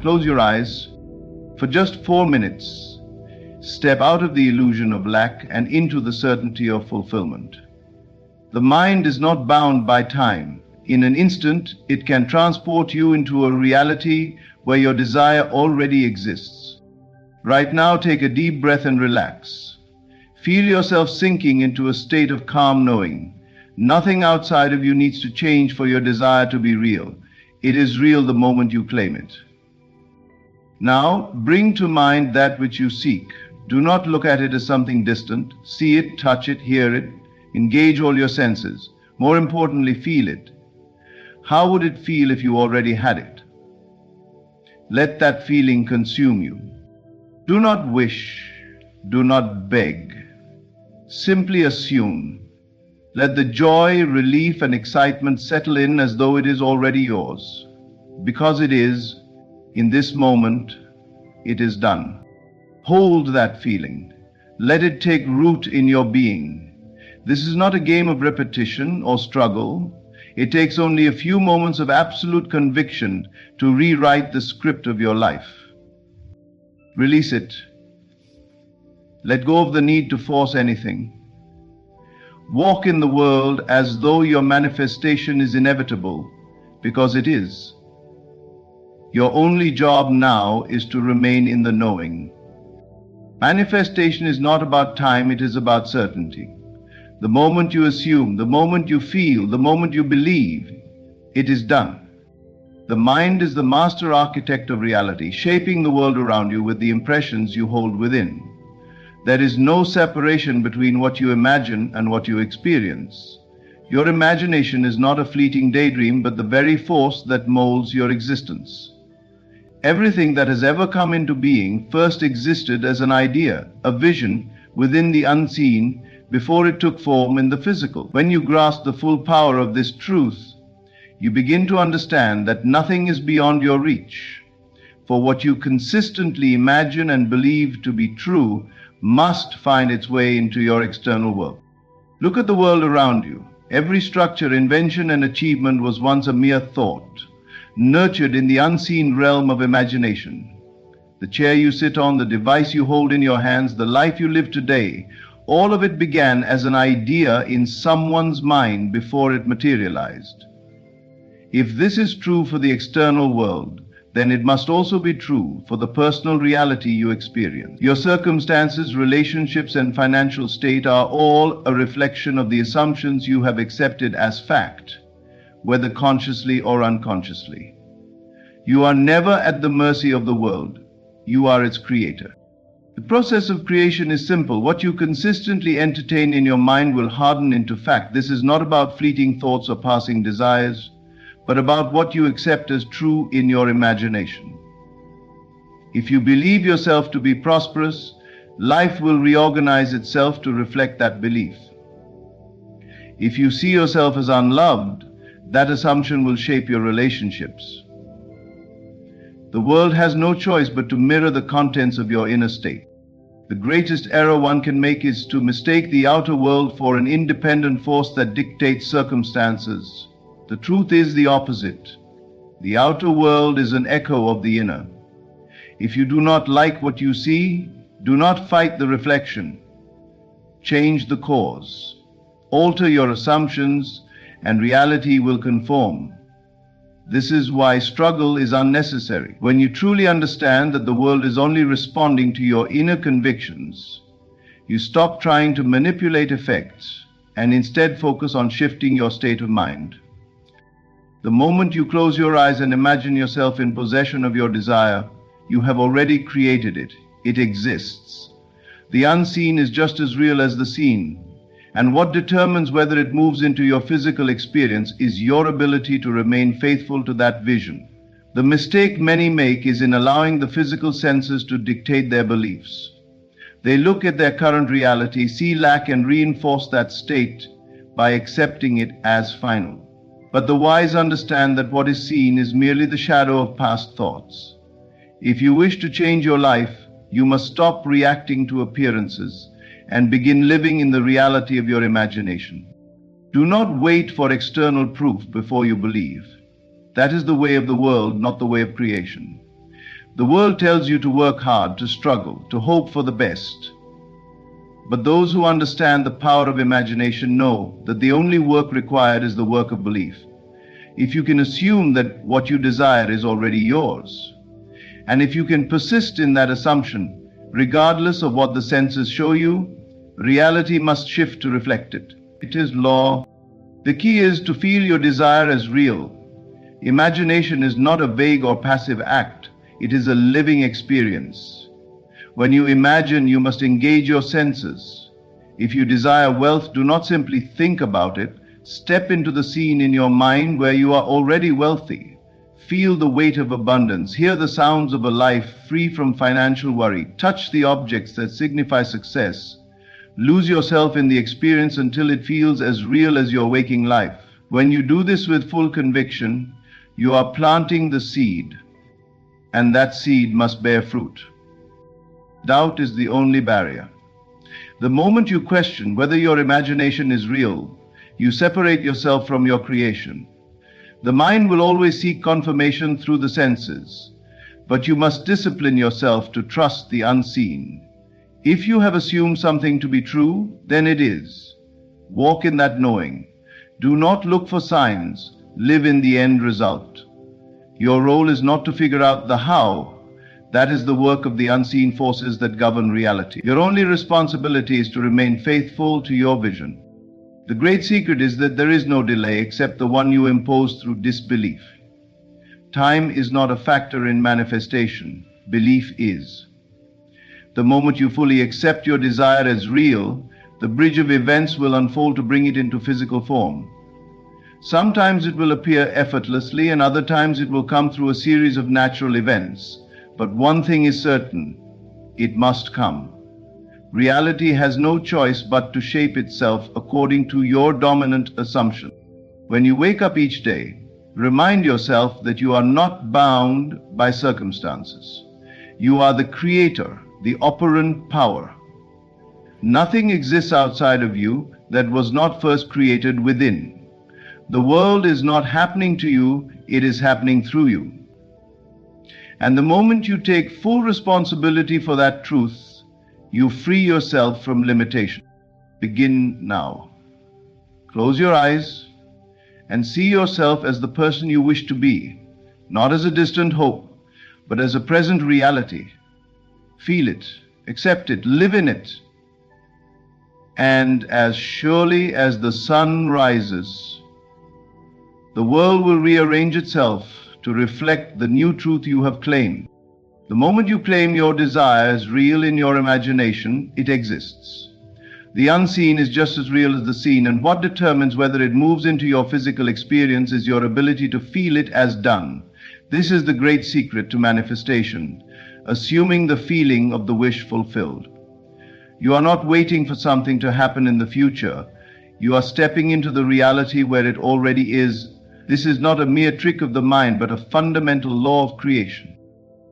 Close your eyes for just 4 minutes. Step out of the illusion of lack and into the certainty of fulfillment. The mind is not bound by time. In an instant, it can transport you into a reality where your desire already exists. Right now, take a deep breath and relax. Feel yourself sinking into a state of calm knowing. Nothing outside of you needs to change for your desire to be real. It is real the moment you claim it. Now, bring to mind that which you seek. Do not look at it as something distant. See it, touch it, hear it. Engage all your senses. More importantly, feel it. How would it feel if you already had it? Let that feeling consume you. Do not wish. Do not beg. Simply assume. Let the joy, relief, and excitement settle in as though it is already yours. Because it is, in this moment, it is done. Hold that feeling. Let it take root in your being. This is not a game of repetition or struggle. It takes only a few moments of absolute conviction to rewrite the script of your life. Release it. Let go of the need to force anything. Walk in the world as though your manifestation is inevitable, because it is. Your only job now is to remain in the knowing. Manifestation is not about time, it is about certainty. The moment you assume, the moment you feel, the moment you believe, it is done. The mind is the master architect of reality, shaping the world around you with the impressions you hold within. There is no separation between what you imagine and what you experience. Your imagination is not a fleeting daydream, but the very force that molds your existence. Everything that has ever come into being first existed as an idea, a vision within the unseen, before it took form in the physical. When you grasp the full power of this truth, you begin to understand that nothing is beyond your reach. For what you consistently imagine and believe to be true must find its way into your external world. Look at the world around you. Every structure, invention, and achievement was once a mere thought, nurtured in the unseen realm of imagination. The chair you sit on, the device you hold in your hands, the life you live today, all of it began as an idea in someone's mind before it materialized. If this is true for the external world, then it must also be true for the personal reality you experience. Your circumstances, relationships, and financial state are all a reflection of the assumptions you have accepted as fact, whether consciously or unconsciously. You are never at the mercy of the world. You are its creator. The process of creation is simple. What you consistently entertain in your mind will harden into fact. This is not about fleeting thoughts or passing desires, but about what you accept as true in your imagination. If you believe yourself to be prosperous, life will reorganize itself to reflect that belief. If you see yourself as unloved, that assumption will shape your relationships. The world has no choice but to mirror the contents of your inner state. The greatest error one can make is to mistake the outer world for an independent force that dictates circumstances. The truth is the opposite. The outer world is an echo of the inner. If you do not like what you see, do not fight the reflection. Change the cause. Alter your assumptions, and reality will conform. This is why struggle is unnecessary. When you truly understand that the world is only responding to your inner convictions, you stop trying to manipulate effects and instead focus on shifting your state of mind. The moment you close your eyes and imagine yourself in possession of your desire, you have already created it. It exists. The unseen is just as real as the seen, and what determines whether it moves into your physical experience is your ability to remain faithful to that vision. The mistake many make is in allowing the physical senses to dictate their beliefs. They look at their current reality, see lack, and reinforce that state by accepting it as final. But the wise understand that what is seen is merely the shadow of past thoughts. If you wish to change your life, you must stop reacting to appearances and begin living in the reality of your imagination. Do not wait for external proof before you believe. That is the way of the world, not the way of creation. The world tells you to work hard, to struggle, to hope for the best. But those who understand the power of imagination know that the only work required is the work of belief. If you can assume that what you desire is already yours, and if you can persist in that assumption, regardless of what the senses show you, reality must shift to reflect it. It is law. The key is to feel your desire as real. Imagination is not a vague or passive act. It is a living experience. When you imagine, you must engage your senses. If you desire wealth, do not simply think about it. Step into the scene in your mind where you are already wealthy. Feel the weight of abundance. Hear the sounds of a life free from financial worry. Touch the objects that signify success. Lose yourself in the experience until it feels as real as your waking life. When you do this with full conviction, you are planting the seed, and that seed must bear fruit. Doubt is the only barrier. The moment you question whether your imagination is real, you separate yourself from your creation. The mind will always seek confirmation through the senses, but you must discipline yourself to trust the unseen. If you have assumed something to be true, then it is. Walk in that knowing. Do not look for signs. Live in the end result. Your role is not to figure out the how. That is the work of the unseen forces that govern reality. Your only responsibility is to remain faithful to your vision. The great secret is that there is no delay except the one you impose through disbelief. Time is not a factor in manifestation. Belief is. The moment you fully accept your desire as real, the bridge of events will unfold to bring it into physical form. Sometimes it will appear effortlessly, and other times it will come through a series of natural events. But one thing is certain, it must come. Reality has no choice but to shape itself according to your dominant assumption. When you wake up each day, remind yourself that you are not bound by circumstances. You are the creator, the operant power. Nothing exists outside of you that was not first created within. The world is not happening to you, it is happening through you. And the moment you take full responsibility for that truth, you free yourself from limitation. Begin now. Close your eyes and see yourself as the person you wish to be, not as a distant hope, but as a present reality. Feel it, accept it, live in it. And as surely as the sun rises, the world will rearrange itself to reflect the new truth you have claimed. The moment you claim your desire as real in your imagination, it exists. The unseen is just as real as the seen, and what determines whether it moves into your physical experience is your ability to feel it as done. This is the great secret to manifestation, assuming the feeling of the wish fulfilled. You are not waiting for something to happen in the future. You are stepping into the reality where it already is. This is not a mere trick of the mind, but a fundamental law of creation.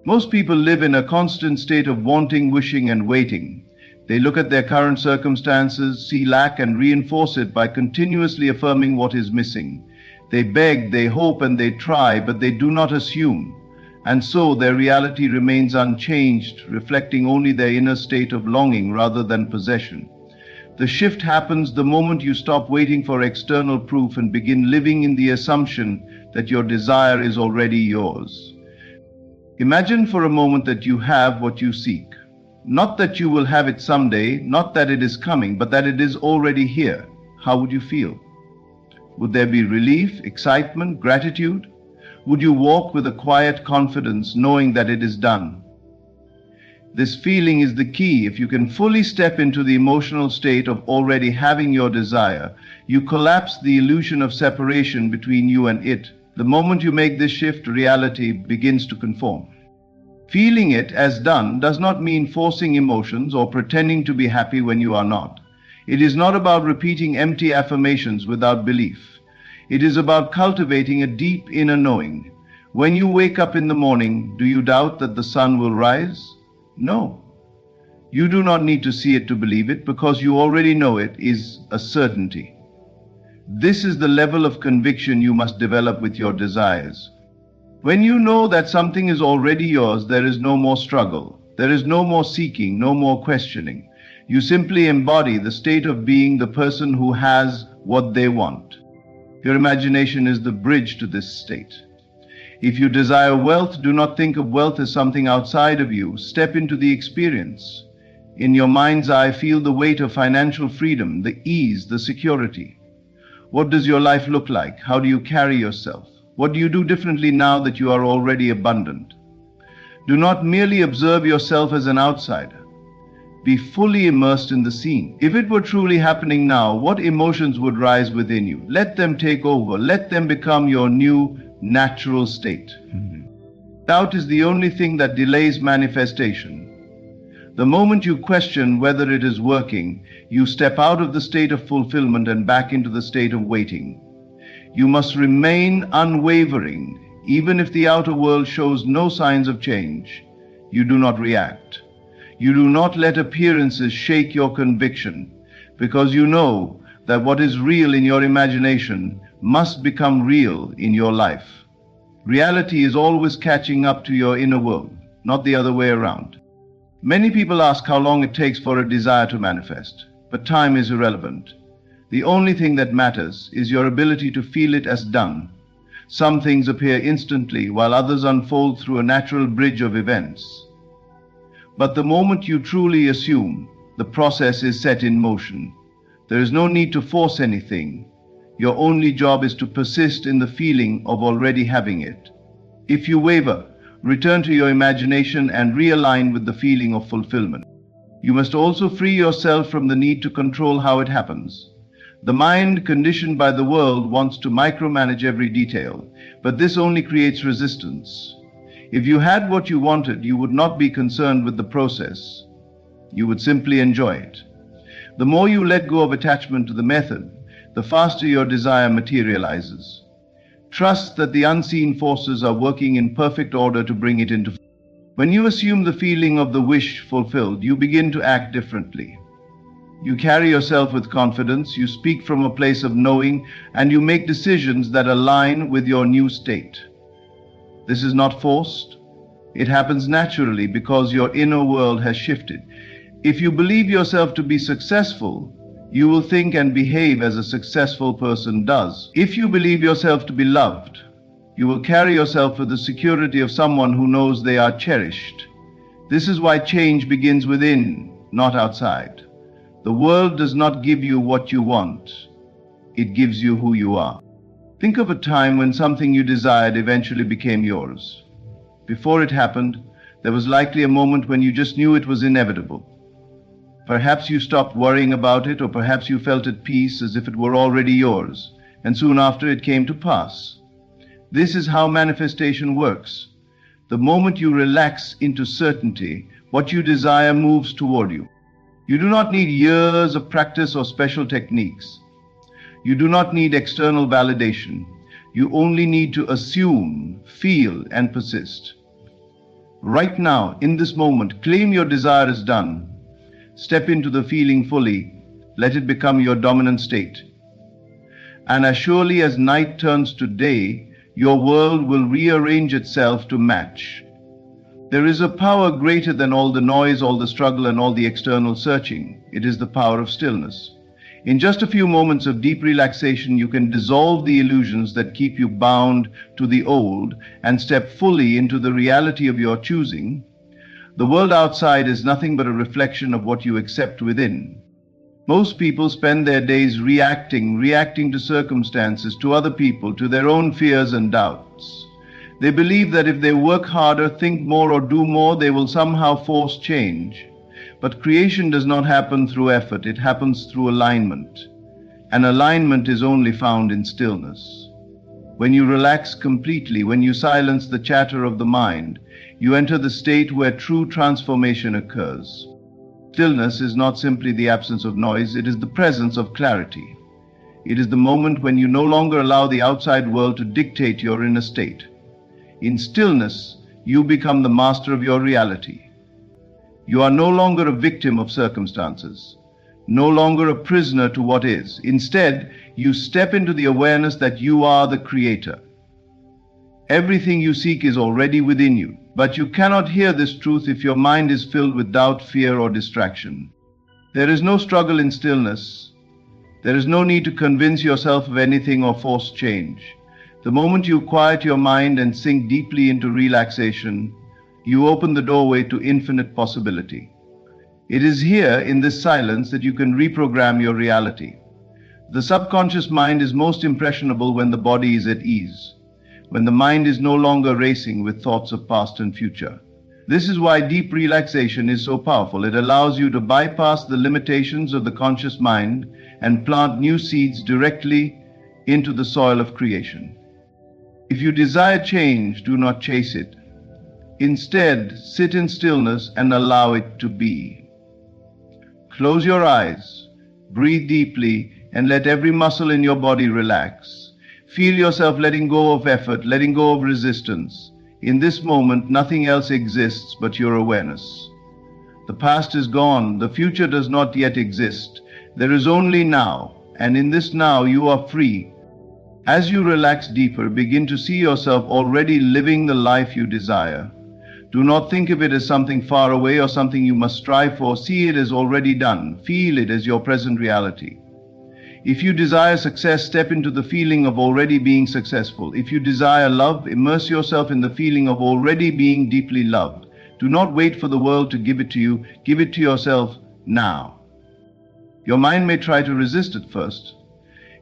Most people live in a constant state of wanting, wishing, and waiting. They look at their current circumstances, see lack, and reinforce it by continuously affirming what is missing. They beg, they hope, and they try, but they do not assume. And so their reality remains unchanged, reflecting only their inner state of longing rather than possession. The shift happens the moment you stop waiting for external proof and begin living in the assumption that your desire is already yours. Imagine for a moment that you have what you seek. Not that you will have it someday, not that it is coming, but that it is already here. How would you feel? Would there be relief, excitement, gratitude? Would you walk with a quiet confidence, knowing that it is done? This feeling is the key. If you can fully step into the emotional state of already having your desire, you collapse the illusion of separation between you and it. The moment you make this shift, reality begins to conform. Feeling it as done does not mean forcing emotions or pretending to be happy when you are not. It is not about repeating empty affirmations without belief. It is about cultivating a deep inner knowing. When you wake up in the morning, do you doubt that the sun will rise? No. You do not need to see it to believe it, because you already know it is a certainty. This is the level of conviction you must develop with your desires. When you know that something is already yours, there is no more struggle. There is no more seeking, no more questioning. You simply embody the state of being the person who has what they want. Your imagination is the bridge to this state. If you desire wealth, do not think of wealth as something outside of you. Step into the experience. In your mind's eye, feel the weight of financial freedom, the ease, the security. What does your life look like? How do you carry yourself? What do you do differently now that you are already abundant? Do not merely observe yourself as an outsider. Be fully immersed in the scene. If it were truly happening now, what emotions would rise within you? Let them take over. Let them become your new natural state. Doubt is the only thing that delays manifestation. The moment you question whether it is working, you step out of the state of fulfillment and back into the state of waiting. You must remain unwavering, even if the outer world shows no signs of change. You do not react. You do not let appearances shake your conviction, because you know that what is real in your imagination must become real in your life. Reality is always catching up to your inner world, not the other way around. Many people ask how long it takes for a desire to manifest, but time is irrelevant. The only thing that matters is your ability to feel it as done. Some things appear instantly, while others unfold through a natural bridge of events. But the moment you truly assume, the process is set in motion. There is no need to force anything. Your only job is to persist in the feeling of already having it. If you waver, return to your imagination and realign with the feeling of fulfillment. You must also free yourself from the need to control how it happens. The mind, conditioned by the world, wants to micromanage every detail, but this only creates resistance. If you had what you wanted, you would not be concerned with the process. You would simply enjoy it. The more you let go of attachment to the method, the faster your desire materializes. Trust that the unseen forces are working in perfect order to bring it into. When you assume the feeling of the wish fulfilled, you begin to act differently. You carry yourself with confidence, you speak from a place of knowing, and you make decisions that align with your new state. This is not forced. It happens naturally because your inner world has shifted. If you believe yourself to be successful, you will think and behave as a successful person does. If you believe yourself to be loved, you will carry yourself with the security of someone who knows they are cherished. This is why change begins within, not outside. The world does not give you what you want. It gives you who you are. Think of a time when something you desired eventually became yours. Before it happened, there was likely a moment when you just knew it was inevitable. Perhaps you stopped worrying about it, or perhaps you felt at peace as if it were already yours, and soon after it came to pass. This is how manifestation works. The moment you relax into certainty, what you desire moves toward you. You do not need years of practice or special techniques. You do not need external validation. You only need to assume, feel, and persist. Right now, in this moment, claim your desire is done. Step into the feeling fully. Let it become your dominant state. And as surely as night turns to day, your world will rearrange itself to match. There is a power greater than all the noise, all the struggle, and all the external searching. It is the power of stillness. In just a few moments of deep relaxation, you can dissolve the illusions that keep you bound to the old and step fully into the reality of your choosing. The world outside is nothing but a reflection of what you accept within. Most people spend their days reacting to circumstances, to other people, to their own fears and doubts. They believe that if they work harder, think more, or do more, they will somehow force change. But creation does not happen through effort, it happens through alignment. And alignment is only found in stillness. When you relax completely, when you silence the chatter of the mind, you enter the state where true transformation occurs. Stillness is not simply the absence of noise, it is the presence of clarity. It is the moment when you no longer allow the outside world to dictate your inner state. In stillness, you become the master of your reality. You are no longer a victim of circumstances, no longer a prisoner to what is. Instead, you step into the awareness that you are the creator. Everything you seek is already within you. But you cannot hear this truth if your mind is filled with doubt, fear, or distraction. There is no struggle in stillness. There is no need to convince yourself of anything or force change. The moment you quiet your mind and sink deeply into relaxation, you open the doorway to infinite possibility. It is here, in this silence, that you can reprogram your reality. The subconscious mind is most impressionable when the body is at ease, when the mind is no longer racing with thoughts of past and future. This is why deep relaxation is so powerful. It allows you to bypass the limitations of the conscious mind and plant new seeds directly into the soil of creation. If you desire change, do not chase it. Instead, sit in stillness and allow it to be. Close your eyes, breathe deeply, and let every muscle in your body relax. Feel yourself letting go of effort, letting go of resistance. In this moment, nothing else exists but your awareness. The past is gone, the future does not yet exist. There is only now, and in this now you are free. As you relax deeper, begin to see yourself already living the life you desire. Do not think of it as something far away or something you must strive for. See it as already done. Feel it as your present reality. If you desire success, step into the feeling of already being successful. If you desire love, immerse yourself in the feeling of already being deeply loved. Do not wait for the world to give it to you. Give it to yourself now. Your mind may try to resist at first.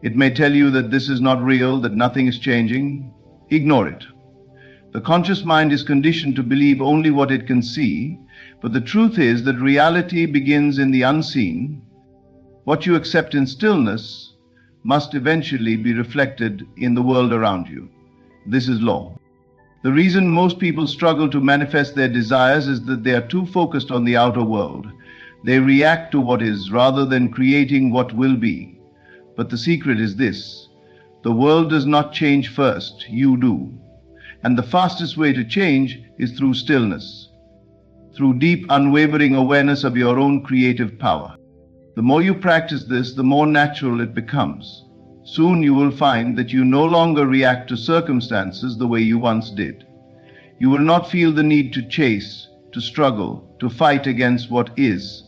It may tell you that this is not real, that nothing is changing. Ignore it. The conscious mind is conditioned to believe only what it can see, but the truth is that reality begins in the unseen. What you accept in stillness must eventually be reflected in the world around you. This is law. The reason most people struggle to manifest their desires is that they are too focused on the outer world. They react to what is rather than creating what will be. But the secret is this: the world does not change first, you do. And the fastest way to change is through stillness, through deep, unwavering awareness of your own creative power. The more you practice this, the more natural it becomes. Soon you will find that you no longer react to circumstances the way you once did. You will not feel the need to chase, to struggle, to fight against what is.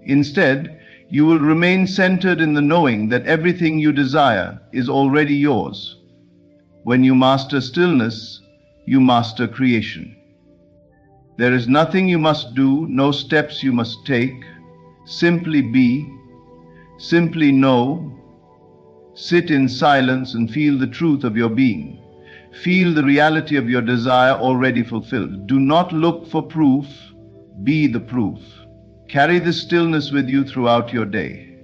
Instead, you will remain centered in the knowing that everything you desire is already yours. When you master stillness, you master creation. There is nothing you must do, no steps you must take. Simply be, simply know. Sit in silence and feel the truth of your being. Feel the reality of your desire already fulfilled. Do not look for proof, be the proof. Carry this stillness with you throughout your day.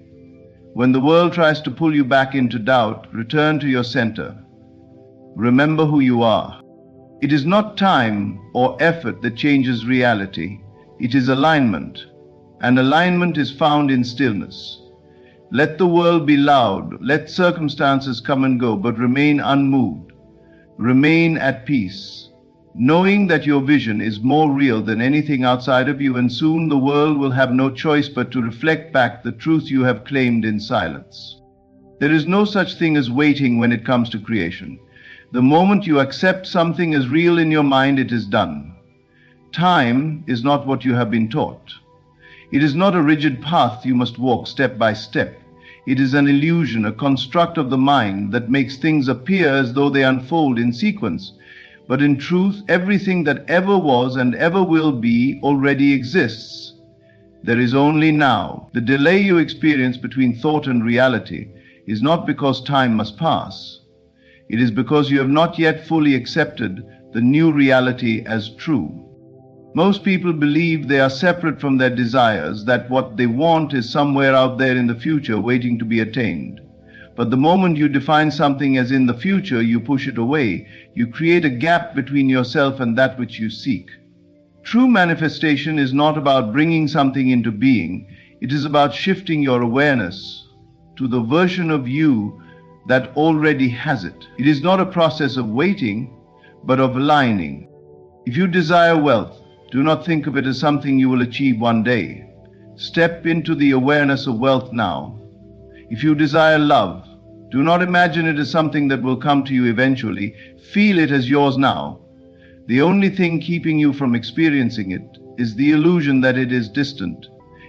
When the world tries to pull you back into doubt, return to your center. Remember who you are. It is not time or effort that changes reality. It is alignment. And alignment is found in stillness. Let the world be loud. Let circumstances come and go, but remain unmoved. Remain at peace, knowing that your vision is more real than anything outside of you, and soon the world will have no choice but to reflect back the truth you have claimed in silence. There is no such thing as waiting when it comes to creation. The moment you accept something as real in your mind, it is done. Time is not what you have been taught. It is not a rigid path you must walk step by step. It is an illusion, a construct of the mind that makes things appear as though they unfold in sequence. But in truth, everything that ever was and ever will be already exists. There is only now. The delay you experience between thought and reality is not because time must pass. It is because you have not yet fully accepted the new reality as true. Most people believe they are separate from their desires, that what they want is somewhere out there in the future waiting to be attained. But the moment you define something as in the future, you push it away. You create a gap between yourself and that which you seek. True manifestation is not about bringing something into being. It is about shifting your awareness to the version of you that already has it. It is not a process of waiting, but of aligning. If you desire wealth, do not think of it as something you will achieve one day. Step into the awareness of wealth now. If you desire love, Do not imagine it as something that will come to you eventually. Feel it as yours now. The only thing keeping you from experiencing it is the illusion that it is distant.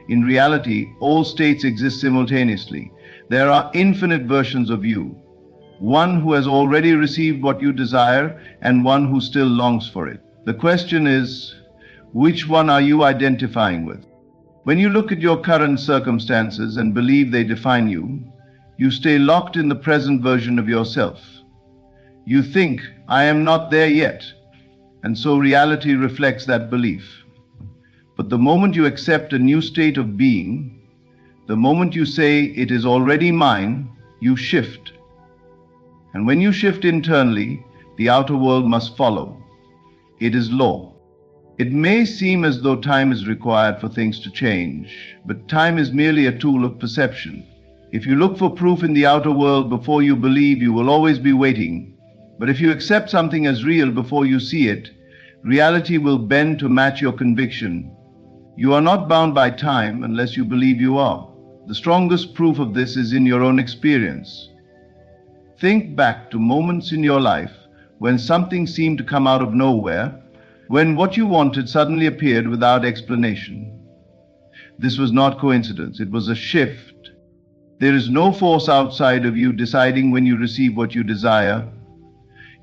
In reality, all states exist simultaneously. There are infinite versions of you. One who has already received what you desire and one who still longs for it. The question is, which one are you identifying with? When you look at your current circumstances and believe they define you, you stay locked in the present version of yourself. You think, I am not there yet, and so reality reflects that belief. But the moment you accept a new state of being, the moment you say, it is already mine, you shift. And when you shift internally, the outer world must follow. It is law. It may seem as though time is required for things to change, but time is merely a tool of perception. If you look for proof in the outer world before you believe, you will always be waiting. But if you accept something as real before you see it, reality will bend to match your conviction. You are not bound by time unless you believe you are. The strongest proof of this is in your own experience. Think back to moments in your life when something seemed to come out of nowhere, when what you wanted suddenly appeared without explanation. This was not coincidence, it was a shift. There is no force outside of you deciding when you receive what you desire.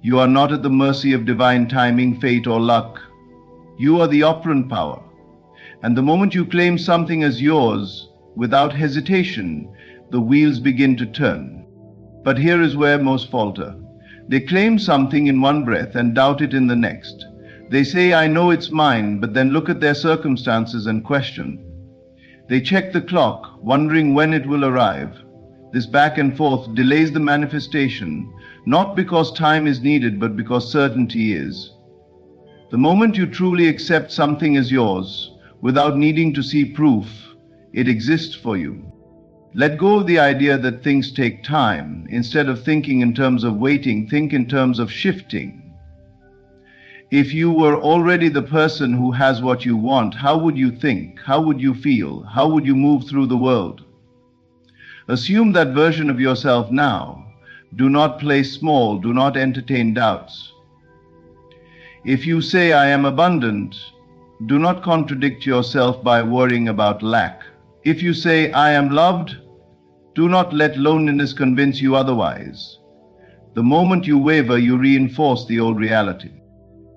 You are not at the mercy of divine timing, fate, or luck. You are the operant power. And the moment you claim something as yours, without hesitation, the wheels begin to turn. But here is where most falter. They claim something in one breath and doubt it in the next. They say, I know it's mine, but then look at their circumstances and question. They check the clock, wondering when it will arrive. This back and forth delays the manifestation, not because time is needed, but because certainty is. The moment you truly accept something as yours, without needing to see proof, it exists for you. Let go of the idea that things take time. Instead of thinking in terms of waiting, think in terms of shifting. If you were already the person who has what you want, how would you think? How would you feel? How would you move through the world? Assume that version of yourself now. Do not play small. Do not entertain doubts. If you say, I am abundant, do not contradict yourself by worrying about lack. If you say, I am loved, do not let loneliness convince you otherwise. The moment you waver, you reinforce the old reality.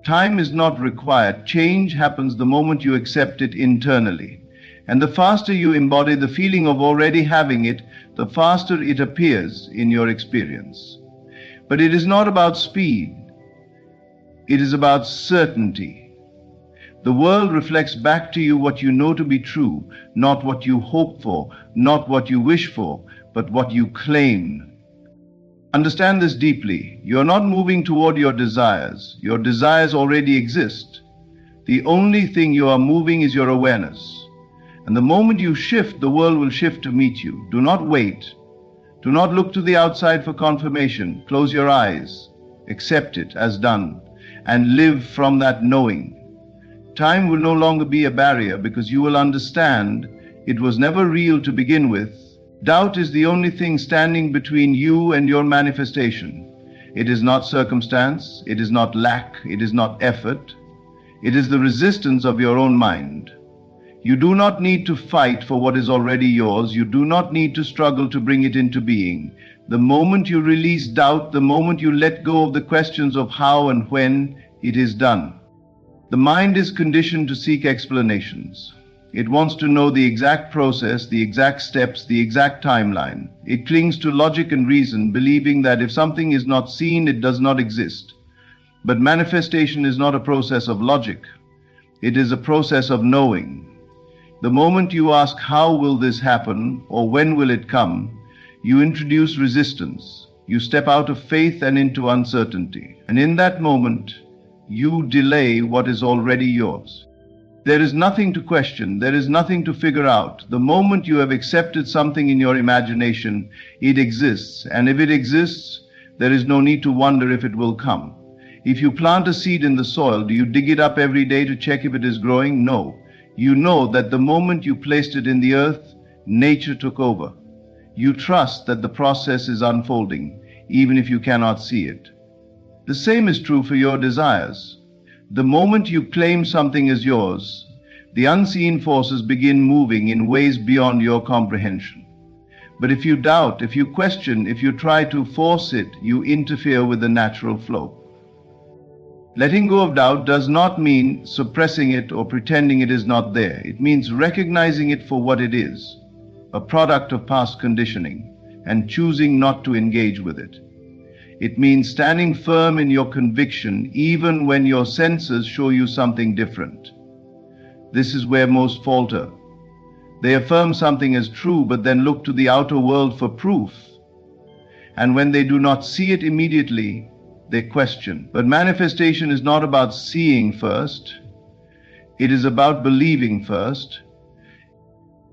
Time is not required. Change happens the moment you accept it internally. And the faster you embody the feeling of already having it, the faster it appears in your experience. But it is not about speed. It is about certainty. The world reflects back to you what you know to be true, not what you hope for, not what you wish for, but what you claim. Understand this deeply. You are not moving toward your desires. Your desires already exist. The only thing you are moving is your awareness. And the moment you shift, the world will shift to meet you. Do not wait. Do not look to the outside for confirmation. Close your eyes. Accept it as done. And live from that knowing. Time will no longer be a barrier because you will understand it was never real to begin with. Doubt is the only thing standing between you and your manifestation. It is not circumstance, it is not lack, it is not effort. It is the resistance of your own mind. You do not need to fight for what is already yours. You do not need to struggle to bring it into being. The moment you release doubt, the moment you let go of the questions of how and when, it is done. The mind is conditioned to seek explanations. It wants to know the exact process, the exact steps, the exact timeline. It clings to logic and reason, believing that if something is not seen, it does not exist. But manifestation is not a process of logic. It is a process of knowing. The moment you ask, how will this happen, or when will it come, you introduce resistance. You step out of faith and into uncertainty. And in that moment, you delay what is already yours. There is nothing to question. There is nothing to figure out. The moment you have accepted something in your imagination, it exists. And if it exists, there is no need to wonder if it will come. If you plant a seed in the soil, do you dig it up every day to check if it is growing? No. You know that the moment you placed it in the earth, nature took over. You trust that the process is unfolding, even if you cannot see it. The same is true for your desires. The moment you claim something as yours, the unseen forces begin moving in ways beyond your comprehension. But if you doubt, if you question, if you try to force it, you interfere with the natural flow. Letting go of doubt does not mean suppressing it or pretending it is not there. It means recognizing it for what it is, a product of past conditioning, and choosing not to engage with it. It means standing firm in your conviction even when your senses show you something different. This is where most falter. They affirm something as true but then look to the outer world for proof. And when they do not see it immediately, they question. But manifestation is not about seeing first. It is about believing first.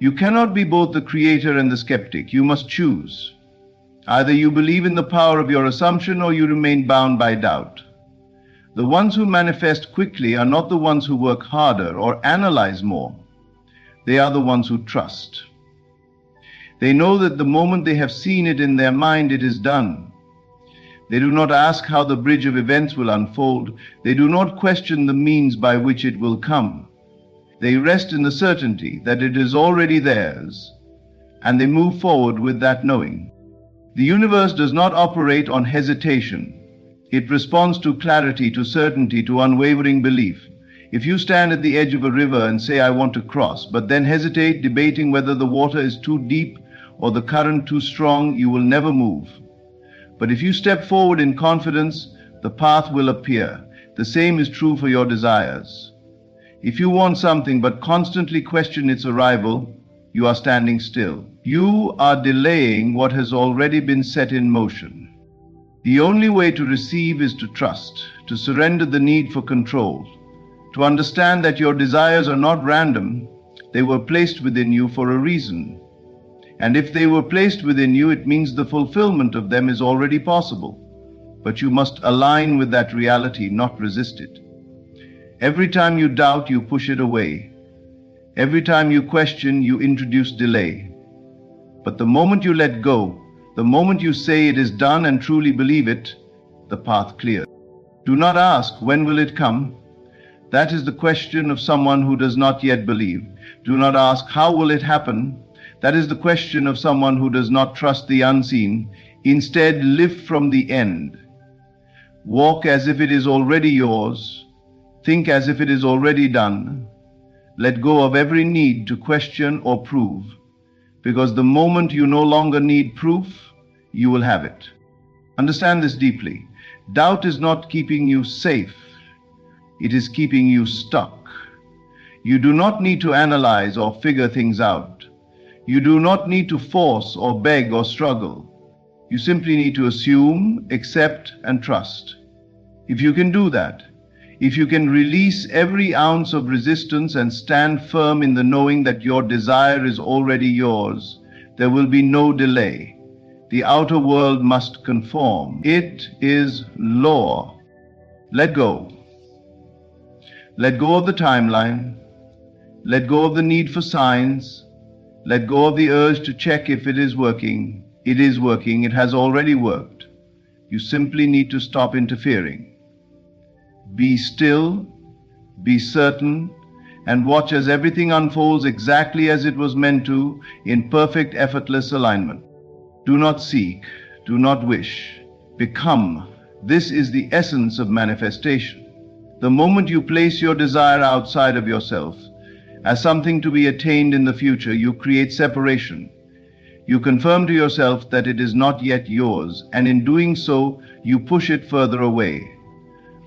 You cannot be both the creator and the skeptic. You must choose. Either you believe in the power of your assumption or you remain bound by doubt. The ones who manifest quickly are not the ones who work harder or analyze more. They are the ones who trust. They know that the moment they have seen it in their mind, it is done. They do not ask how the bridge of events will unfold. They do not question the means by which it will come. They rest in the certainty that it is already theirs, and they move forward with that knowing. The universe does not operate on hesitation. It responds to clarity, to certainty, to unwavering belief. If you stand at the edge of a river and say, "I want to cross," but then hesitate, debating whether the water is too deep or the current too strong, you will never move. But if you step forward in confidence, the path will appear. The same is true for your desires. If you want something but constantly question its arrival, you are standing still. You are delaying what has already been set in motion. The only way to receive is to trust, to surrender the need for control, to understand that your desires are not random. They were placed within you for a reason. And if they were placed within you, it means the fulfillment of them is already possible. But you must align with that reality, not resist it. Every time you doubt, you push it away. Every time you question, you introduce delay. But the moment you let go, the moment you say it is done and truly believe it, the path clears. Do not ask, when will it come? That is the question of someone who does not yet believe. Do not ask, how will it happen? That is the question of someone who does not trust the unseen. Instead, live from the end. Walk as if it is already yours. Think as if it is already done. Let go of every need to question or prove, because the moment you no longer need proof, you will have it. Understand this deeply. Doubt is not keeping you safe. It is keeping you stuck. You do not need to analyze or figure things out. You do not need to force or beg or struggle. You simply need to assume, accept, and trust. If you can do that, if you can release every ounce of resistance and stand firm in the knowing that your desire is already yours, there will be no delay. The outer world must conform. It is law. Let go. Let go of the timeline. Let go of the need for signs. Let go of the urge to check if it is working. It is working. It has already worked. You simply need to stop interfering. Be still, be certain, and watch as everything unfolds exactly as it was meant to, in perfect, effortless alignment. Do not seek, do not wish. Become. This is the essence of manifestation. The moment you place your desire outside of yourself, as something to be attained in the future, you create separation. You confirm to yourself that it is not yet yours, and in doing so, you push it further away.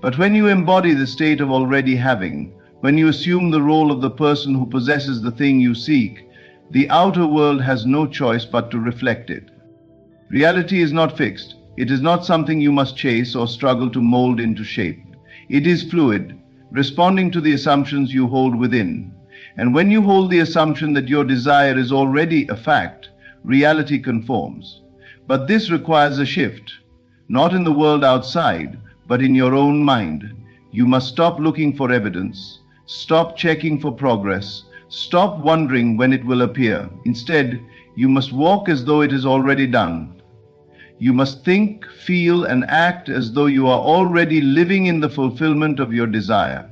But when you embody the state of already having, when you assume the role of the person who possesses the thing you seek, the outer world has no choice but to reflect it. Reality is not fixed. It is not something you must chase or struggle to mold into shape. It is fluid, responding to the assumptions you hold within. And when you hold the assumption that your desire is already a fact, reality conforms. But this requires a shift, not in the world outside, but in your own mind. You must stop looking for evidence, stop checking for progress, stop wondering when it will appear. Instead, You must walk as though it is already done. You must think, feel, and act as though you are already living in the fulfillment of your desire.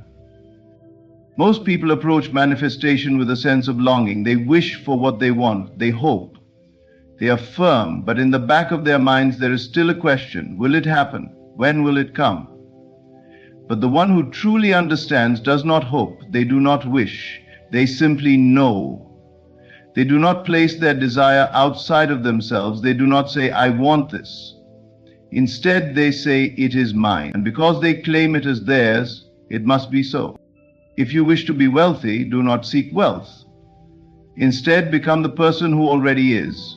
Most people approach manifestation with a sense of longing. They wish for what they want. They hope. They are firm, but in the back of their minds there is still a question. Will it happen? When will it come? But the one who truly understands does not hope. They do not wish. They simply know. They do not place their desire outside of themselves. They do not say, I want this. Instead, they say, it is mine. And because they claim it as theirs, it must be so. If you wish to be wealthy, do not seek wealth. Instead, become the person who already is.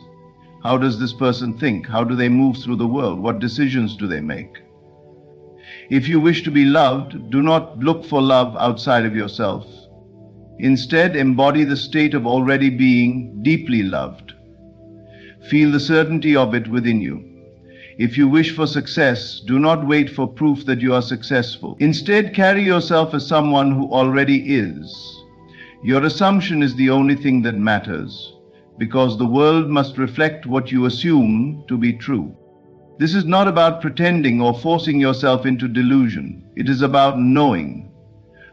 How does this person think? How do they move through the world? What decisions do they make? If you wish to be loved, do not look for love outside of yourself. Instead, embody the state of already being deeply loved. Feel the certainty of it within you. If you wish for success, do not wait for proof that you are successful. Instead, carry yourself as someone who already is. Your assumption is the only thing that matters, because the world must reflect what you assume to be true. This is not about pretending or forcing yourself into delusion. It is about knowing.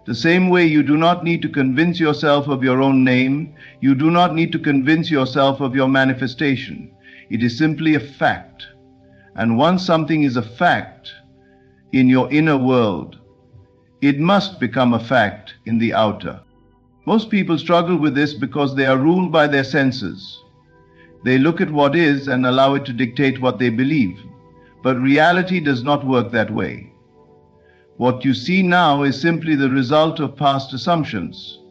The same way you do not need to convince yourself of your own name, you do not need to convince yourself of your manifestation. It is simply a fact. And once something is a fact in your inner world, it must become a fact in the outer. Most people struggle with this because they are ruled by their senses. They look at what is and allow it to dictate what they believe. But reality does not work that way. What you see now is simply the result of past assumptions.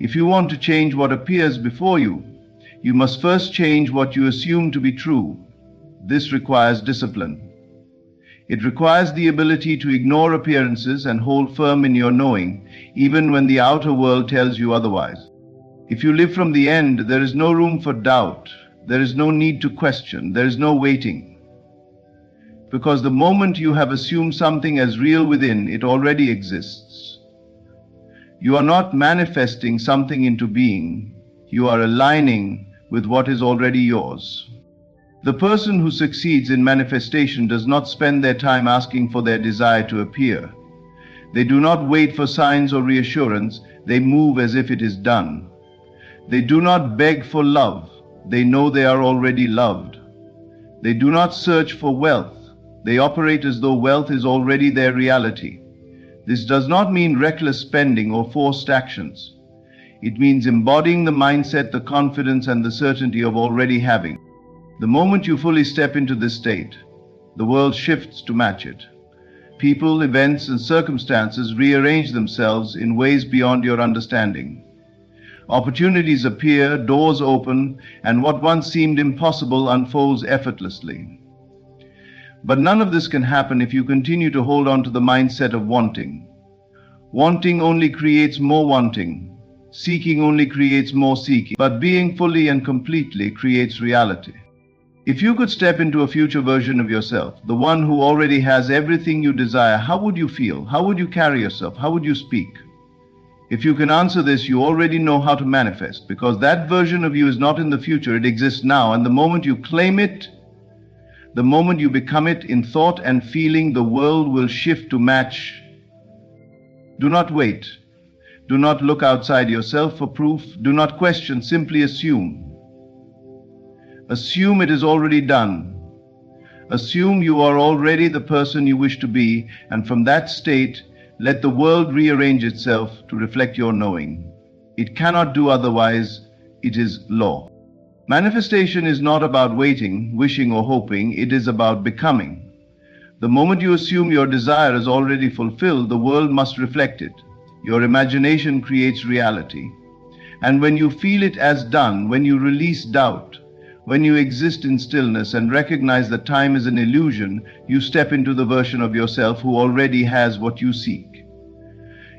If you want to change what appears before you, you must first change what you assume to be true. This requires discipline. It requires the ability to ignore appearances and hold firm in your knowing, even when the outer world tells you otherwise. If you live from the end, there is no room for doubt. There is no need to question. There is no waiting. Because the moment you have assumed something as real within, it already exists. You are not manifesting something into being. You are aligning with what is already yours. The person who succeeds in manifestation does not spend their time asking for their desire to appear. They do not wait for signs or reassurance. They move as if it is done. They do not beg for love. They know they are already loved. They do not search for wealth. They operate as though wealth is already their reality. This does not mean reckless spending or forced actions. It means embodying the mindset, the confidence, and the certainty of already having. The moment you fully step into this state, the world shifts to match it. People, events, and circumstances rearrange themselves in ways beyond your understanding. Opportunities appear, doors open, and what once seemed impossible unfolds effortlessly. But none of this can happen if you continue to hold on to the mindset of wanting. Wanting only creates more wanting. Seeking only creates more seeking. But being fully and completely creates reality. If you could step into a future version of yourself, the one who already has everything you desire, how would you feel? How would you carry yourself? How would you speak? If you can answer this, you already know how to manifest, because that version of you is not in the future, it exists now, and the moment you claim it, the moment you become it in thought and feeling, the world will shift to match. Do not wait. Do not look outside yourself for proof. Do not question, simply assume. Assume it is already done. Assume you are already the person you wish to be, and from that state, let the world rearrange itself to reflect your knowing. It cannot do otherwise. It is law. Manifestation is not about waiting, wishing, or hoping. It is about becoming. The moment you assume your desire is already fulfilled, the world must reflect it. Your imagination creates reality. And when you feel it as done, when you release doubt, when you exist in stillness and recognize that time is an illusion, you step into the version of yourself who already has what you seek.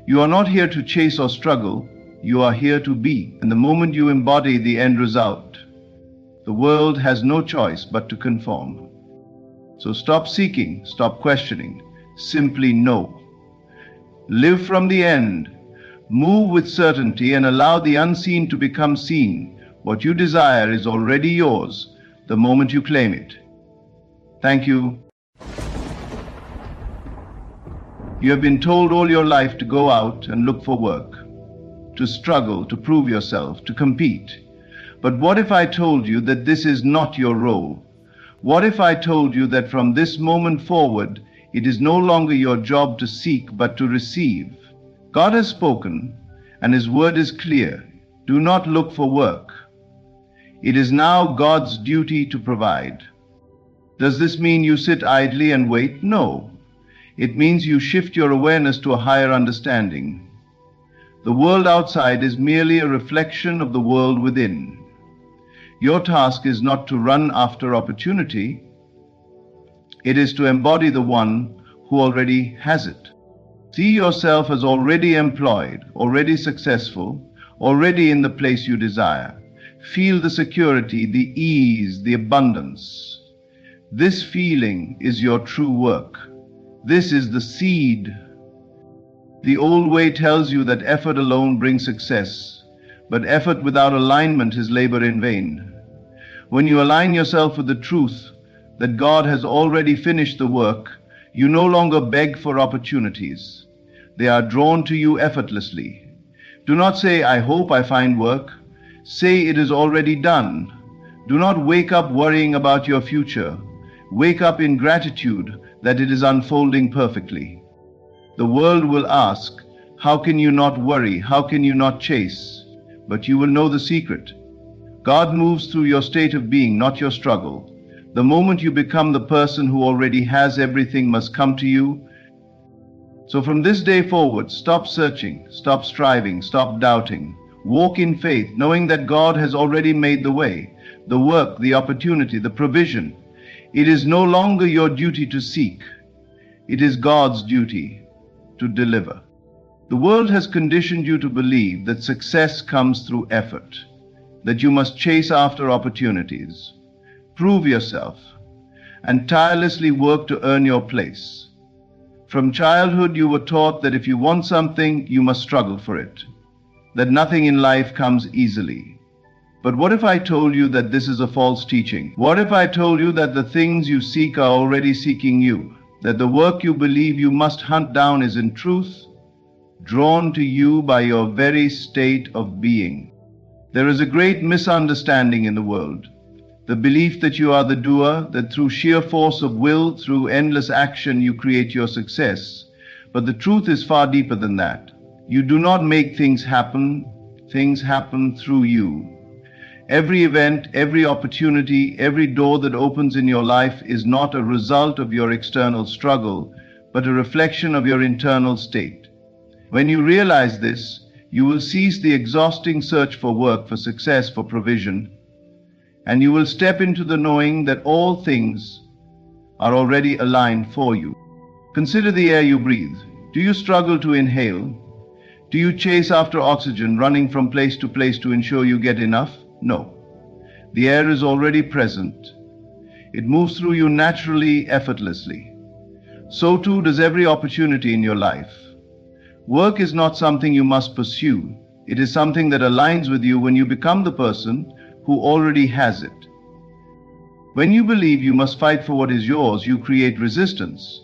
You are not here to chase or struggle. You are here to be. And the moment you embody the end result, the world has no choice but to conform. So stop seeking, stop questioning, simply know. Live from the end, move with certainty, and allow the unseen to become seen. What you desire is already yours the moment you claim it. Thank you. You have been told all your life to go out and look for work, to struggle, to prove yourself, to compete. But what if I told you that this is not your role? What if I told you that from this moment forward, it is no longer your job to seek, but to receive? God has spoken, and His word is clear. Do not look for work. It is now God's duty to provide. Does this mean you sit idly and wait? No. It means you shift your awareness to a higher understanding. The world outside is merely a reflection of the world within. Your task is not to run after opportunity. It is to embody the one who already has it. See yourself as already employed, already successful, already in the place you desire. Feel the security, the ease, the abundance. This feeling is your true work. This is the seed. The old way tells you that effort alone brings success, but effort without alignment is labor in vain. When you align yourself with the truth that God has already finished the work, you no longer beg for opportunities. They are drawn to you effortlessly. Do not say, I hope I find work. Say it is already done. Do not wake up worrying about your future. Wake up in gratitude that it is unfolding perfectly. The world will ask, how can you not worry? How can you not chase? But you will know the secret. God moves through your state of being, not your struggle. The moment you become the person who already has everything must come to you. So from this day forward, stop searching, stop striving, stop doubting. Walk in faith, knowing that God has already made the way, the work, the opportunity, the provision. It is no longer your duty to seek. It is God's duty to deliver. The world has conditioned you to believe that success comes through effort, that you must chase after opportunities, prove yourself, and tirelessly work to earn your place. From childhood, you were taught that if you want something, you must struggle for it, that nothing in life comes easily. But what if I told you that this is a false teaching? What if I told you that the things you seek are already seeking you, that the work you believe you must hunt down is in truth drawn to you by your very state of being? There is a great misunderstanding in the world. The belief that you are the doer, that through sheer force of will, through endless action, you create your success. But the truth is far deeper than that. You do not make things happen through you. Every event, every opportunity, every door that opens in your life is not a result of your external struggle, but a reflection of your internal state. When you realize this, you will cease the exhausting search for work, for success, for provision, and you will step into the knowing that all things are already aligned for you. Consider the air you breathe. Do you struggle to inhale? Do you chase after oxygen, running from place to place to ensure you get enough? No. The air is already present. It moves through you naturally, effortlessly. So too does every opportunity in your life. Work is not something you must pursue. It is something that aligns with you when you become the person who already has it. When you believe you must fight for what is yours, you create resistance.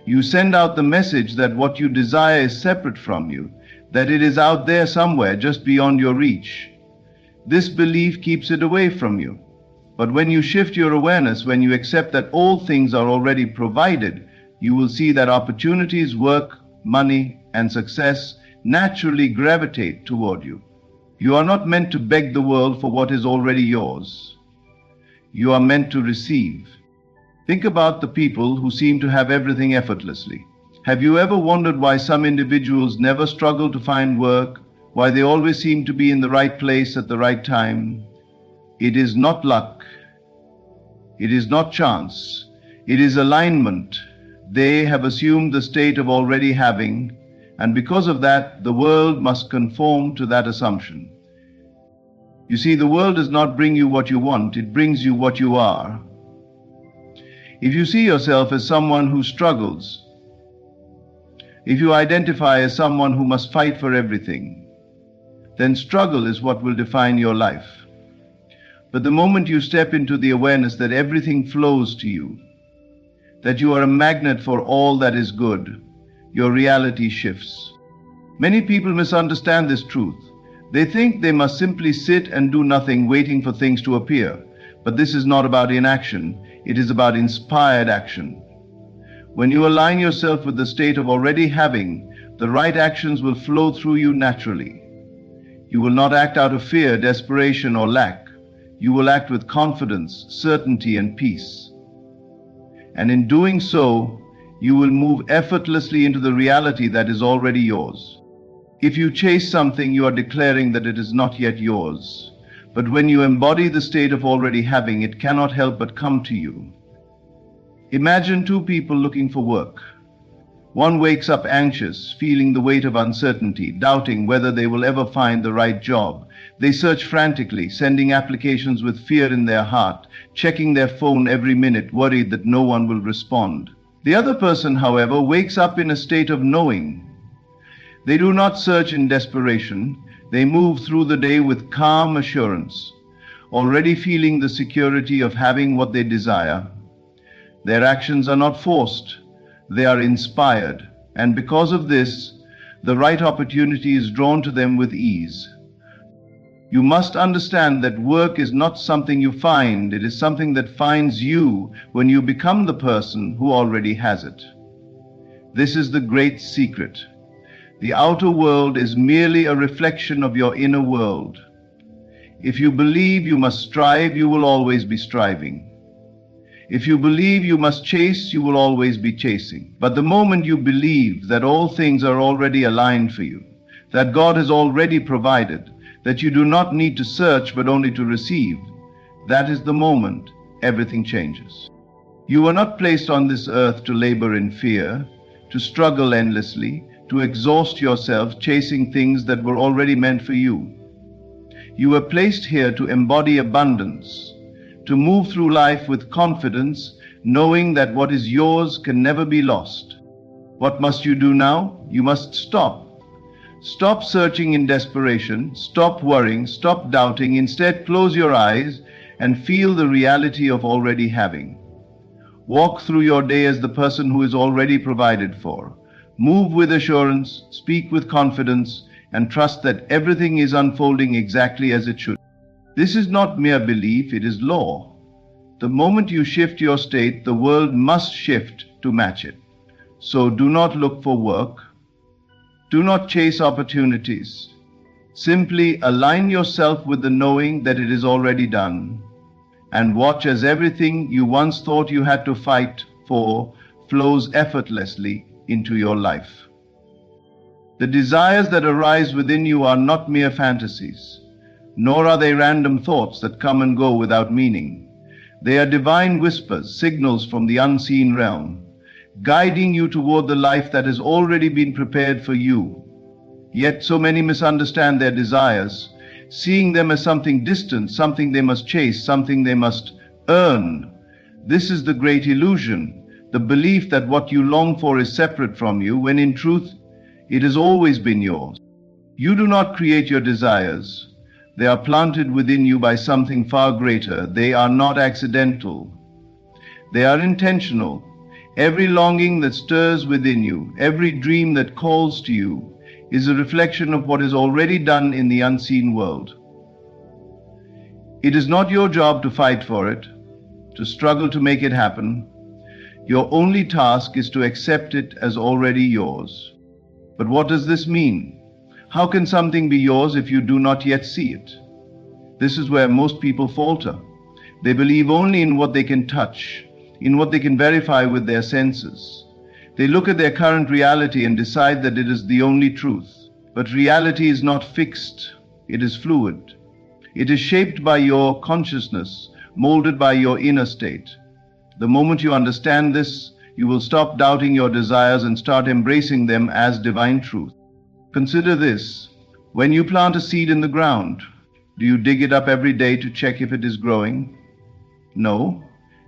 You send out the message that what you desire is separate from you, that it is out there somewhere just beyond your reach. This belief keeps it away from you. But when you shift your awareness, when you accept that all things are already provided, you will see that opportunities, work, money, and success naturally gravitate toward you. You are not meant to beg the world for what is already yours. You are meant to receive. Think about the people who seem to have everything effortlessly. Have you ever wondered why some individuals never struggle to find work, why they always seem to be in the right place at the right time? It is not luck. It is not chance. It is alignment. They have assumed the state of already having, and because of that, the world must conform to that assumption. You see, the world does not bring you what you want, it brings you what you are. If you see yourself as someone who struggles, if you identify as someone who must fight for everything, then struggle is what will define your life. But the moment you step into the awareness that everything flows to you, that you are a magnet for all that is good, your reality shifts. Many people misunderstand this truth. They think they must simply sit and do nothing, waiting for things to appear. But this is not about inaction, it is about inspired action. When you align yourself with the state of already having, the right actions will flow through you naturally. You will not act out of fear, desperation, or lack. You will act with confidence, certainty, and peace. And in doing so, you will move effortlessly into the reality that is already yours. If you chase something, you are declaring that it is not yet yours. But when you embody the state of already having, it cannot help but come to you. Imagine two people looking for work. One wakes up anxious, feeling the weight of uncertainty, doubting whether they will ever find the right job. They search frantically, sending applications with fear in their heart, checking their phone every minute, worried that no one will respond. The other person, however, wakes up in a state of knowing. They do not search in desperation. They move through the day with calm assurance, already feeling the security of having what they desire. Their actions are not forced. They are inspired, and because of this, the right opportunity is drawn to them with ease. You must understand that work is not something you find, it is something that finds you when you become the person who already has it. This is the great secret. The outer world is merely a reflection of your inner world. If you believe you must strive, you will always be striving. If you believe you must chase, you will always be chasing. But the moment you believe that all things are already aligned for you, that God has already provided, that you do not need to search but only to receive, that is the moment everything changes. You were not placed on this earth to labor in fear, to struggle endlessly, to exhaust yourself chasing things that were already meant for you. You were placed here to embody abundance, to move through life with confidence, knowing that what is yours can never be lost. What must you do now? You must stop. Stop searching in desperation, stop worrying, stop doubting. Instead, close your eyes and feel the reality of already having. Walk through your day as the person who is already provided for. Move with assurance, speak with confidence, and trust that everything is unfolding exactly as it should. This is not mere belief, it is law. The moment you shift your state, the world must shift to match it. So do not look for work. Do not chase opportunities. Simply align yourself with the knowing that it is already done, and watch as everything you once thought you had to fight for flows effortlessly into your life. The desires that arise within you are not mere fantasies, nor are they random thoughts that come and go without meaning. They are divine whispers, signals from the unseen realm, guiding you toward the life that has already been prepared for you. Yet so many misunderstand their desires, seeing them as something distant, something they must chase, something they must earn. This is the great illusion, the belief that what you long for is separate from you, when in truth, it has always been yours. You do not create your desires. They are planted within you by something far greater. They are not accidental. They are intentional. Every longing that stirs within you, every dream that calls to you, is a reflection of what is already done in the unseen world. It is not your job to fight for it, to struggle to make it happen. Your only task is to accept it as already yours. But what does this mean? How can something be yours if you do not yet see it? This is where most people falter. They believe only in what they can touch, in what they can verify with their senses. They look at their current reality and decide that it is the only truth. But reality is not fixed, it is fluid. It is shaped by your consciousness, molded by your inner state. The moment you understand this, you will stop doubting your desires and start embracing them as divine truth. Consider this. When you plant a seed in the ground, do you dig it up every day to check if it is growing? No.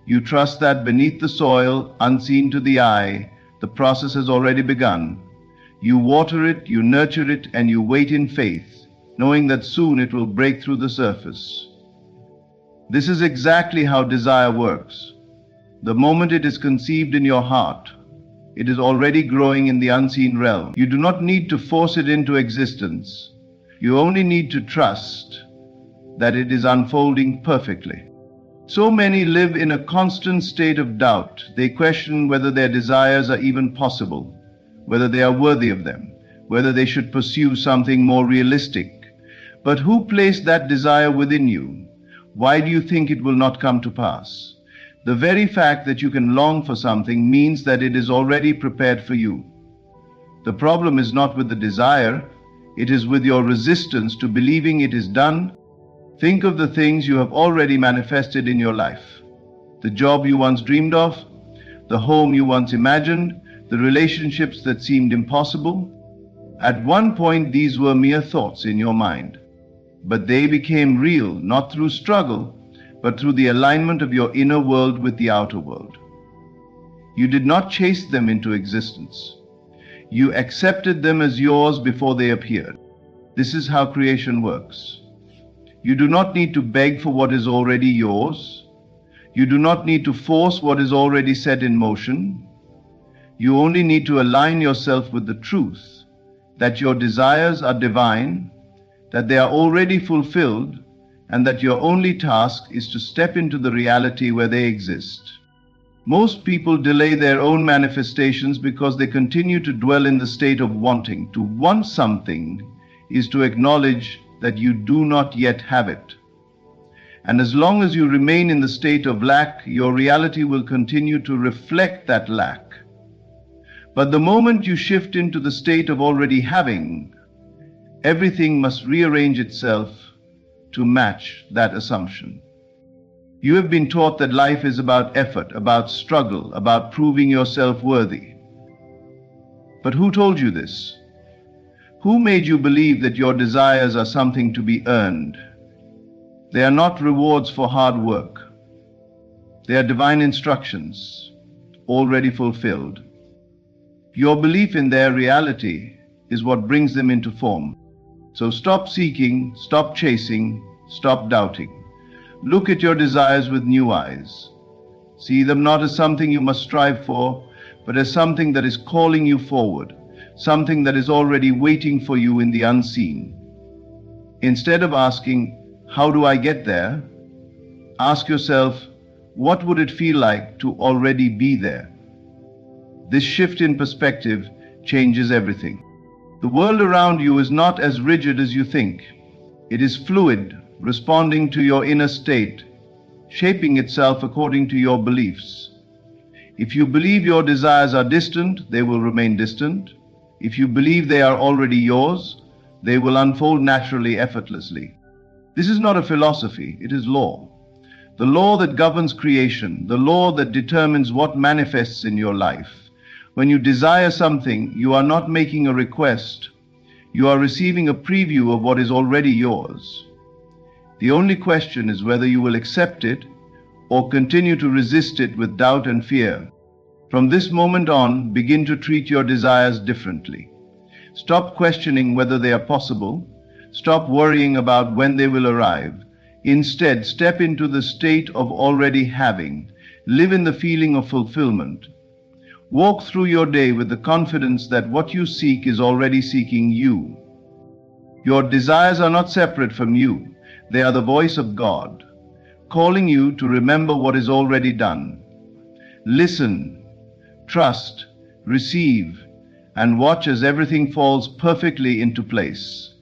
You trust that beneath the soil, unseen to the eye, the process has already begun. You water it, you nurture it, and you wait in faith, knowing that soon it will break through the surface. This is exactly how desire works. The moment it is conceived in your heart, it is already growing in the unseen realm. You do not need to force it into existence. You only need to trust that it is unfolding perfectly. So many live in a constant state of doubt. They question whether their desires are even possible, whether they are worthy of them, whether they should pursue something more realistic. But who placed that desire within you? Why do you think it will not come to pass? The very fact that you can long for something means that it is already prepared for you. The problem is not with the desire, it is with your resistance to believing it is done. Think of the things you have already manifested in your life. The job you once dreamed of, the home you once imagined, the relationships that seemed impossible. At one point, these were mere thoughts in your mind. But they became real, not through struggle, but through the alignment of your inner world with the outer world. You did not chase them into existence. You accepted them as yours before they appeared. This is how creation works. You do not need to beg for what is already yours. You do not need to force what is already set in motion. You only need to align yourself with the truth that your desires are divine, that they are already fulfilled, and that your only task is to step into the reality where they exist. Most people delay their own manifestations because they continue to dwell in the state of wanting. To want something is to acknowledge that you do not yet have it. And as long as you remain in the state of lack, your reality will continue to reflect that lack. But the moment you shift into the state of already having, everything must rearrange itself to match that assumption. You have been taught that life is about effort, about struggle, about proving yourself worthy. But who told you this? Who made you believe that your desires are something to be earned? They are not rewards for hard work. They are divine instructions, already fulfilled. Your belief in their reality is what brings them into form. So stop seeking, stop chasing, stop doubting. Look at your desires with new eyes. See them not as something you must strive for, but as something that is calling you forward, something that is already waiting for you in the unseen. Instead of asking, how do I get there? Ask yourself, what would it feel like to already be there? This shift in perspective changes everything. The world around you is not as rigid as you think. It is fluid, responding to your inner state, shaping itself according to your beliefs. If you believe your desires are distant, they will remain distant. If you believe they are already yours, they will unfold naturally, effortlessly. This is not a philosophy, it is law. The law that governs creation, the law that determines what manifests in your life. When you desire something, you are not making a request. You are receiving a preview of what is already yours. The only question is whether you will accept it or continue to resist it with doubt and fear. From this moment on, begin to treat your desires differently. Stop questioning whether they are possible. Stop worrying about when they will arrive. Instead, step into the state of already having. Live in the feeling of fulfillment. Walk through your day with the confidence that what you seek is already seeking you. Your desires are not separate from you. They are the voice of God, calling you to remember what is already done. Listen, trust, receive, and watch as everything falls perfectly into place.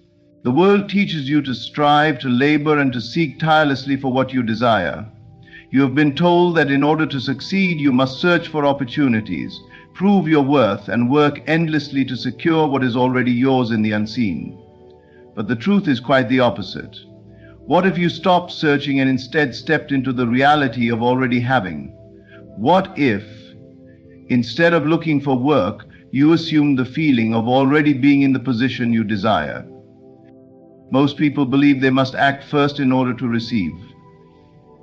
The world teaches you to strive, to labor, and to seek tirelessly for what you desire. You have been told that in order to succeed, you must search for opportunities, prove your worth, and work endlessly to secure what is already yours in the unseen. But the truth is quite the opposite. What if you stopped searching and instead stepped into the reality of already having? What if, instead of looking for work, you assumed the feeling of already being in the position you desire? Most people believe they must act first in order to receive.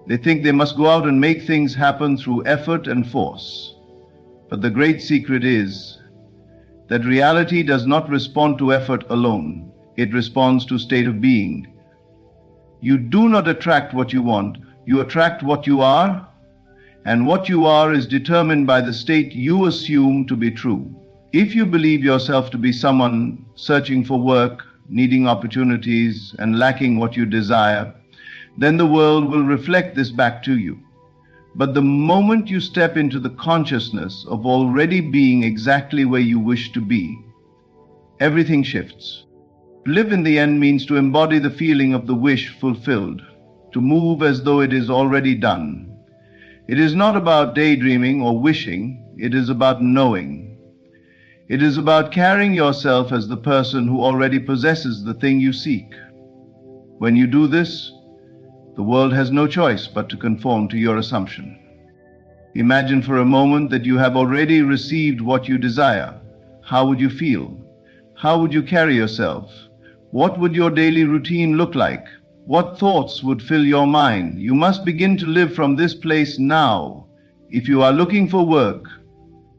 They think they must go out and make things happen through effort and force. But the great secret is that reality does not respond to effort alone. It responds to state of being. You do not attract what you want, You attract what you are, and what you are is determined by the state you assume to be true. If you believe yourself to be someone searching for work, needing opportunities, and lacking what you desire, then the world will reflect this back to you. But the moment you step into the consciousness of already being exactly where you wish to be, everything shifts. To live in the end means to embody the feeling of the wish fulfilled, to move as though it is already done. It is not about daydreaming or wishing, it is about knowing. It is about carrying yourself as the person who already possesses the thing you seek. When you do this, the world has no choice but to conform to your assumption. Imagine for a moment that you have already received what you desire. How would you feel? How would you carry yourself? What would your daily routine look like? What thoughts would fill your mind? You must begin to live from this place now. If you are looking for work,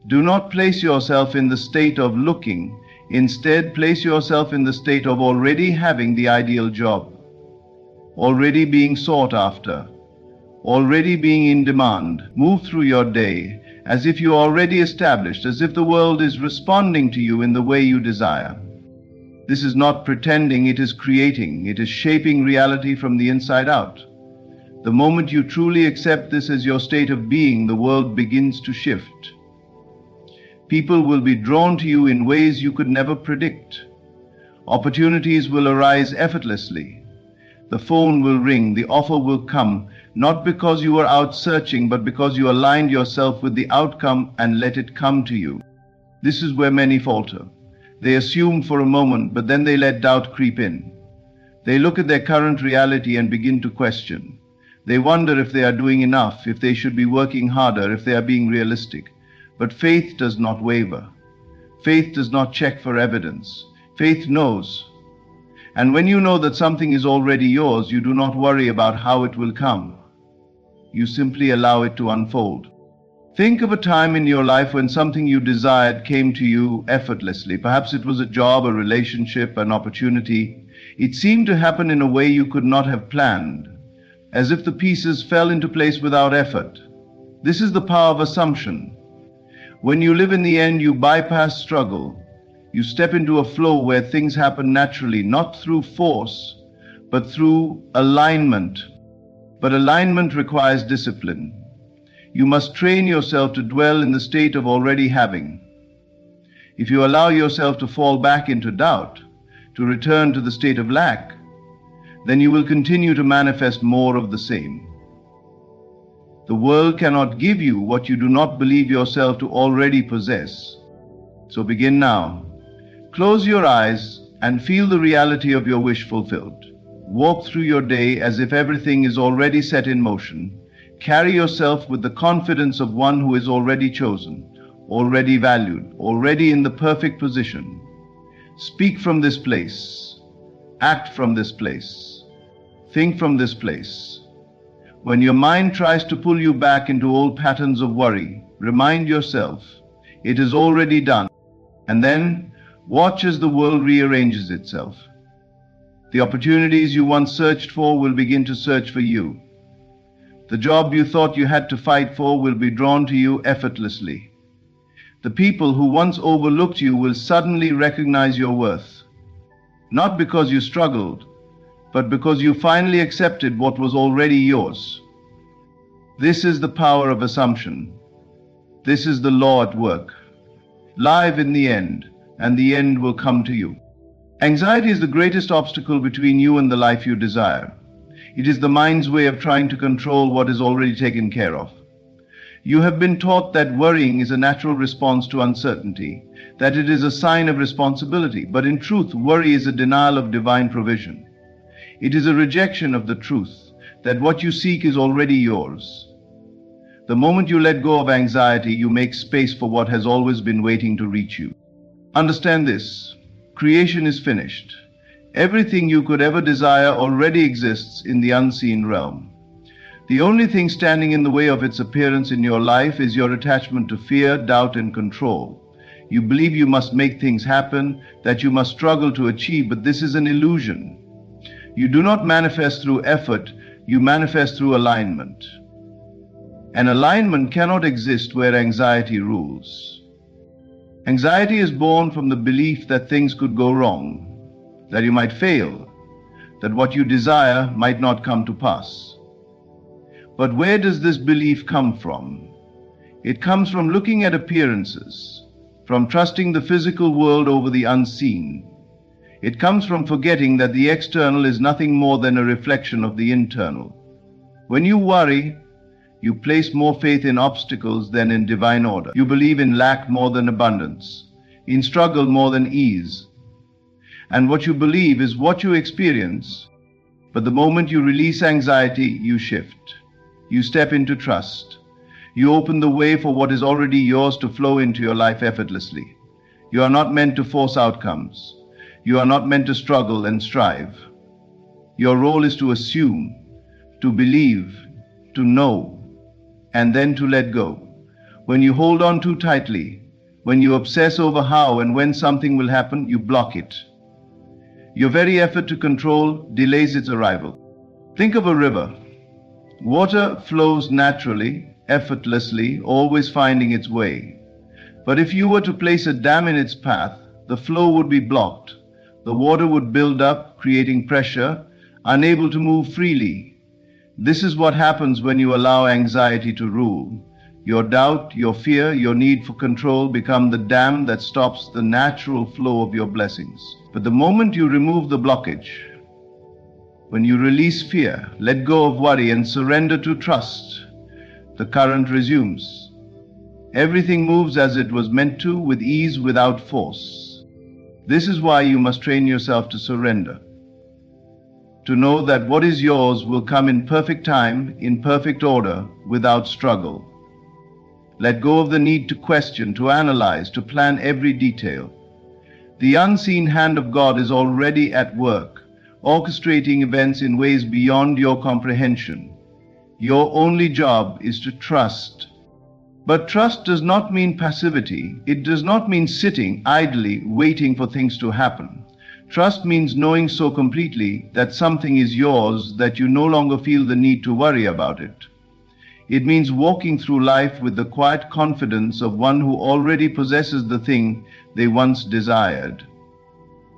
do not place yourself in the state of looking. Instead, place yourself in the state of already having the ideal job, already being sought after, already being in demand. Move through your day as if you are already established, as if the world is responding to you in the way you desire. This is not pretending, it is creating, it is shaping reality from the inside out. The moment you truly accept this as your state of being, the world begins to shift. People will be drawn to you in ways you could never predict. Opportunities will arise effortlessly. The phone will ring, the offer will come, not because you are out searching, but because you aligned yourself with the outcome and let it come to you. This is where many falter. They assume for a moment, but then they let doubt creep in. They look at their current reality and begin to question. They wonder if they are doing enough, if they should be working harder, if they are being realistic. But faith does not waver. Faith does not check for evidence. Faith knows. And when you know that something is already yours, you do not worry about how it will come. You simply allow it to unfold. Think of a time in your life when something you desired came to you effortlessly. Perhaps it was a job, a relationship, an opportunity. It seemed to happen in a way you could not have planned, as if the pieces fell into place without effort. This is the power of assumption. When you live in the end, you bypass struggle. You step into a flow where things happen naturally, not through force, but through alignment. But alignment requires discipline. You must train yourself to dwell in the state of already having. If you allow yourself to fall back into doubt, to return to the state of lack, then you will continue to manifest more of the same. The world cannot give you what you do not believe yourself to already possess. So begin now. Close your eyes and feel the reality of your wish fulfilled. Walk through your day as if everything is already set in motion. Carry yourself with the confidence of one who is already chosen, already valued, already in the perfect position. Speak from this place. Act from this place. Think from this place. When your mind tries to pull you back into old patterns of worry, remind yourself, it is already done. And then, watch as the world rearranges itself. The opportunities you once searched for will begin to search for you. The job you thought you had to fight for will be drawn to you effortlessly. The people who once overlooked you will suddenly recognize your worth, not because you struggled, but because you finally accepted what was already yours. This is the power of assumption. This is the law at work. Live in the end, and the end will come to you. Anxiety is the greatest obstacle between you and the life you desire. It is the mind's way of trying to control what is already taken care of. You have been taught that worrying is a natural response to uncertainty, that it is a sign of responsibility, but in truth, worry is a denial of divine provision. It is a rejection of the truth that what you seek is already yours. The moment you let go of anxiety, you make space for what has always been waiting to reach you. Understand this. Creation is finished. Everything you could ever desire already exists in the unseen realm. The only thing standing in the way of its appearance in your life is your attachment to fear, doubt, and control. You believe you must make things happen, that you must struggle to achieve, but this is an illusion. You do not manifest through effort, you manifest through alignment. And alignment cannot exist where anxiety rules. Anxiety is born from the belief that things could go wrong, that you might fail, that what you desire might not come to pass. But where does this belief come from? It comes from looking at appearances, from trusting the physical world over the unseen. It comes from forgetting that the external is nothing more than a reflection of the internal. When you worry, you place more faith in obstacles than in divine order. You believe in lack more than abundance, in struggle more than ease. And what you believe is what you experience. But the moment you release anxiety, you shift. You step into trust. You open the way for what is already yours to flow into your life effortlessly. You are not meant to force outcomes. You are not meant to struggle and strive. Your role is to assume, to believe, to know, and then to let go. When you hold on too tightly, when you obsess over how and when something will happen, you block it. Your very effort to control delays its arrival. Think of a river. Water flows naturally, effortlessly, always finding its way. But if you were to place a dam in its path, the flow would be blocked. The water would build up, creating pressure, unable to move freely. This is what happens when you allow anxiety to rule. Your doubt, your fear, your need for control become the dam that stops the natural flow of your blessings. But the moment you remove the blockage, when you release fear, let go of worry, and surrender to trust, the current resumes. Everything moves as it was meant to, with ease, without force. This is why you must train yourself to surrender. To know that what is yours will come in perfect time, in perfect order, without struggle. Let go of the need to question, to analyze, to plan every detail. The unseen hand of God is already at work, orchestrating events in ways beyond your comprehension. Your only job is to trust. But trust does not mean passivity. It does not mean sitting idly, waiting for things to happen. Trust means knowing so completely that something is yours that you no longer feel the need to worry about it. It means walking through life with the quiet confidence of one who already possesses the thing they once desired.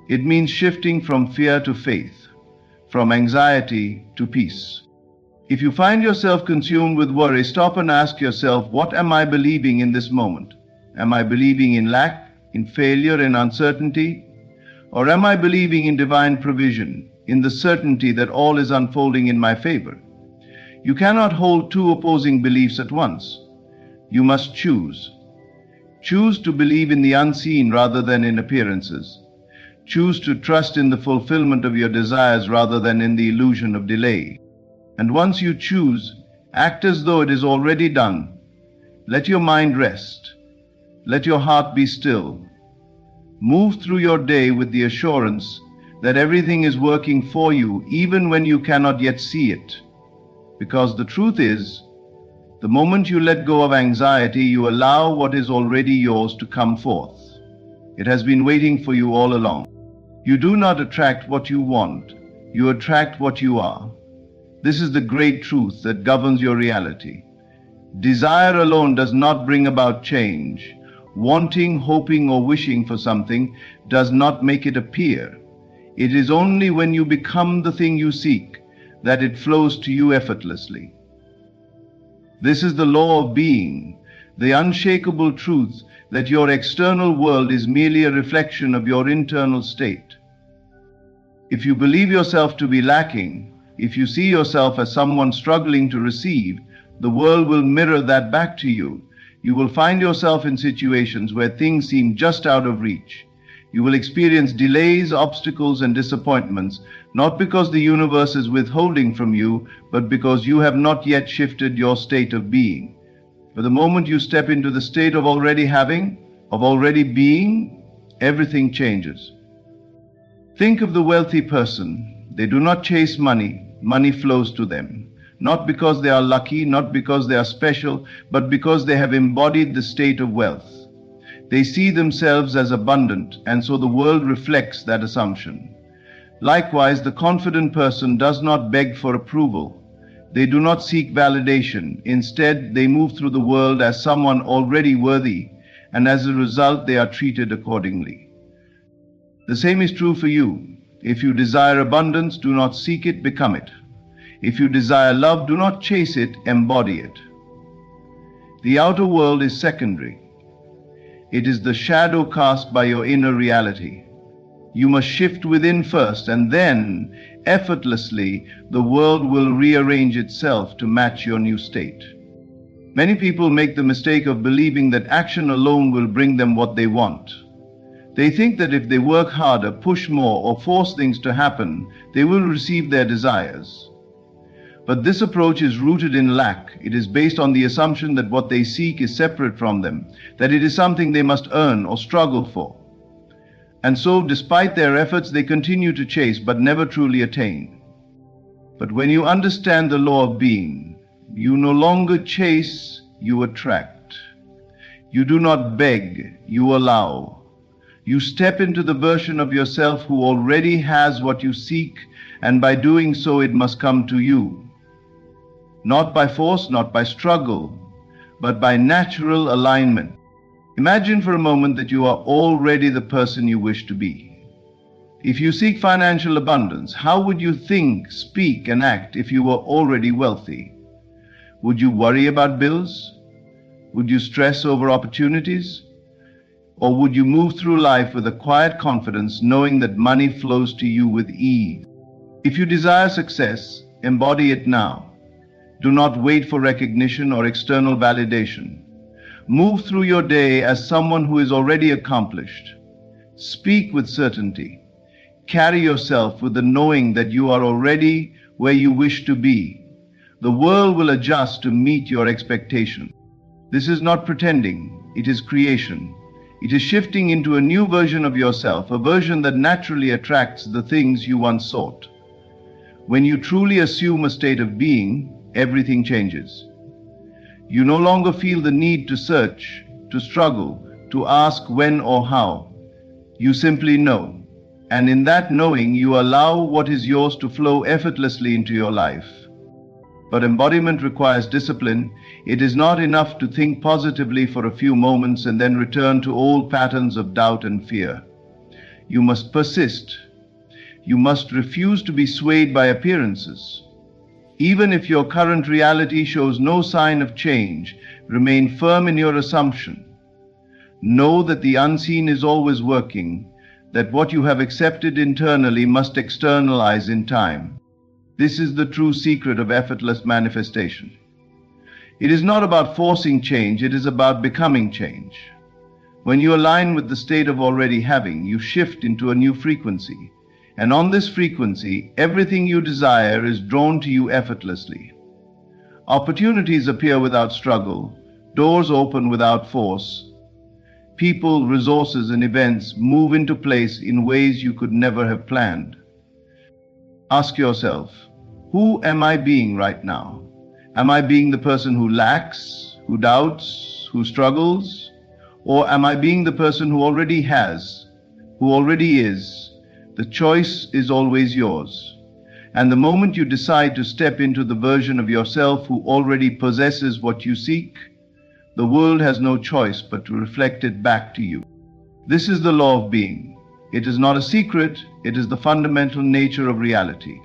It means shifting from fear to faith, from anxiety to peace. If you find yourself consumed with worry, stop and ask yourself, what am I believing in this moment? Am I believing in lack, in failure, in uncertainty? Or am I believing in divine provision, in the certainty that all is unfolding in my favor? You cannot hold two opposing beliefs at once. You must choose. Choose to believe in the unseen rather than in appearances. Choose to trust in the fulfillment of your desires rather than in the illusion of delay. And once you choose, act as though it is already done. Let your mind rest. Let your heart be still. Move through your day with the assurance that everything is working for you, even when you cannot yet see it. Because the truth is, the moment you let go of anxiety, you allow what is already yours to come forth. It has been waiting for you all along. You do not attract what you want. You attract what you are. This is the great truth that governs your reality. Desire alone does not bring about change. Wanting, hoping, or wishing for something does not make it appear. It is only when you become the thing you seek that it flows to you effortlessly. This is the law of being, the unshakable truth that your external world is merely a reflection of your internal state. If you believe yourself to be lacking, if you see yourself as someone struggling to receive, the world will mirror that back to you. You will find yourself in situations where things seem just out of reach. You will experience delays, obstacles, and disappointments, not because the universe is withholding from you, but because you have not yet shifted your state of being. But the moment you step into the state of already having, of already being, everything changes. Think of the wealthy person. They do not chase money. Money flows to them. Not because they are lucky, not because they are special, but because they have embodied the state of wealth. They see themselves as abundant, and so the world reflects that assumption. Likewise, the confident person does not beg for approval. They do not seek validation. Instead, they move through the world as someone already worthy, and as a result, they are treated accordingly. The same is true for you. If you desire abundance, do not seek it, become it. If you desire love, do not chase it, embody it. The outer world is secondary. It is the shadow cast by your inner reality. You must shift within first, and then, effortlessly, the world will rearrange itself to match your new state. Many people make the mistake of believing that action alone will bring them what they want. They think that if they work harder, push more, or force things to happen, they will receive their desires. But this approach is rooted in lack. It is based on the assumption that what they seek is separate from them, that it is something they must earn or struggle for. And so, despite their efforts, they continue to chase but never truly attain. But when you understand the law of being, you no longer chase, you attract. You do not beg, you allow. You step into the version of yourself who already has what you seek, and by doing so it must come to you. Not by force, not by struggle, but by natural alignment. Imagine for a moment that you are already the person you wish to be. If you seek financial abundance, how would you think, speak, and act if you were already wealthy? Would you worry about bills? Would you stress over opportunities? Or would you move through life with a quiet confidence, knowing that money flows to you with ease? If you desire success, embody it now. Do not wait for recognition or external validation. Move through your day as someone who is already accomplished. Speak with certainty. Carry yourself with the knowing that you are already where you wish to be. The world will adjust to meet your expectation. This is not pretending, it is creation. It is shifting into a new version of yourself, a version that naturally attracts the things you once sought. When you truly assume a state of being, everything changes. You no longer feel the need to search, to struggle, to ask when or how. You simply know. And in that knowing, you allow what is yours to flow effortlessly into your life. But embodiment requires discipline. It is not enough to think positively for a few moments and then return to old patterns of doubt and fear. You must persist. You must refuse to be swayed by appearances. Even if your current reality shows no sign of change, remain firm in your assumption. Know that the unseen is always working, that what you have accepted internally must externalize in time. This is the true secret of effortless manifestation. It is not about forcing change, it is about becoming change. When you align with the state of already having, you shift into a new frequency. And on this frequency, everything you desire is drawn to you effortlessly. Opportunities appear without struggle, doors open without force. People, resources, and events move into place in ways you could never have planned. Ask yourself, who am I being right now? Am I being the person who lacks, who doubts, who struggles? Or am I being the person who already has, who already is? The choice is always yours. And the moment you decide to step into the version of yourself who already possesses what you seek, the world has no choice but to reflect it back to you. This is the law of being. It is not a secret, it is the fundamental nature of reality.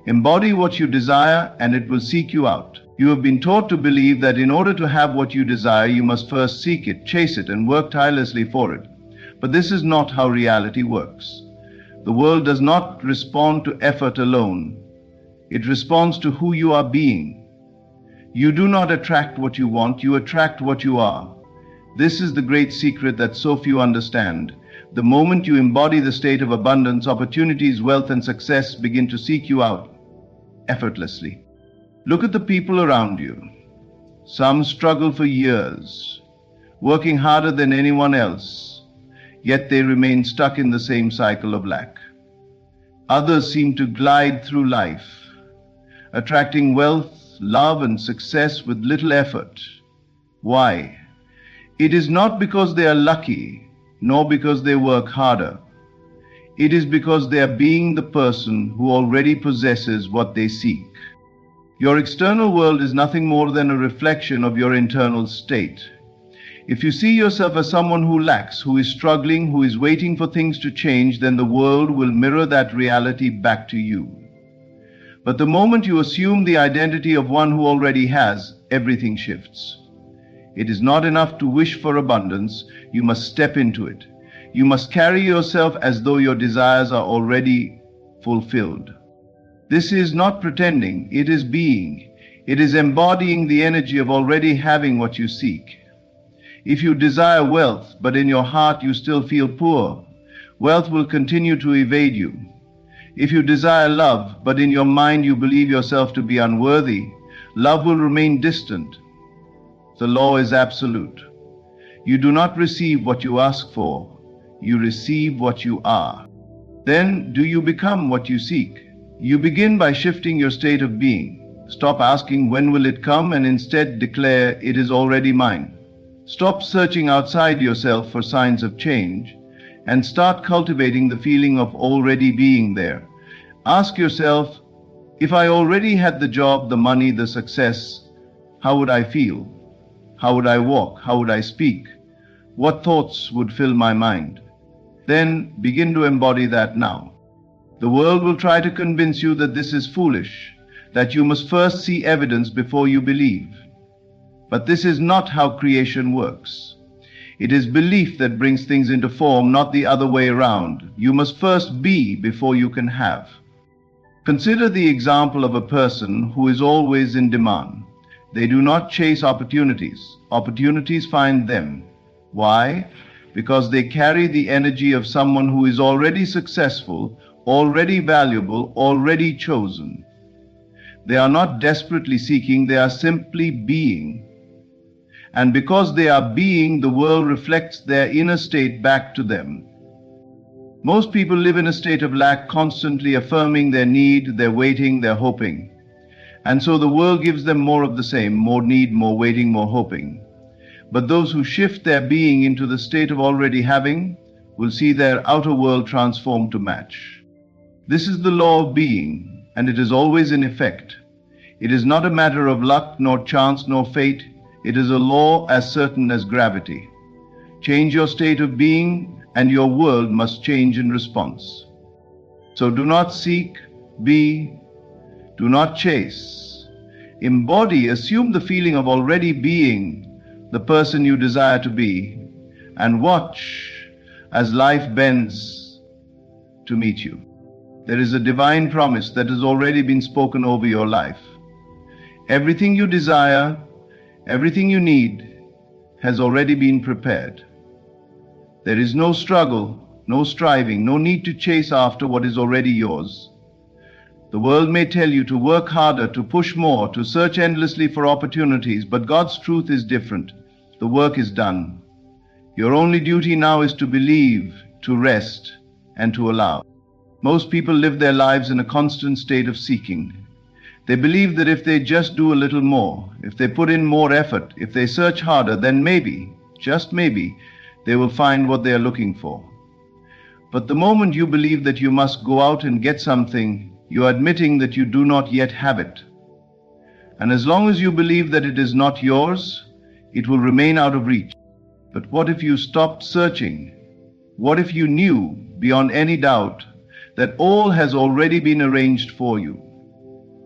Embody what you desire and it will seek you out. You have been taught to believe that in order to have what you desire, you must first seek it, chase it, and work tirelessly for it. But this is not how reality works. The world does not respond to effort alone. It responds to who you are being. You do not attract what you want, you attract what you are. This is the great secret that so few understand. The moment you embody the state of abundance, opportunities, wealth, and success begin to seek you out effortlessly. Look at the people around you. Some struggle for years, working harder than anyone else, yet they remain stuck in the same cycle of lack. Others seem to glide through life, attracting wealth, love, and success with little effort. Why? It is not because they are lucky, nor because they work harder. It is because they are being the person who already possesses what they seek. Your external world is nothing more than a reflection of your internal state. If you see yourself as someone who lacks, who is struggling, who is waiting for things to change, then the world will mirror that reality back to you. But the moment you assume the identity of one who already has, everything shifts. It is not enough to wish for abundance, you must step into it. You must carry yourself as though your desires are already fulfilled. This is not pretending, it is being. It is embodying the energy of already having what you seek. If you desire wealth, but in your heart you still feel poor, wealth will continue to evade you. If you desire love, but in your mind you believe yourself to be unworthy, love will remain distant. The law is absolute. You do not receive what you ask for, you receive what you are. Then do you become what you seek? You begin by shifting your state of being. Stop asking when will it come and instead declare it is already mine. Stop searching outside yourself for signs of change and start cultivating the feeling of already being there. Ask yourself, if I already had the job, the money, the success, how would I feel? How would I walk? How would I speak? What thoughts would fill my mind? Then begin to embody that now. The world will try to convince you that this is foolish, that you must first see evidence before you believe. But this is not how creation works. It is belief that brings things into form, not the other way around. You must first be before you can have. Consider the example of a person who is always in demand. They do not chase opportunities. Opportunities find them. Why? Because they carry the energy of someone who is already successful, already valuable, already chosen. They are not desperately seeking, they are simply being. And because they are being, the world reflects their inner state back to them. Most people live in a state of lack, constantly affirming their need, their waiting, their hoping. And so the world gives them more of the same, more need, more waiting, more hoping. But those who shift their being into the state of already having will see their outer world transform to match. This is the law of being, and it is always in effect. It is not a matter of luck, nor chance, nor fate. It is a law as certain as gravity. Change your state of being, and your world must change in response. So do not seek, be, do not chase. Embody, assume the feeling of already being the person you desire to be, and watch as life bends to meet you. There is a divine promise that has already been spoken over your life. Everything you desire, everything you need has already been prepared. There is no struggle, no striving, no need to chase after what is already yours. The world may tell you to work harder, to push more, to search endlessly for opportunities, but God's truth is different. The work is done. Your only duty now is to believe, to rest, and to allow. Most people live their lives in a constant state of seeking. They believe that if they just do a little more, if they put in more effort, if they search harder, then maybe, just maybe, they will find what they are looking for. But the moment you believe that you must go out and get something, you are admitting that you do not yet have it. And as long as you believe that it is not yours, it will remain out of reach. But what if you stopped searching? What if you knew, beyond any doubt, that all has already been arranged for you?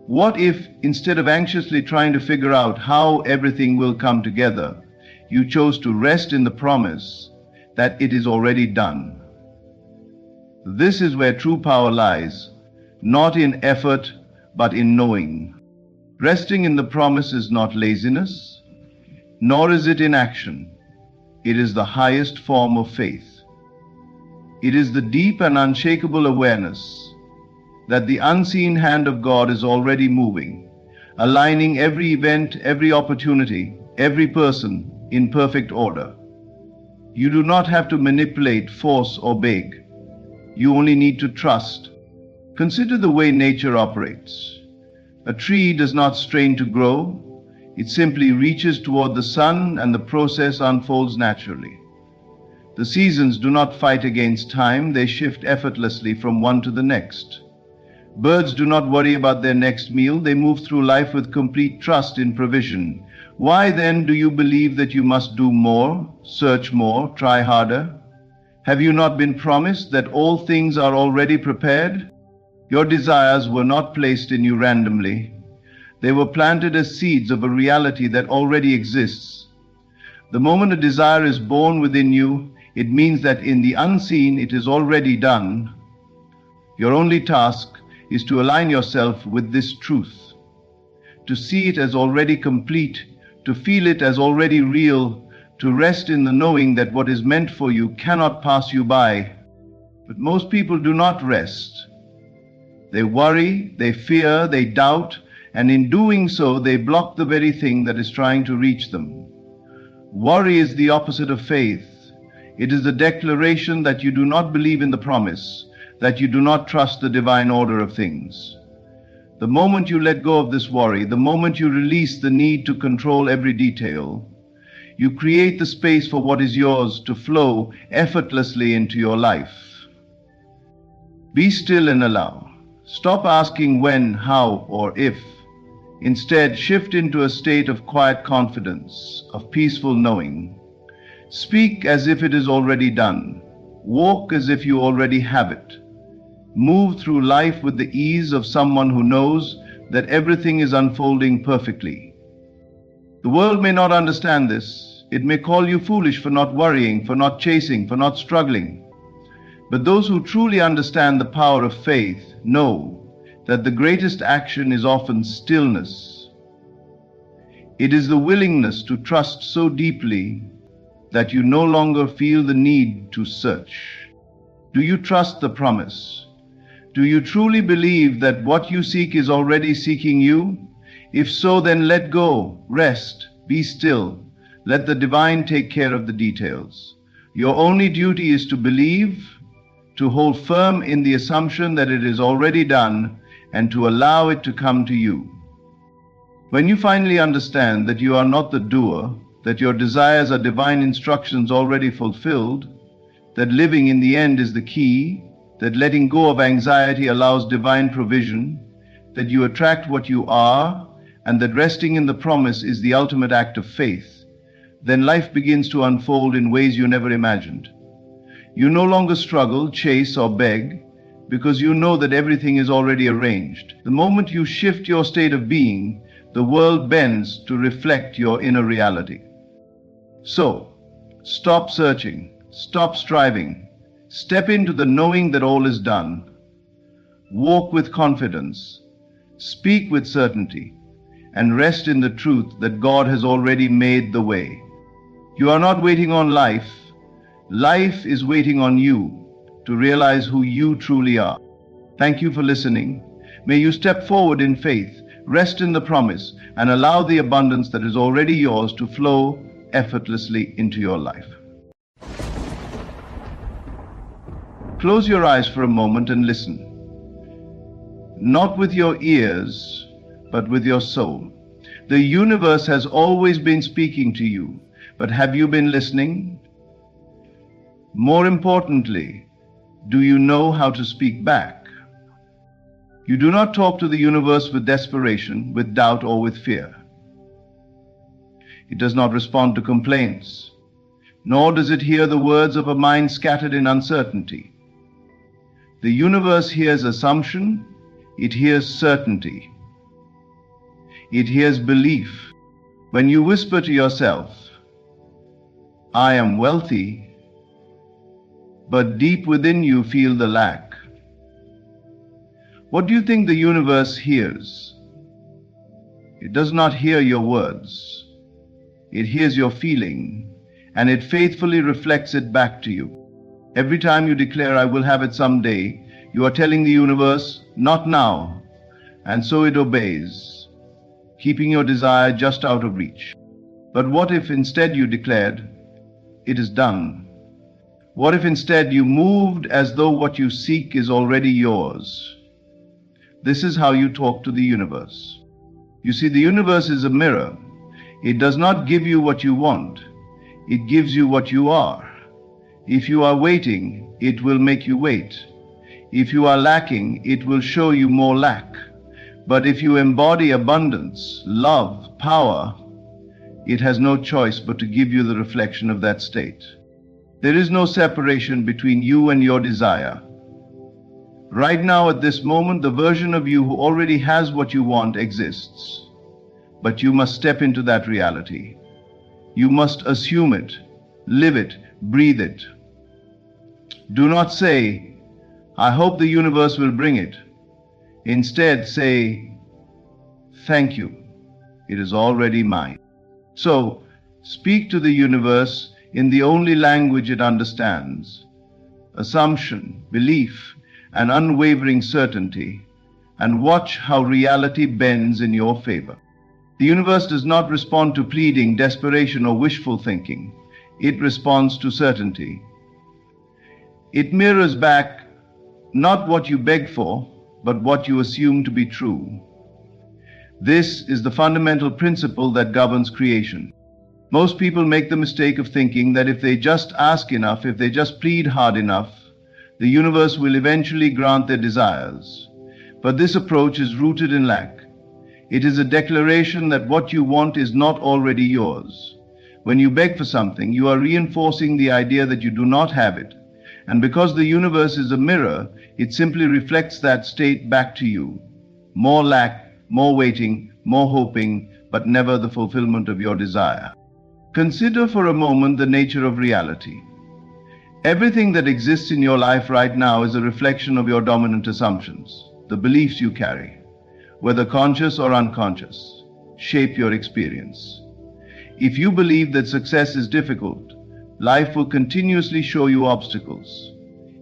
What if, instead of anxiously trying to figure out how everything will come together, you chose to rest in the promise that it is already done? This is where true power lies, not in effort, but in knowing. Resting in the promise is not laziness, nor is it inaction. It is the highest form of faith. It is the deep and unshakable awareness that the unseen hand of God is already moving, aligning every event, every opportunity, every person in perfect order. You do not have to manipulate, force, or beg. You only need to trust. Consider the way nature operates. A tree does not strain to grow. It simply reaches toward the sun and the process unfolds naturally. The seasons do not fight against time, they shift effortlessly from one to the next. Birds do not worry about their next meal. They move through life with complete trust in provision. Why then do you believe that you must do more, search more, try harder? Have you not been promised that all things are already prepared? Your desires were not placed in you randomly. They were planted as seeds of a reality that already exists. The moment a desire is born within you, it means that in the unseen it is already done. Your only task is to align yourself with this truth, to see it as already complete, to feel it as already real, to rest in the knowing that what is meant for you cannot pass you by. But most people do not rest. They worry, they fear, they doubt, and in doing so, they block the very thing that is trying to reach them. Worry is the opposite of faith. It is the declaration that you do not believe in the promise, that you do not trust the divine order of things. The moment you let go of this worry, the moment you release the need to control every detail, you create the space for what is yours to flow effortlessly into your life. Be still and allow. Stop asking when, how, or if. Instead, shift into a state of quiet confidence, of peaceful knowing. Speak as if it is already done. Walk as if you already have it. Move through life with the ease of someone who knows that everything is unfolding perfectly. The world may not understand this. It may call you foolish for not worrying, for not chasing, for not struggling. But those who truly understand the power of faith know that the greatest action is often stillness. It is the willingness to trust so deeply that you no longer feel the need to search. Do you trust the promise? Do you truly believe that what you seek is already seeking you? If so, then let go, rest, be still. Let the divine take care of the details. Your only duty is to believe, to hold firm in the assumption that it is already done, and to allow it to come to you. When you finally understand that you are not the doer, that your desires are divine instructions already fulfilled, that living in the end is the key, that letting go of anxiety allows divine provision, that you attract what you are, and that resting in the promise is the ultimate act of faith, then life begins to unfold in ways you never imagined. You no longer struggle, chase, or beg, because you know that everything is already arranged. The moment you shift your state of being, the world bends to reflect your inner reality. So, stop searching, stop striving, step into the knowing that all is done. Walk with confidence, speak with certainty, and rest in the truth that God has already made the way. You are not waiting on life. Life is waiting on you to realize who you truly are. Thank you for listening. May you step forward in faith, rest in the promise, and allow the abundance that is already yours to flow effortlessly into your life. Close your eyes for a moment and listen. Not with your ears, but with your soul. The universe has always been speaking to you, but have you been listening? More importantly, do you know how to speak back? You do not talk to the universe with desperation, with doubt, or with fear. It does not respond to complaints, nor does it hear the words of a mind scattered in uncertainty. The universe hears assumption, it hears certainty. It hears belief. When you whisper to yourself, "I am wealthy," but deep within you feel the lack, what do you think the universe hears? It does not hear your words. It hears your feeling, and it faithfully reflects it back to you. Every time you declare, "I will have it someday," you are telling the universe, "Not now," and so it obeys, keeping your desire just out of reach. But what if instead you declared, "It is done"? What if instead you moved as though what you seek is already yours? This is how you talk to the universe. You see, the universe is a mirror. It does not give you what you want. It gives you what you are. If you are waiting, it will make you wait. If you are lacking, it will show you more lack. But if you embody abundance, love, power, it has no choice but to give you the reflection of that state. There is no separation between you and your desire. Right now, at this moment, the version of you who already has what you want exists. But you must step into that reality. You must assume it, live it, breathe it. Do not say, "I hope the universe will bring it." Instead, say, "Thank you. It is already mine." So, speak to the universe in the only language it understands: assumption, belief, and unwavering certainty, and watch how reality bends in your favor. The universe does not respond to pleading, desperation, or wishful thinking. It responds to certainty. It mirrors back not what you beg for, but what you assume to be true. This is the fundamental principle that governs creation. Most people make the mistake of thinking that if they just ask enough, if they just plead hard enough, the universe will eventually grant their desires. But this approach is rooted in lack. It is a declaration that what you want is not already yours. When you beg for something, you are reinforcing the idea that you do not have it. And because the universe is a mirror, it simply reflects that state back to you. More lack, more waiting, more hoping, but never the fulfillment of your desire. Consider for a moment the nature of reality. Everything that exists in your life right now is a reflection of your dominant assumptions. The beliefs you carry, whether conscious or unconscious, shape your experience. If you believe that success is difficult, life will continuously show you obstacles.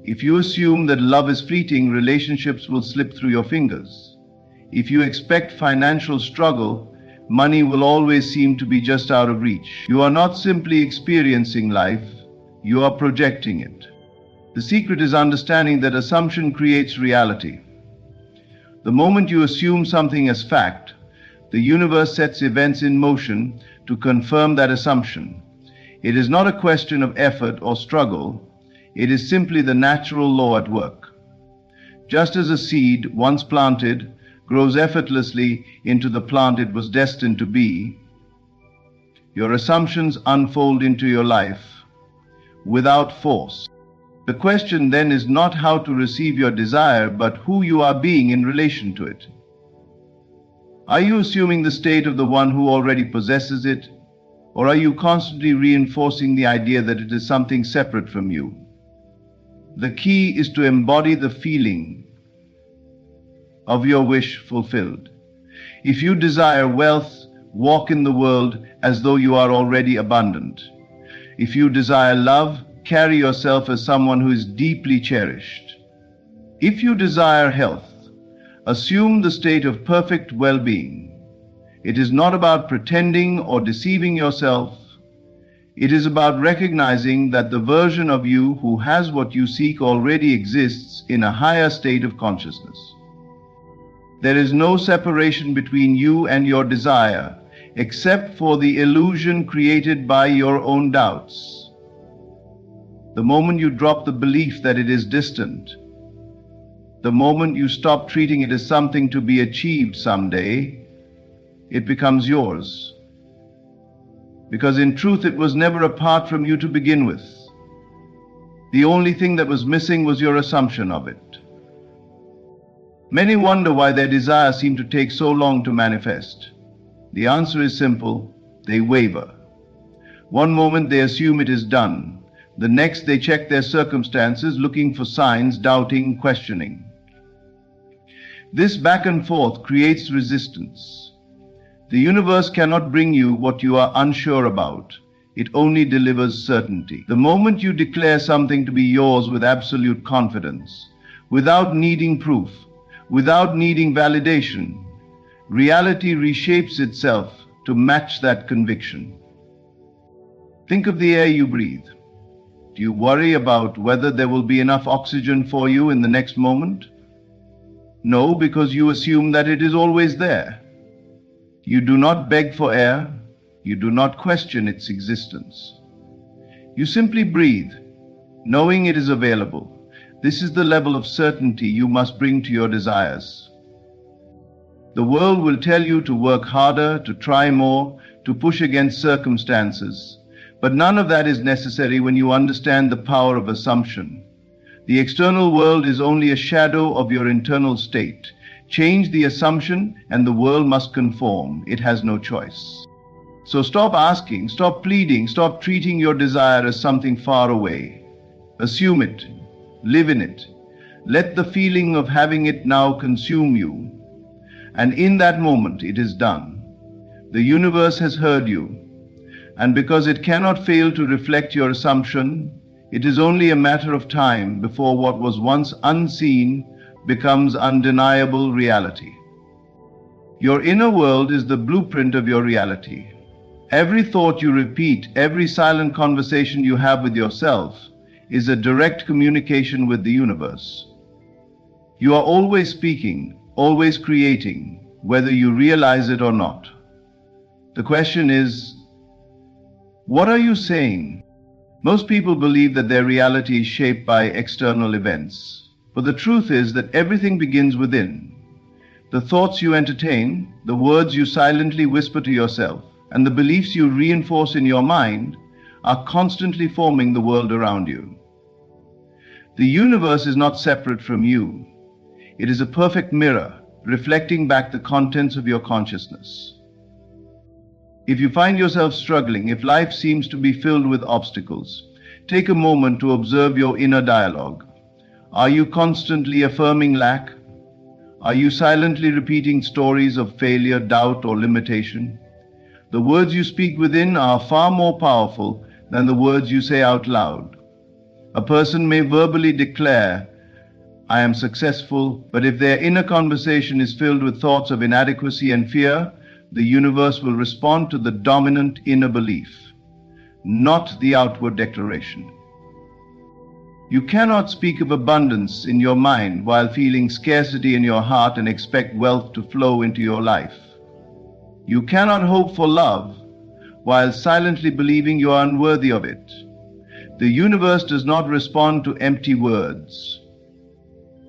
If you assume that love is fleeting, relationships will slip through your fingers. If you expect financial struggle, money will always seem to be just out of reach. You are not simply experiencing life, you are projecting it. The secret is understanding that assumption creates reality. The moment you assume something as fact, the universe sets events in motion to confirm that assumption. It is not a question of effort or struggle. It is simply the natural law at work. Just as a seed, once planted, grows effortlessly into the plant it was destined to be, your assumptions unfold into your life without force. The question then is not how to receive your desire, but who you are being in relation to it. Are you assuming the state of the one who already possesses it? Or are you constantly reinforcing the idea that it is something separate from you? The key is to embody the feeling of your wish fulfilled. If you desire wealth, walk in the world as though you are already abundant. If you desire love, carry yourself as someone who is deeply cherished. If you desire health, assume the state of perfect well-being. It is not about pretending or deceiving yourself. It is about recognizing that the version of you who has what you seek already exists in a higher state of consciousness. There is no separation between you and your desire, except for the illusion created by your own doubts. The moment you drop the belief that it is distant, the moment you stop treating it as something to be achieved someday, it becomes yours. Because in truth, it was never a part from you to begin with. The only thing that was missing was your assumption of it. Many wonder why their desires seem to take so long to manifest. The answer is simple: they waver. One moment they assume it is done. The next they check their circumstances, looking for signs, doubting, questioning. This back and forth creates resistance. The universe cannot bring you what you are unsure about. It only delivers certainty. The moment you declare something to be yours with absolute confidence, without needing proof, without needing validation, reality reshapes itself to match that conviction. Think of the air you breathe. Do you worry about whether there will be enough oxygen for you in the next moment? No, because you assume that it is always there. You do not beg for air. You do not question its existence. You simply breathe, knowing it is available, This is the level of certainty you must bring to your desires. The world will tell you to work harder, to try more, to push against circumstances. But none of that is necessary when you understand the power of assumption. The external world is only a shadow of your internal state. Change the assumption and the world must conform. It has no choice. So stop asking, stop pleading, stop treating your desire as something far away. Assume it. Live in it. Let the feeling of having it now consume you. And in that moment it is done. The universe has heard you. And because it cannot fail to reflect your assumption, it is only a matter of time before what was once unseen becomes undeniable reality. Your inner world is the blueprint of your reality. Every thought you repeat, every silent conversation you have with yourself is a direct communication with the universe. You are always speaking, always creating, whether you realize it or not. The question is, what are you saying? Most people believe that their reality is shaped by external events. But the truth is that everything begins within. The thoughts you entertain, the words you silently whisper to yourself, and the beliefs you reinforce in your mind are constantly forming the world around you. The universe is not separate from you. It is a perfect mirror, reflecting back the contents of your consciousness. If you find yourself struggling, if life seems to be filled with obstacles, take a moment to observe your inner dialogue. Are you constantly affirming lack? Are you silently repeating stories of failure, doubt, or limitation? The words you speak within are far more powerful than the words you say out loud. A person may verbally declare, "I am successful," but if their inner conversation is filled with thoughts of inadequacy and fear, the universe will respond to the dominant inner belief, not the outward declaration. You cannot speak of abundance in your mind while feeling scarcity in your heart and expect wealth to flow into your life. You cannot hope for love while silently believing you are unworthy of it. The universe does not respond to empty words.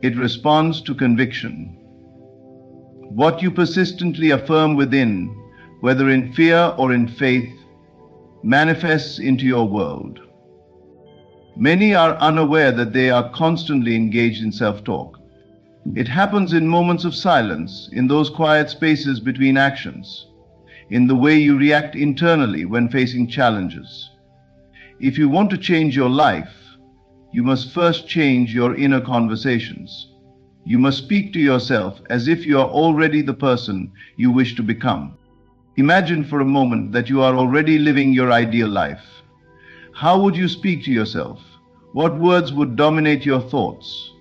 It responds to conviction. What you persistently affirm within, whether in fear or in faith, manifests into your world. Many are unaware that they are constantly engaged in self-talk. It happens in moments of silence, in those quiet spaces between actions, in the way you react internally when facing challenges. If you want to change your life, you must first change your inner conversations. You must speak to yourself as if you are already the person you wish to become. Imagine for a moment that you are already living your ideal life. How would you speak to yourself? What words would dominate your thoughts?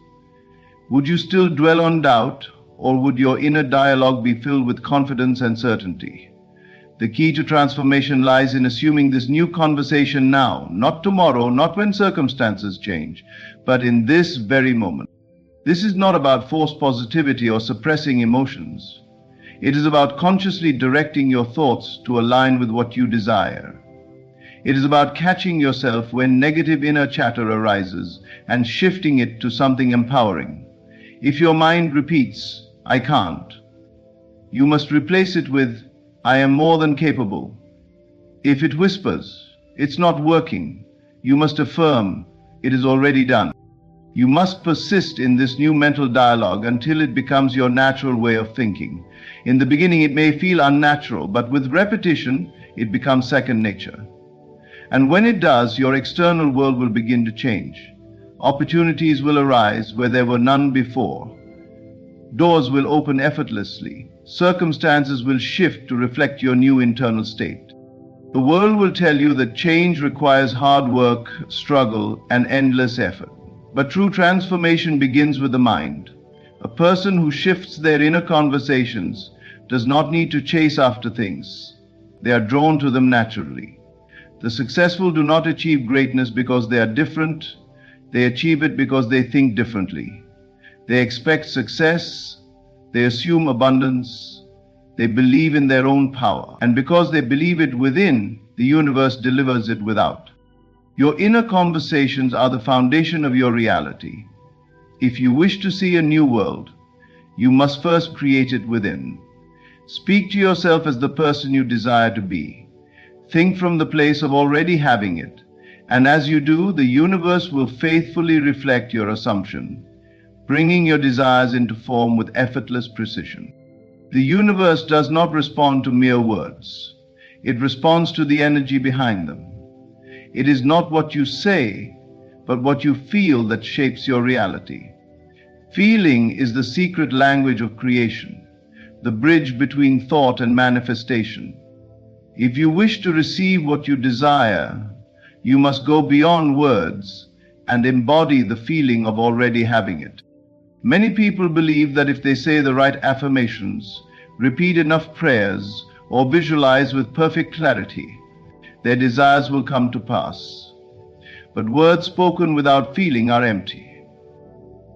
Would you still dwell on doubt, or would your inner dialogue be filled with confidence and certainty? The key to transformation lies in assuming this new conversation now, not tomorrow, not when circumstances change, but in this very moment. This is not about forced positivity or suppressing emotions. It is about consciously directing your thoughts to align with what you desire. It is about catching yourself when negative inner chatter arises and shifting it to something empowering. If your mind repeats, "I can't," you must replace it with, "I am more than capable." If it whispers, "It's not working," you must affirm, "It is already done." You must persist in this new mental dialogue until it becomes your natural way of thinking. In the beginning, it may feel unnatural, but with repetition, it becomes second nature. And when it does, your external world will begin to change. Opportunities will arise where there were none before. Doors will open effortlessly. Circumstances will shift to reflect your new internal state. The world will tell you that change requires hard work, struggle, and endless effort. But true transformation begins with the mind. A person who shifts their inner conversations does not need to chase after things. They are drawn to them naturally. The successful do not achieve greatness because they are different. They achieve it because they think differently. They expect success. They assume abundance. They believe in their own power. And because they believe it within, the universe delivers it without. Your inner conversations are the foundation of your reality. If you wish to see a new world, you must first create it within. Speak to yourself as the person you desire to be. Think from the place of already having it, and as you do, the universe will faithfully reflect your assumption, bringing your desires into form with effortless precision. The universe does not respond to mere words. It responds to the energy behind them. It is not what you say, but what you feel that shapes your reality. Feeling is the secret language of creation, the bridge between thought and manifestation. If you wish to receive what you desire, you must go beyond words and embody the feeling of already having it. Many people believe that if they say the right affirmations, repeat enough prayers, or visualize with perfect clarity, their desires will come to pass. But words spoken without feeling are empty.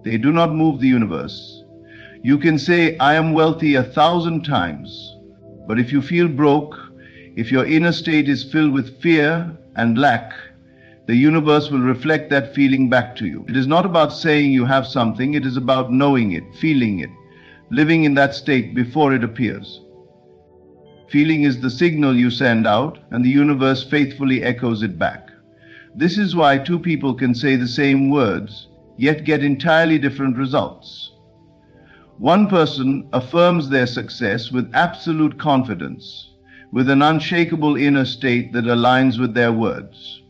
They do not move the universe. You can say, "I am wealthy" 1,000 times, but if you feel broke, if your inner state is filled with fear and lack, the universe will reflect that feeling back to you. It is not about saying you have something, it is about knowing it, feeling it, living in that state before it appears. Feeling is the signal you send out, and the universe faithfully echoes it back. This is why two people can say the same words, yet get entirely different results. One person affirms their success with absolute confidence, with an unshakable inner state that aligns with their words.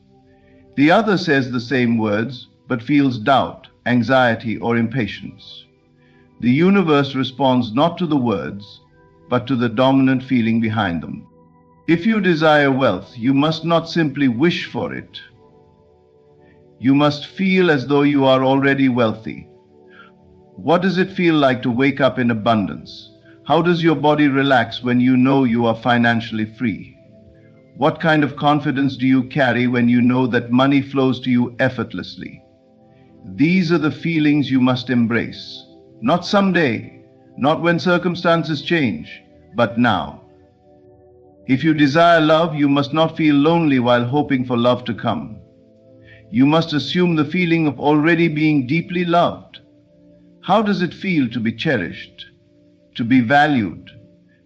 The other says the same words, but feels doubt, anxiety, or impatience. The universe responds not to the words, but to the dominant feeling behind them. If you desire wealth, you must not simply wish for it. You must feel as though you are already wealthy. What does it feel like to wake up in abundance? How does your body relax when you know you are financially free? What kind of confidence do you carry when you know that money flows to you effortlessly? These are the feelings you must embrace. Not someday, not when circumstances change, but now. If you desire love, you must not feel lonely while hoping for love to come. You must assume the feeling of already being deeply loved. How does it feel to be cherished, to be valued,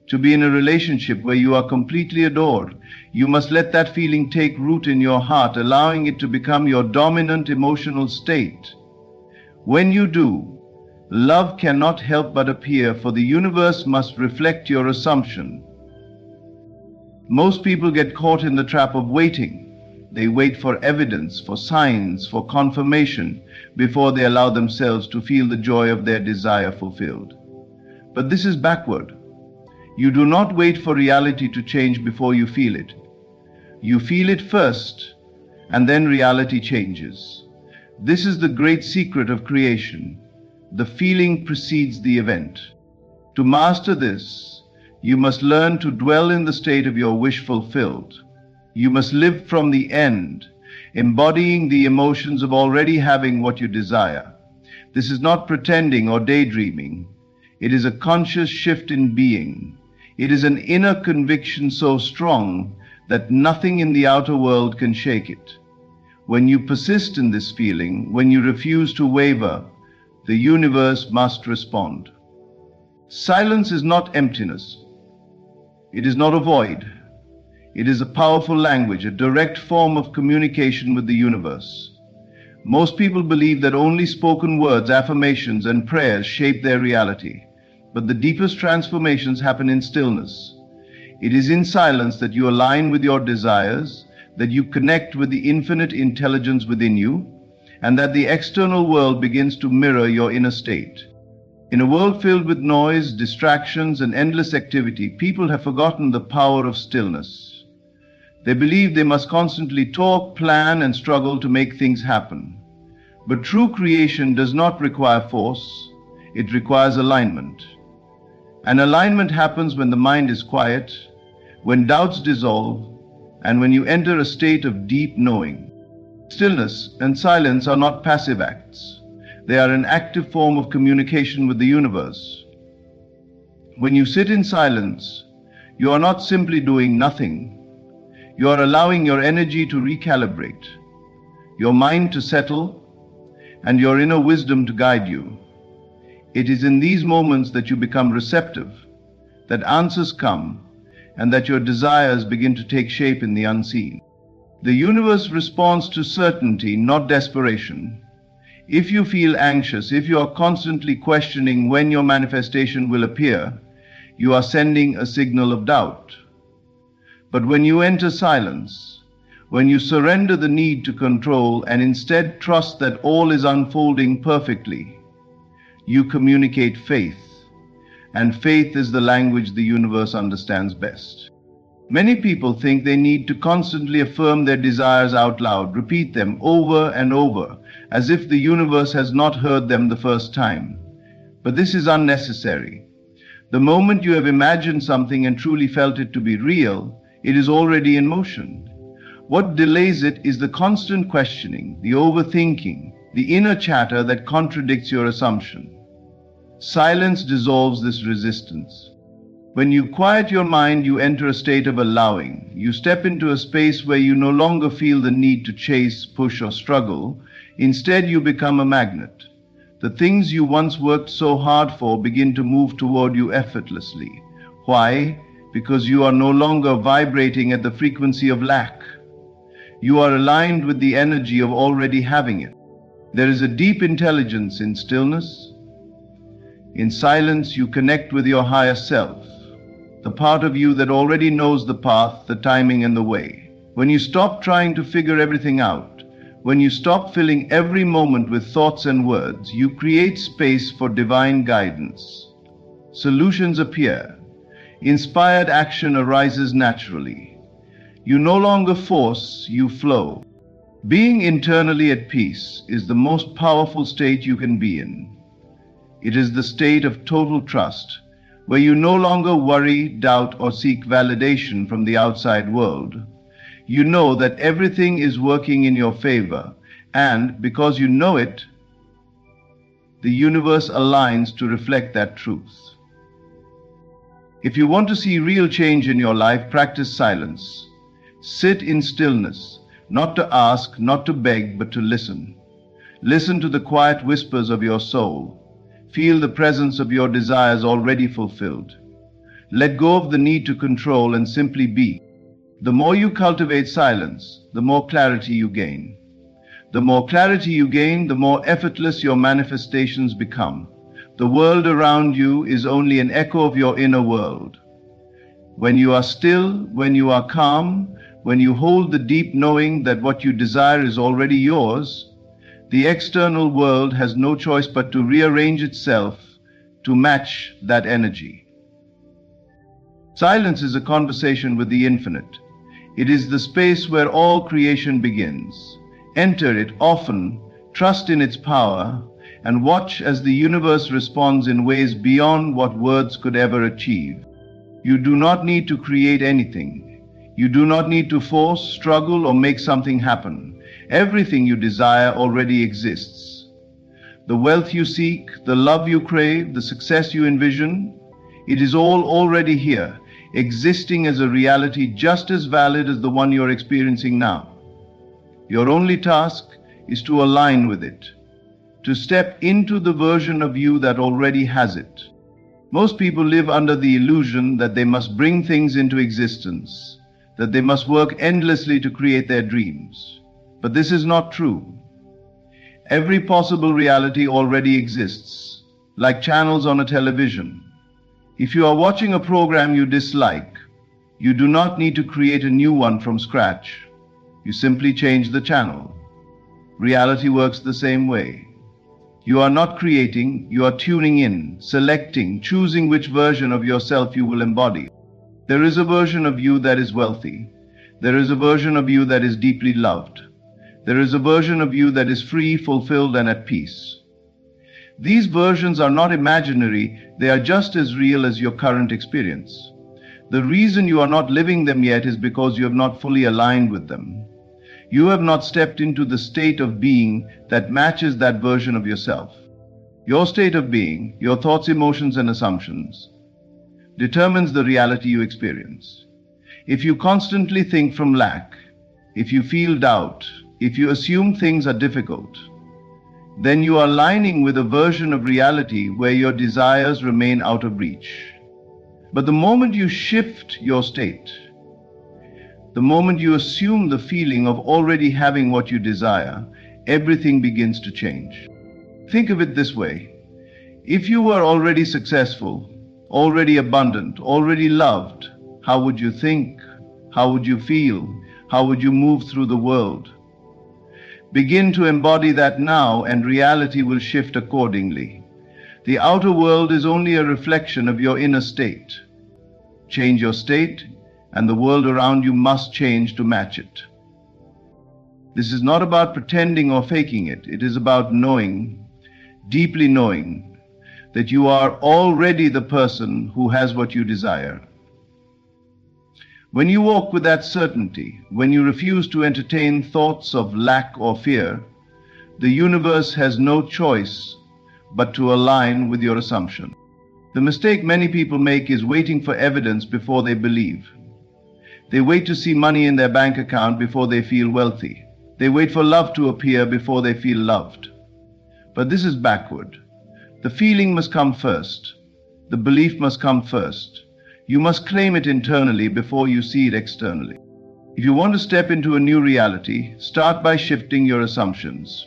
to be in a relationship where you are completely adored? You must let that feeling take root in your heart, allowing it to become your dominant emotional state. When you do, love cannot help but appear, for the universe must reflect your assumption. Most people get caught in the trap of waiting. They wait for evidence, for signs, for confirmation, before they allow themselves to feel the joy of their desire fulfilled. But this is backward. You do not wait for reality to change before you feel it. You feel it first, and then reality changes. This is the great secret of creation. The feeling precedes the event. To master this, you must learn to dwell in the state of your wish fulfilled. You must live from the end, embodying the emotions of already having what you desire. This is not pretending or daydreaming. It is a conscious shift in being. It is an inner conviction so strong that nothing in the outer world can shake it. When you persist in this feeling, when you refuse to waver, the universe must respond. Silence is not emptiness. It is not a void. It is a powerful language, a direct form of communication with the universe. Most people believe that only spoken words, affirmations, and prayers shape their reality. But the deepest transformations happen in stillness. It is in silence that you align with your desires, that you connect with the infinite intelligence within you, and that the external world begins to mirror your inner state. In a world filled with noise, distractions, and endless activity, people have forgotten the power of stillness. They believe they must constantly talk, plan, and struggle to make things happen. But true creation does not require force, it requires alignment. And alignment happens when the mind is quiet, when doubts dissolve, and when you enter a state of deep knowing. Stillness and silence are not passive acts. They are an active form of communication with the universe. When you sit in silence, you are not simply doing nothing. You are allowing your energy to recalibrate, your mind to settle, and your inner wisdom to guide you. It is in these moments that you become receptive, that answers come, and that your desires begin to take shape in the unseen. The universe responds to certainty, not desperation. If you feel anxious, if you are constantly questioning when your manifestation will appear, you are sending a signal of doubt. But when you enter silence, when you surrender the need to control and instead trust that all is unfolding perfectly, you communicate faith, and faith is the language the universe understands best. Many people think they need to constantly affirm their desires out loud, repeat them over and over, as if the universe has not heard them the first time. But this is unnecessary. The moment you have imagined something and truly felt it to be real, it is already in motion. What delays it is the constant questioning, the overthinking, the inner chatter that contradicts your assumption. Silence dissolves this resistance. When you quiet your mind, you enter a state of allowing. You step into a space where you no longer feel the need to chase, push, or struggle. Instead, you become a magnet. The things you once worked so hard for begin to move toward you effortlessly. Why? Because you are no longer vibrating at the frequency of lack. You are aligned with the energy of already having it. There is a deep intelligence in stillness. In silence, you connect with your higher self, the part of you that already knows the path, the timing, and the way. When you stop trying to figure everything out, when you stop filling every moment with thoughts and words, you create space for divine guidance. Solutions appear. Inspired action arises naturally. You no longer force, you flow. Being internally at peace is the most powerful state you can be in. It is the state of total trust, where you no longer worry, doubt, or seek validation from the outside world. You know that everything is working in your favor, and because you know it, the universe aligns to reflect that truth. If you want to see real change in your life, practice silence. Sit in stillness, not to ask, not to beg, but to listen. Listen to the quiet whispers of your soul. Feel the presence of your desires already fulfilled. Let go of the need to control and simply be. The more you cultivate silence, the more clarity you gain. The more clarity you gain, the more effortless your manifestations become. The world around you is only an echo of your inner world. When you are still, when you are calm, when you hold the deep knowing that what you desire is already yours, the external world has no choice but to rearrange itself to match that energy. Silence is a conversation with the infinite. It is the space where all creation begins. Enter it often, trust in its power, and watch as the universe responds in ways beyond what words could ever achieve. You do not need to create anything. You do not need to force, struggle, or make something happen. Everything you desire already exists. The wealth you seek, the love you crave, the success you envision, it is all already here, existing as a reality just as valid as the one you're experiencing now. Your only task is to align with it, to step into the version of you that already has it. Most people live under the illusion that they must bring things into existence, that they must work endlessly to create their dreams. But this is not true. Every possible reality already exists, like channels on a television. If you are watching a program you dislike, you do not need to create a new one from scratch. You simply change the channel. Reality works the same way. You are not creating, you are tuning in, selecting, choosing which version of yourself you will embody. There is a version of you that is wealthy. There is a version of you that is deeply loved. There is a version of you that is free, fulfilled, and at peace. These versions are not imaginary, they are just as real as your current experience. The reason you are not living them yet is because you have not fully aligned with them. You have not stepped into the state of being that matches that version of yourself. Your state of being, your thoughts, emotions, and assumptions, determines the reality you experience. If you constantly think from lack, if you feel doubt, if you assume things are difficult, then you are aligning with a version of reality where your desires remain out of reach. But the moment you shift your state, the moment you assume the feeling of already having what you desire, everything begins to change. Think of it this way. If you were already successful, already abundant, already loved, how would you think? How would you feel? How would you move through the world? Begin to embody that now, and reality will shift accordingly. The outer world is only a reflection of your inner state. Change your state, and the world around you must change to match it. This is not about pretending or faking it. It is about knowing, deeply knowing, that you are already the person who has what you desire. When you walk with that certainty, when you refuse to entertain thoughts of lack or fear, the universe has no choice but to align with your assumption. The mistake many people make is waiting for evidence before they believe. They wait to see money in their bank account before they feel wealthy. They wait for love to appear before they feel loved. But this is backward. The feeling must come first. The belief must come first. You must claim it internally before you see it externally. If you want to step into a new reality, start by shifting your assumptions.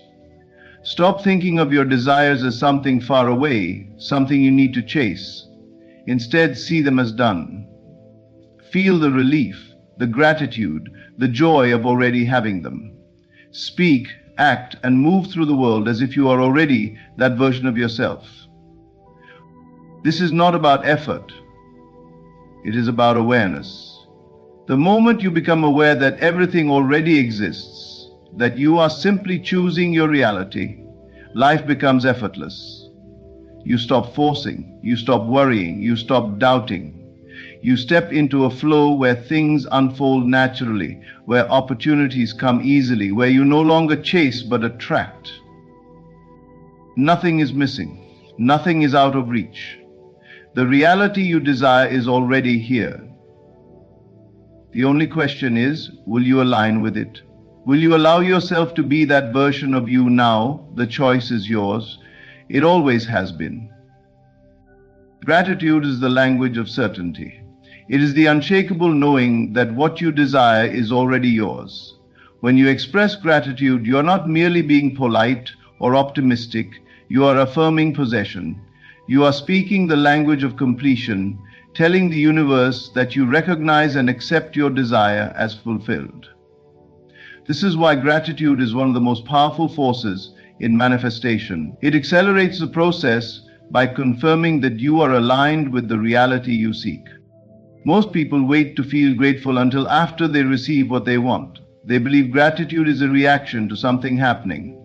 Stop thinking of your desires as something far away, something you need to chase. Instead, see them as done. Feel the relief, the gratitude, the joy of already having them. Speak, act, and move through the world as if you are already that version of yourself. This is not about effort. It is about awareness. The moment you become aware that everything already exists, that you are simply choosing your reality, life becomes effortless. You stop forcing, you stop worrying, you stop doubting. You step into a flow where things unfold naturally, where opportunities come easily, where you no longer chase but attract. Nothing is missing. Nothing is out of reach. The reality you desire is already here. The only question is, will you align with it? Will you allow yourself to be that version of you now? The choice is yours. It always has been. Gratitude is the language of certainty. It is the unshakable knowing that what you desire is already yours. When you express gratitude, you are not merely being polite or optimistic, you are affirming possession. You are speaking the language of completion, telling the universe that you recognize and accept your desire as fulfilled. This is why gratitude is one of the most powerful forces in manifestation. It accelerates the process by confirming that you are aligned with the reality you seek. Most people wait to feel grateful until after they receive what they want. They believe gratitude is a reaction to something happening.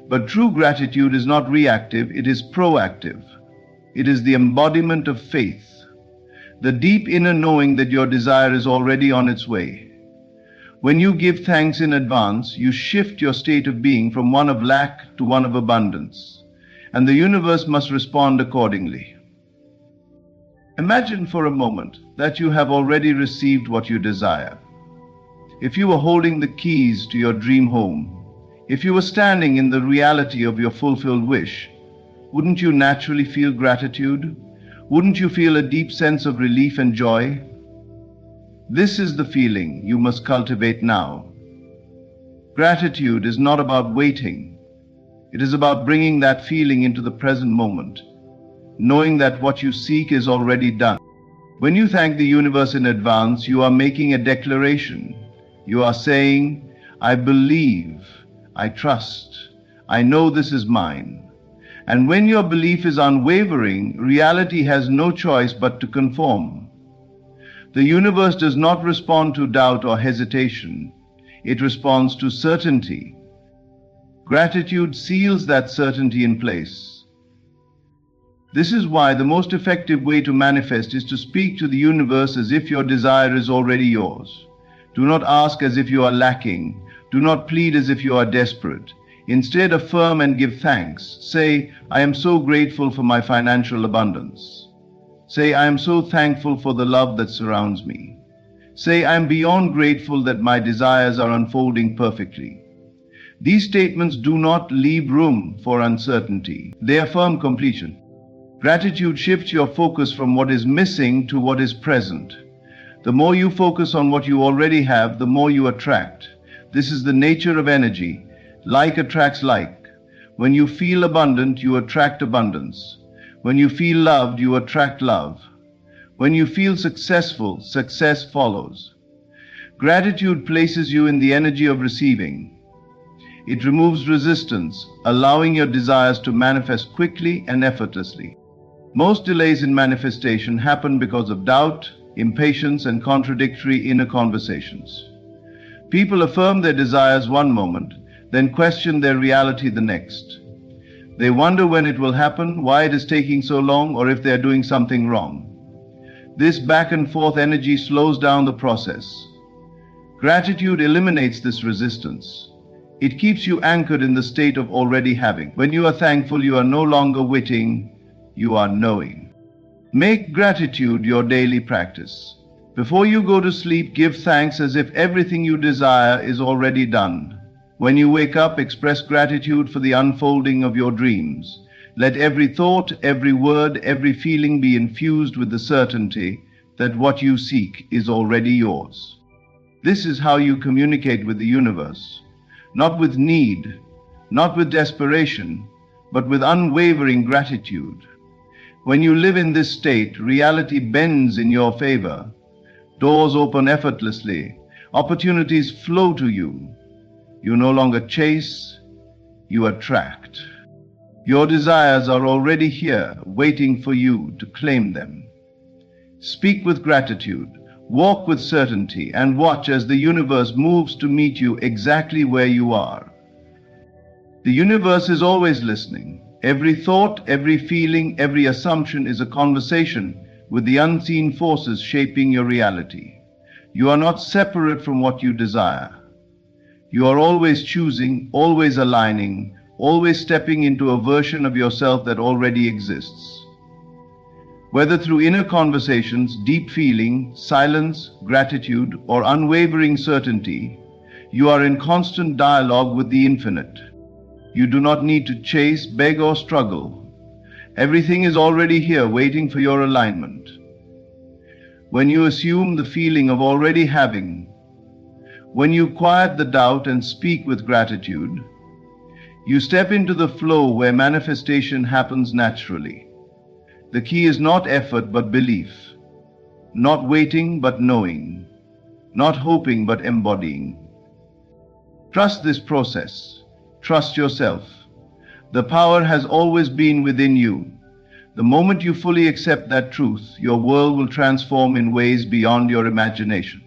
But true gratitude is not reactive, it is proactive. It is the embodiment of faith, the deep inner knowing that your desire is already on its way. When you give thanks in advance, you shift your state of being from one of lack to one of abundance, and the universe must respond accordingly. Imagine for a moment that you have already received what you desire. If you were holding the keys to your dream home, if you were standing in the reality of your fulfilled wish, wouldn't you naturally feel gratitude? Wouldn't you feel a deep sense of relief and joy? This is the feeling you must cultivate now. Gratitude is not about waiting. It is about bringing that feeling into the present moment, knowing that what you seek is already done. When you thank the universe in advance, you are making a declaration. You are saying, I believe, I trust, I know this is mine. And when your belief is unwavering, reality has no choice but to conform. The universe does not respond to doubt or hesitation. It responds to certainty. Gratitude seals that certainty in place. This is why the most effective way to manifest is to speak to the universe as if your desire is already yours. Do not ask as if you are lacking. Do not plead as if you are desperate. Instead, affirm and give thanks. Say, I am so grateful for my financial abundance. Say, I am so thankful for the love that surrounds me. Say, I am beyond grateful that my desires are unfolding perfectly. These statements do not leave room for uncertainty. They affirm completion. Gratitude shifts your focus from what is missing to what is present. The more you focus on what you already have, the more you attract. This is the nature of energy. Like attracts like. When you feel abundant, you attract abundance. When you feel loved, you attract love. When you feel successful, success follows. Gratitude places you in the energy of receiving. It removes resistance, allowing your desires to manifest quickly and effortlessly. Most delays in manifestation happen because of doubt, impatience, and contradictory inner conversations. People affirm their desires one moment, then question their reality the next. They wonder when it will happen, why it is taking so long, or if they are doing something wrong. This back and forth energy slows down the process. Gratitude eliminates this resistance. It keeps you anchored in the state of already having. When you are thankful, you are no longer waiting, you are knowing. Make gratitude your daily practice. Before you go to sleep, give thanks as if everything you desire is already done. When you wake up, express gratitude for the unfolding of your dreams. Let every thought, every word, every feeling be infused with the certainty that what you seek is already yours. This is how you communicate with the universe. Not with need, not with desperation, but with unwavering gratitude. When you live in this state, reality bends in your favor. Doors open effortlessly. Opportunities flow to you. You no longer chase, you attract. Your desires are already here, waiting for you to claim them. Speak with gratitude, walk with certainty, and watch as the universe moves to meet you exactly where you are. The universe is always listening. Every thought, every feeling, every assumption is a conversation with the unseen forces shaping your reality. You are not separate from what you desire. You are always choosing, always aligning, always stepping into a version of yourself that already exists. Whether through inner conversations, deep feeling, silence, gratitude, or unwavering certainty, you are in constant dialogue with the infinite. You do not need to chase, beg, or struggle. Everything is already here waiting for your alignment. When you assume the feeling of already having, when you quiet the doubt and speak with gratitude, you step into the flow where manifestation happens naturally. The key is not effort but belief, not waiting but knowing, not hoping but embodying. Trust this process. Trust yourself. The power has always been within you. The moment you fully accept that truth, your world will transform in ways beyond your imagination.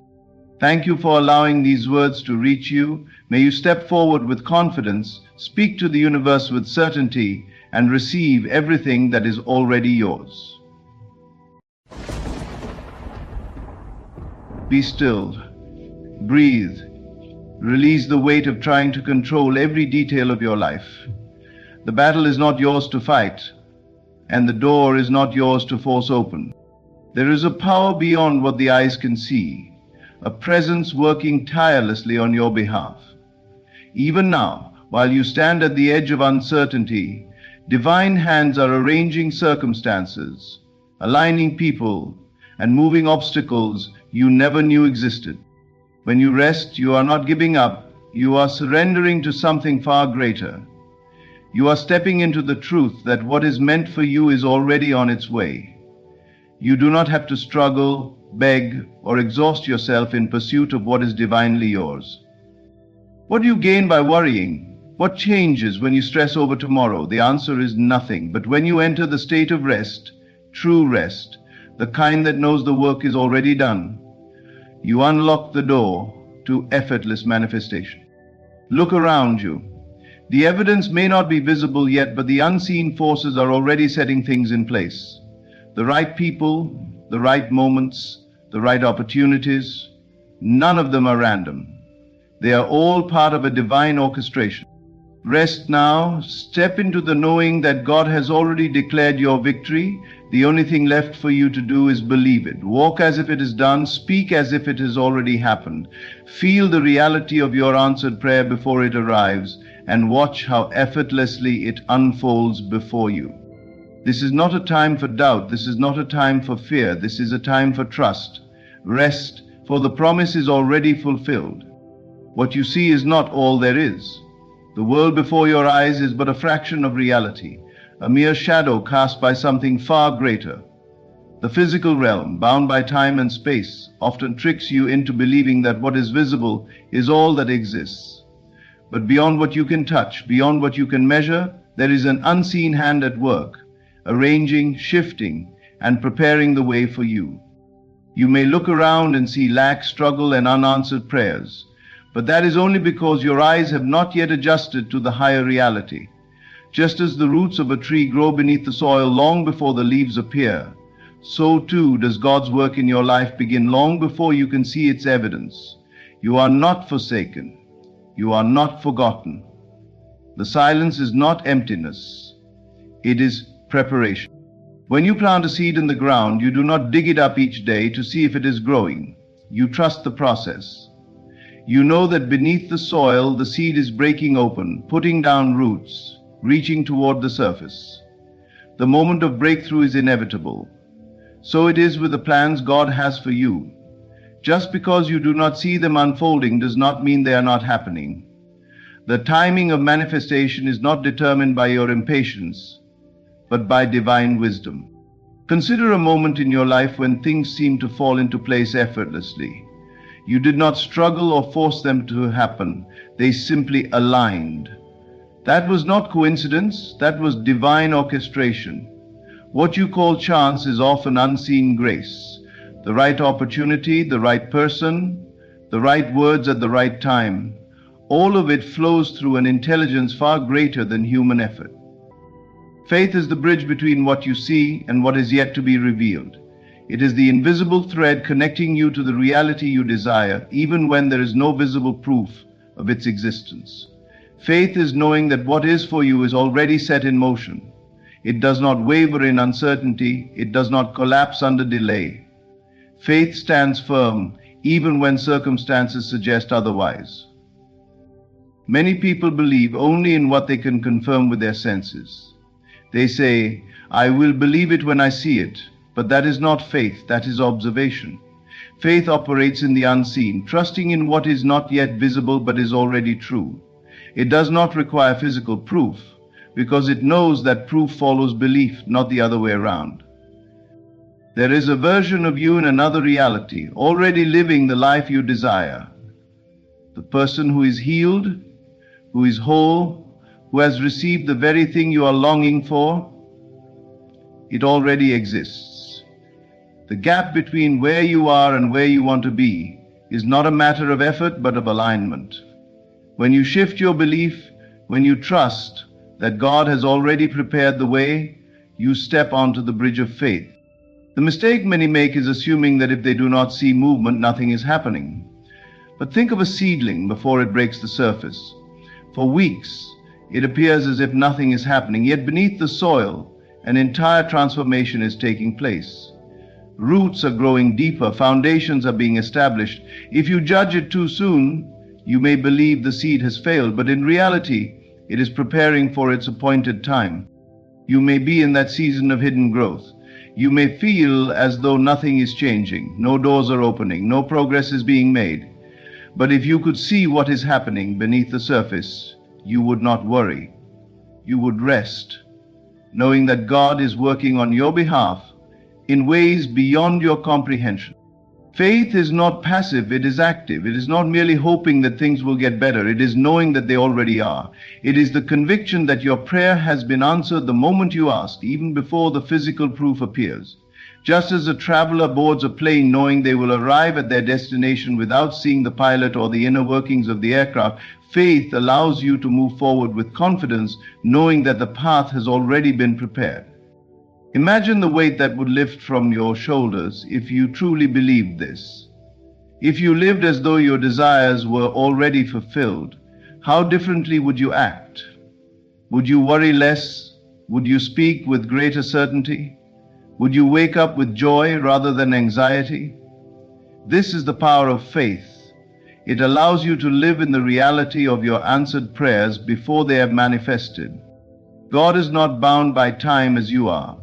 Thank you for allowing these words to reach you. May you step forward with confidence, speak to the universe with certainty, and receive everything that is already yours. Be still. Breathe. Release the weight of trying to control every detail of your life. The battle is not yours to fight, and the door is not yours to force open. There is a power beyond what the eyes can see, a presence working tirelessly on your behalf. Even now, while you stand at the edge of uncertainty, divine hands are arranging circumstances, aligning people, and moving obstacles you never knew existed. When you rest, you are not giving up, you are surrendering to something far greater. You are stepping into the truth that what is meant for you is already on its way. You do not have to struggle, beg, or exhaust yourself in pursuit of what is divinely yours. What do you gain by worrying? What changes when you stress over tomorrow? The answer is nothing. But when you enter the state of rest, true rest, the kind that knows the work is already done, you unlock the door to effortless manifestation. Look around you. The evidence may not be visible yet, but the unseen forces are already setting things in place. The right people, the right moments, the right opportunities, none of them are random. They are all part of a divine orchestration. Rest now, step into the knowing that God has already declared your victory. The only thing left for you to do is believe it. Walk as if it is done. Speak as if it has already happened. Feel the reality of your answered prayer before it arrives, and watch how effortlessly it unfolds before you. This is not a time for doubt. This is not a time for fear. This is a time for trust. Rest, for the promise is already fulfilled. What you see is not all there is. The world before your eyes is but a fraction of reality, a mere shadow cast by something far greater. The physical realm, bound by time and space, often tricks you into believing that what is visible is all that exists. But beyond what you can touch, beyond what you can measure, there is an unseen hand at work, arranging, shifting, and preparing the way for you. You may look around and see lack, struggle, and unanswered prayers, but that is only because your eyes have not yet adjusted to the higher reality. Just as the roots of a tree grow beneath the soil long before the leaves appear, so too does God's work in your life begin long before you can see its evidence. You are not forsaken. You are not forgotten. The silence is not emptiness. It is preparation. When you plant a seed in the ground, you do not dig it up each day to see if it is growing. You trust the process. You know that beneath the soil, the seed is breaking open, putting down roots, reaching toward the surface. The moment of breakthrough is inevitable. So it is with the plans God has for you. Just because you do not see them unfolding does not mean they are not happening. The timing of manifestation is not determined by your impatience, but by divine wisdom. Consider a moment in your life when things seem to fall into place effortlessly. You did not struggle or force them to happen. They simply aligned. That was not coincidence. That was divine orchestration. What you call chance is often unseen grace. The right opportunity, the right person, the right words at the right time. All of it flows through an intelligence far greater than human effort. Faith is the bridge between what you see and what is yet to be revealed. It is the invisible thread connecting you to the reality you desire, even when there is no visible proof of its existence. Faith is knowing that what is for you is already set in motion. It does not waver in uncertainty. It does not collapse under delay. Faith stands firm, even when circumstances suggest otherwise. Many people believe only in what they can confirm with their senses. They say, "I will believe it when I see it." But that is not faith, that is observation. Faith operates in the unseen, trusting in what is not yet visible but is already true. It does not require physical proof, because it knows that proof follows belief, not the other way around. There is a version of you in another reality, already living the life you desire. The person who is healed, who is whole, who has received the very thing you are longing for, it already exists. The gap between where you are and where you want to be is not a matter of effort but of alignment. When you shift your belief, when you trust that God has already prepared the way, you step onto the bridge of faith. The mistake many make is assuming that if they do not see movement, nothing is happening. But think of a seedling before it breaks the surface. For weeks, it appears as if nothing is happening, yet beneath the soil, an entire transformation is taking place. Roots are growing deeper, foundations are being established. If you judge it too soon, you may believe the seed has failed, but in reality, it is preparing for its appointed time. You may be in that season of hidden growth. You may feel as though nothing is changing, no doors are opening, no progress is being made. But if you could see what is happening beneath the surface, you would not worry. You would rest, knowing that God is working on your behalf in ways beyond your comprehension. Faith is not passive, it is active. It is not merely hoping that things will get better. It is knowing that they already are. It is the conviction that your prayer has been answered the moment you asked, even before the physical proof appears. Just as a traveler boards a plane knowing they will arrive at their destination without seeing the pilot or the inner workings of the aircraft, faith allows you to move forward with confidence, knowing that the path has already been prepared. Imagine the weight that would lift from your shoulders if you truly believed this. If you lived as though your desires were already fulfilled, how differently would you act? Would you worry less? Would you speak with greater certainty? Would you wake up with joy rather than anxiety? This is the power of faith. It allows you to live in the reality of your answered prayers before they have manifested. God is not bound by time as you are.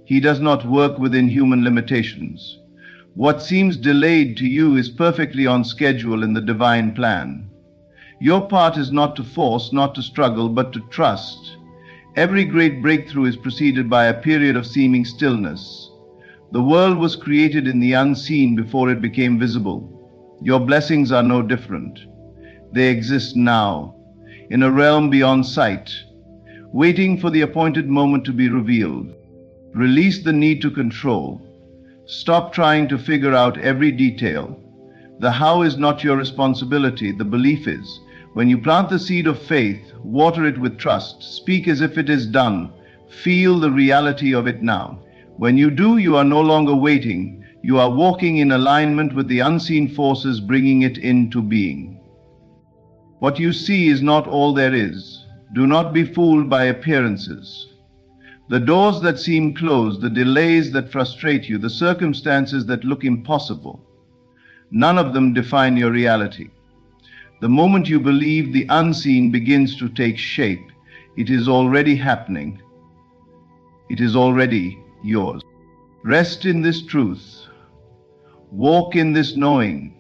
He does not work within human limitations. What seems delayed to you is perfectly on schedule in the divine plan. Your part is not to force, not to struggle, but to trust. Every great breakthrough is preceded by a period of seeming stillness. The world was created in the unseen before it became visible. Your blessings are no different. They exist now, in a realm beyond sight, waiting for the appointed moment to be revealed. Release the need to control. Stop trying to figure out every detail. The how is not your responsibility, the belief is. When you plant the seed of faith, water it with trust, speak as if it is done, feel the reality of it now. When you do, you are no longer waiting. You are walking in alignment with the unseen forces bringing it into being. What you see is not all there is. Do not be fooled by appearances. The doors that seem closed, the delays that frustrate you, the circumstances that look impossible, none of them define your reality. The moment you believe, the unseen begins to take shape. It is already happening. It is already yours. Rest in this truth. Walk in this knowing.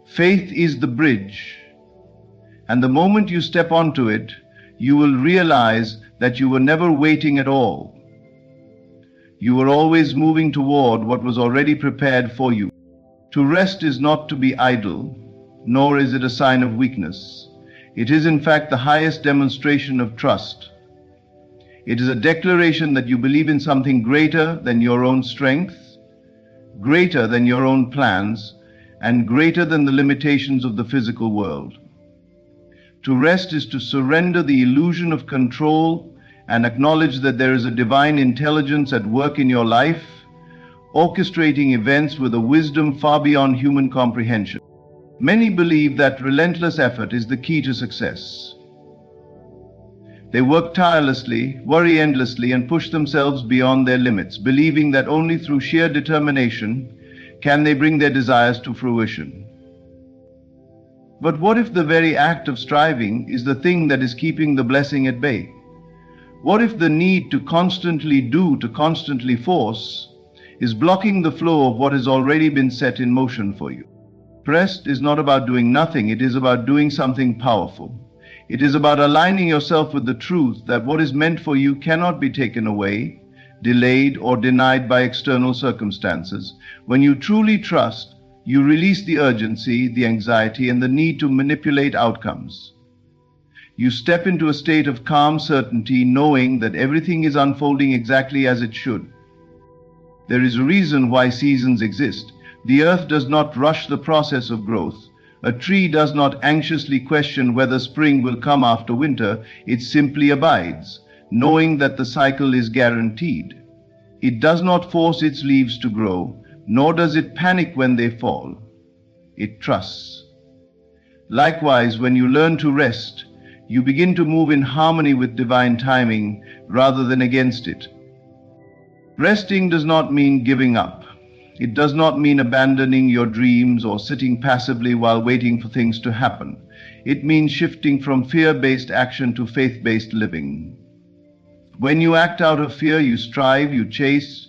Faith is the bridge, and the moment you step onto it, you will realize that you were never waiting at all. You were always moving toward what was already prepared for you. To rest is not to be idle, nor is it a sign of weakness. It is in fact the highest demonstration of trust. It is a declaration that you believe in something greater than your own strength, greater than your own plans, and greater than the limitations of the physical world. To rest is to surrender the illusion of control and acknowledge that there is a divine intelligence at work in your life, orchestrating events with a wisdom far beyond human comprehension. Many believe that relentless effort is the key to success. They work tirelessly, worry endlessly, and push themselves beyond their limits, believing that only through sheer determination can they bring their desires to fruition. But what if the very act of striving is the thing that is keeping the blessing at bay? What if the need to constantly do, to constantly force, is blocking the flow of what has already been set in motion for you? Rest is not about doing nothing, it is about doing something powerful. It is about aligning yourself with the truth that what is meant for you cannot be taken away, delayed, or denied by external circumstances. When you truly trust, you release the urgency, the anxiety, and the need to manipulate outcomes. You step into a state of calm certainty, knowing that everything is unfolding exactly as it should. There is a reason why seasons exist. The earth does not rush the process of growth. A tree does not anxiously question whether spring will come after winter. It simply abides, knowing that the cycle is guaranteed. It does not force its leaves to grow, nor does it panic when they fall. It trusts. Likewise, when you learn to rest, you begin to move in harmony with divine timing rather than against it. Resting does not mean giving up. It does not mean abandoning your dreams or sitting passively while waiting for things to happen. It means shifting from fear-based action to faith-based living. When you act out of fear, you strive, you chase,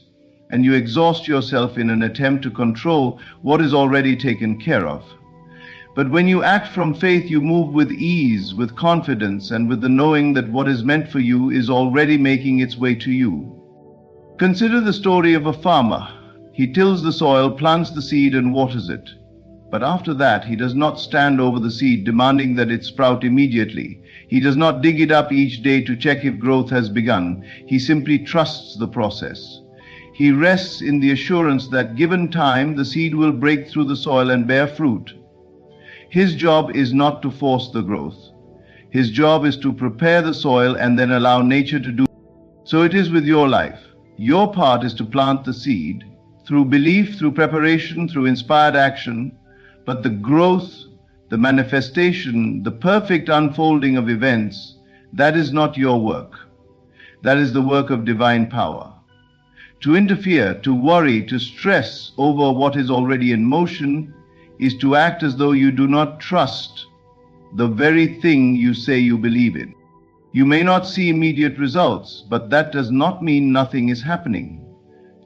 and you exhaust yourself in an attempt to control what is already taken care of. But when you act from faith, you move with ease, with confidence, and with the knowing that what is meant for you is already making its way to you. Consider the story of a farmer. He tills the soil, plants the seed, and waters it. But after that, he does not stand over the seed demanding that it sprout immediately. He does not dig it up each day to check if growth has begun. He simply trusts the process. He rests in the assurance that given time, the seed will break through the soil and bear fruit. His job is not to force the growth. His job is to prepare the soil and then allow nature to do. So it is with your life. Your part is to plant the seed, through belief, through preparation, through inspired action, but the growth, the manifestation, the perfect unfolding of events, that is not your work. That is the work of divine power. To interfere, to worry, to stress over what is already in motion is to act as though you do not trust the very thing you say you believe in. You may not see immediate results, but that does not mean nothing is happening.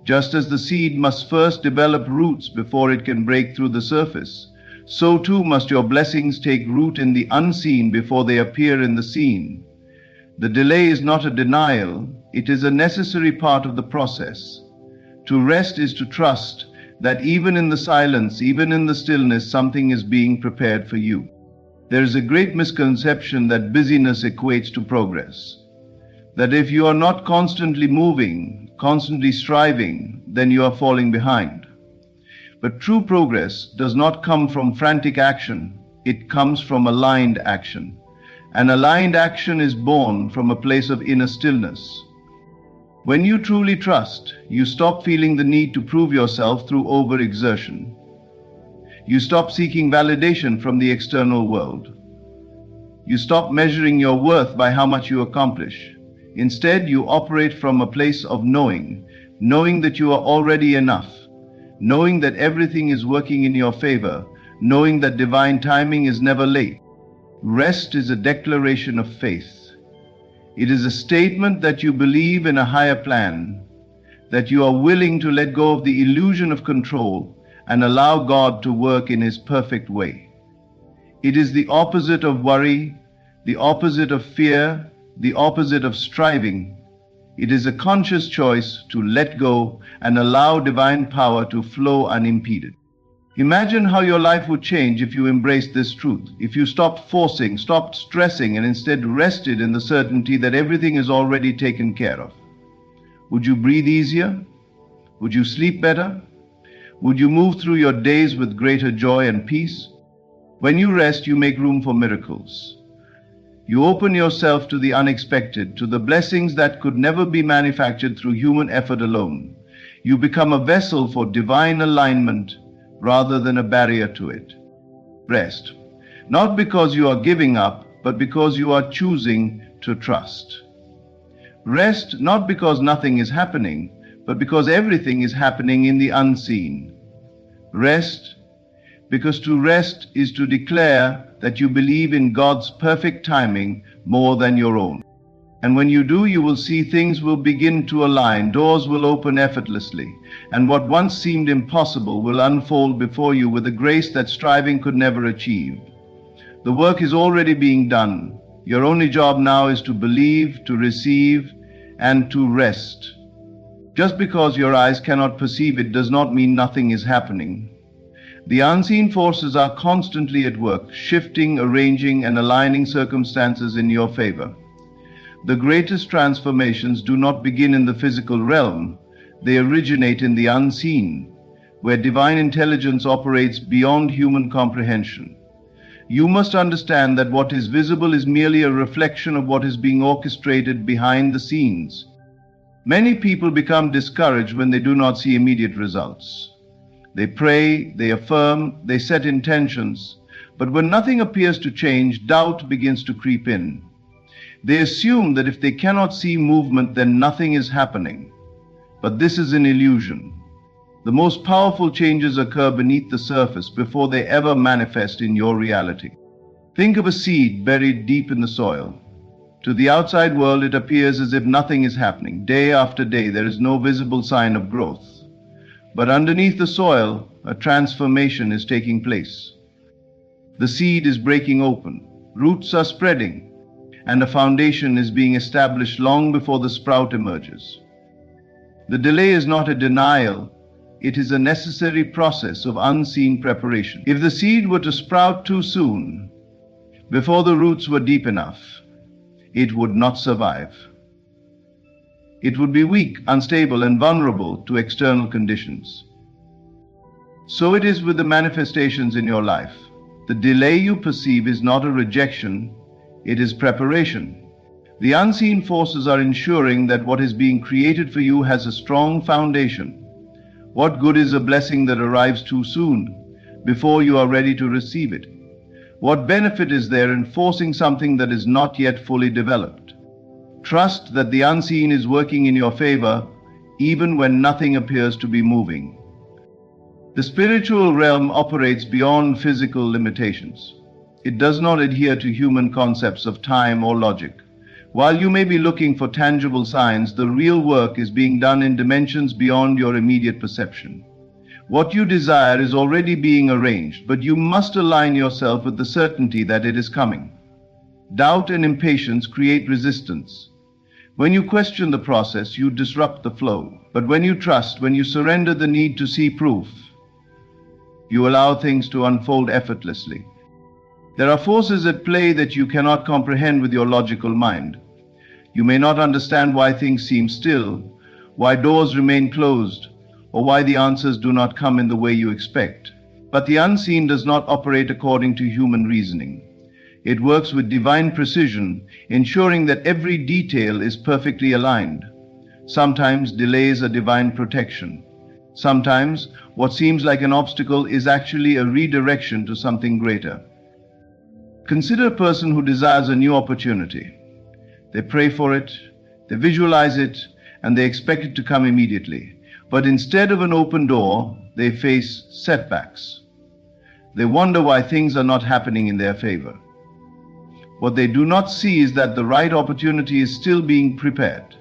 Just as the seed must first develop roots before it can break through the surface, so too must your blessings take root in the unseen before they appear in the seen. The delay is not a denial, it is a necessary part of the process. To rest is to trust that even in the silence, even in the stillness, something is being prepared for you. There is a great misconception that busyness equates to progress. That if you are not constantly moving, constantly striving, then you are falling behind. But true progress does not come from frantic action, it comes from aligned action. And aligned action is born from a place of inner stillness. When you truly trust, you stop feeling the need to prove yourself through overexertion. You stop seeking validation from the external world. You stop measuring your worth by how much you accomplish. Instead, you operate from a place of knowing that you are already enough, knowing that everything is working in your favor, knowing that divine timing is never late. Rest is a declaration of faith. It is a statement that you believe in a higher plan, that you are willing to let go of the illusion of control and allow God to work in His perfect way. It is the opposite of worry, the opposite of fear, the opposite of striving. It is a conscious choice to let go and allow divine power to flow unimpeded. Imagine how your life would change if you embraced this truth, if you stopped forcing, stopped stressing, and instead rested in the certainty that everything is already taken care of. Would you breathe easier? Would you sleep better? Would you move through your days with greater joy and peace? When you rest, you make room for miracles. You open yourself to the unexpected, to the blessings that could never be manufactured through human effort alone. You become a vessel for divine alignment rather than a barrier to it. Rest, not because you are giving up, but because you are choosing to trust. Rest, not because nothing is happening, but because everything is happening in the unseen. Rest, because to rest is to declare that you believe in God's perfect timing more than your own. And when you do, you will see things will begin to align, doors will open effortlessly, and what once seemed impossible will unfold before you with a grace that striving could never achieve. The work is already being done. Your only job now is to believe, to receive, and to rest. Just because your eyes cannot perceive it does not mean nothing is happening. The unseen forces are constantly at work, shifting, arranging, and aligning circumstances in your favor. The greatest transformations do not begin in the physical realm. They originate in the unseen, where divine intelligence operates beyond human comprehension. You must understand that what is visible is merely a reflection of what is being orchestrated behind the scenes. Many people become discouraged when they do not see immediate results. They pray, they affirm, they set intentions, but when nothing appears to change, doubt begins to creep in. They assume that if they cannot see movement, then nothing is happening. But this is an illusion. The most powerful changes occur beneath the surface before they ever manifest in your reality. Think of a seed buried deep in the soil. To the outside world, it appears as if nothing is happening. Day after day, there is no visible sign of growth. But underneath the soil, a transformation is taking place. The seed is breaking open. Roots are spreading, and a foundation is being established long before the sprout emerges. The delay is not a denial, it is a necessary process of unseen preparation. If the seed were to sprout too soon, before the roots were deep enough, it would not survive. It would be weak, unstable, and vulnerable to external conditions. So it is with the manifestations in your life. The delay you perceive is not a rejection, it is preparation. The unseen forces are ensuring that what is being created for you has a strong foundation. What good is a blessing that arrives too soon, before you are ready to receive it? What benefit is there in forcing something that is not yet fully developed? Trust that the unseen is working in your favor, even when nothing appears to be moving. The spiritual realm operates beyond physical limitations. It does not adhere to human concepts of time or logic. While you may be looking for tangible signs, the real work is being done in dimensions beyond your immediate perception. What you desire is already being arranged, but you must align yourself with the certainty that it is coming. Doubt and impatience create resistance. When you question the process, you disrupt the flow. But when you trust, when you surrender the need to see proof, you allow things to unfold effortlessly. There are forces at play that you cannot comprehend with your logical mind. You may not understand why things seem still, why doors remain closed, or why the answers do not come in the way you expect. But the unseen does not operate according to human reasoning. It works with divine precision, ensuring that every detail is perfectly aligned. Sometimes delays are divine protection. Sometimes what seems like an obstacle is actually a redirection to something greater. Consider a person who desires a new opportunity. They pray for it, they visualize it, and they expect it to come immediately. But instead of an open door, they face setbacks. They wonder why things are not happening in their favor. What they do not see is that the right opportunity is still being prepared.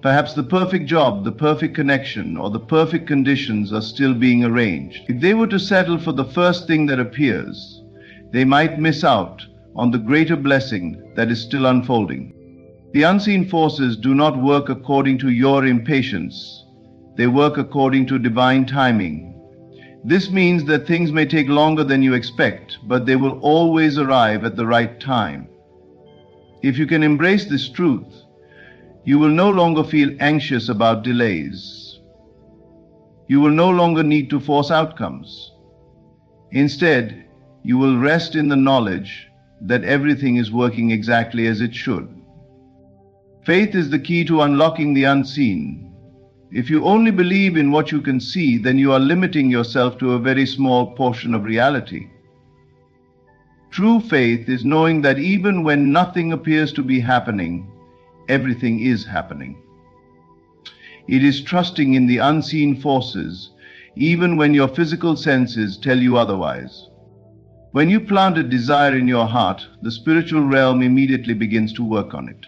Perhaps the perfect job, the perfect connection, or the perfect conditions are still being arranged. If they were to settle for the first thing that appears, they might miss out on the greater blessing that is still unfolding. The unseen forces do not work according to your impatience. They work according to divine timing. This means that things may take longer than you expect, but they will always arrive at the right time. If you can embrace this truth, you will no longer feel anxious about delays. You will no longer need to force outcomes. Instead, you will rest in the knowledge that everything is working exactly as it should. Faith is the key to unlocking the unseen. If you only believe in what you can see, then you are limiting yourself to a very small portion of reality. True faith is knowing that even when nothing appears to be happening, everything is happening. It is trusting in the unseen forces, even when your physical senses tell you otherwise. When you plant a desire in your heart, the spiritual realm immediately begins to work on it.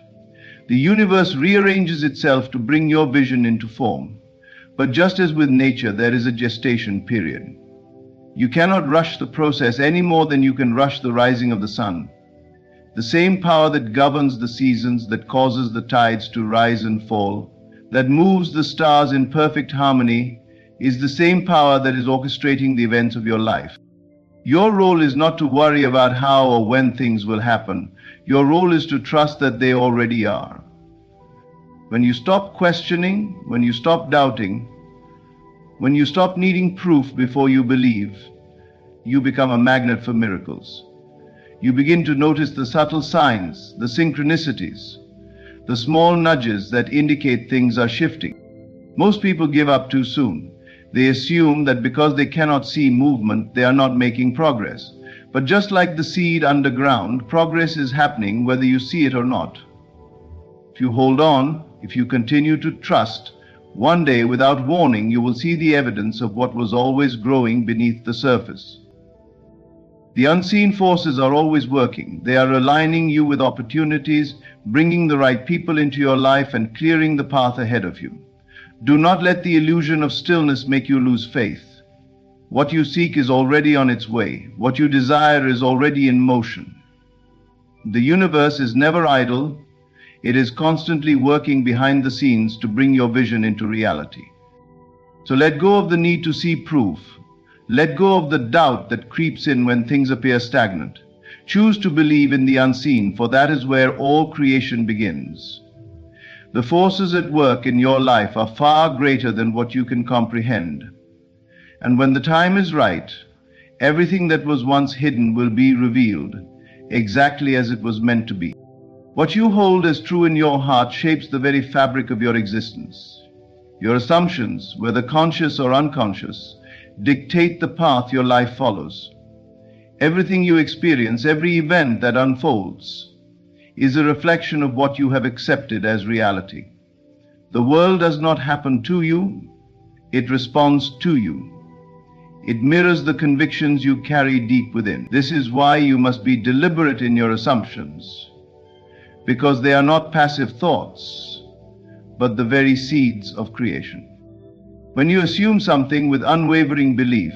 The universe rearranges itself to bring your vision into form. But just as with nature, there is a gestation period. You cannot rush the process any more than you can rush the rising of the sun. The same power that governs the seasons, that causes the tides to rise and fall, that moves the stars in perfect harmony, is the same power that is orchestrating the events of your life. Your role is not to worry about how or when things will happen. Your role is to trust that they already are. When you stop questioning, when you stop doubting, when you stop needing proof before you believe, you become a magnet for miracles. You begin to notice the subtle signs, the synchronicities, the small nudges that indicate things are shifting. Most people give up too soon. They assume that because they cannot see movement, they are not making progress. But just like the seed underground, progress is happening whether you see it or not. If you hold on, if you continue to trust, one day without warning you will see the evidence of what was always growing beneath the surface. The unseen forces are always working. They are aligning you with opportunities, bringing the right people into your life and clearing the path ahead of you. Do not let the illusion of stillness make you lose faith. What you seek is already on its way. What you desire is already in motion. The universe is never idle. It is constantly working behind the scenes to bring your vision into reality. So let go of the need to see proof. Let go of the doubt that creeps in when things appear stagnant. Choose to believe in the unseen, for that is where all creation begins. The forces at work in your life are far greater than what you can comprehend. And when the time is right, everything that was once hidden will be revealed, exactly as it was meant to be. What you hold as true in your heart shapes the very fabric of your existence. Your assumptions, whether conscious or unconscious, dictate the path your life follows. Everything you experience, every event that unfolds, is a reflection of what you have accepted as reality. The world does not happen to you, it responds to you. It mirrors the convictions you carry deep within. This is why you must be deliberate in your assumptions, because they are not passive thoughts, but the very seeds of creation. When you assume something with unwavering belief,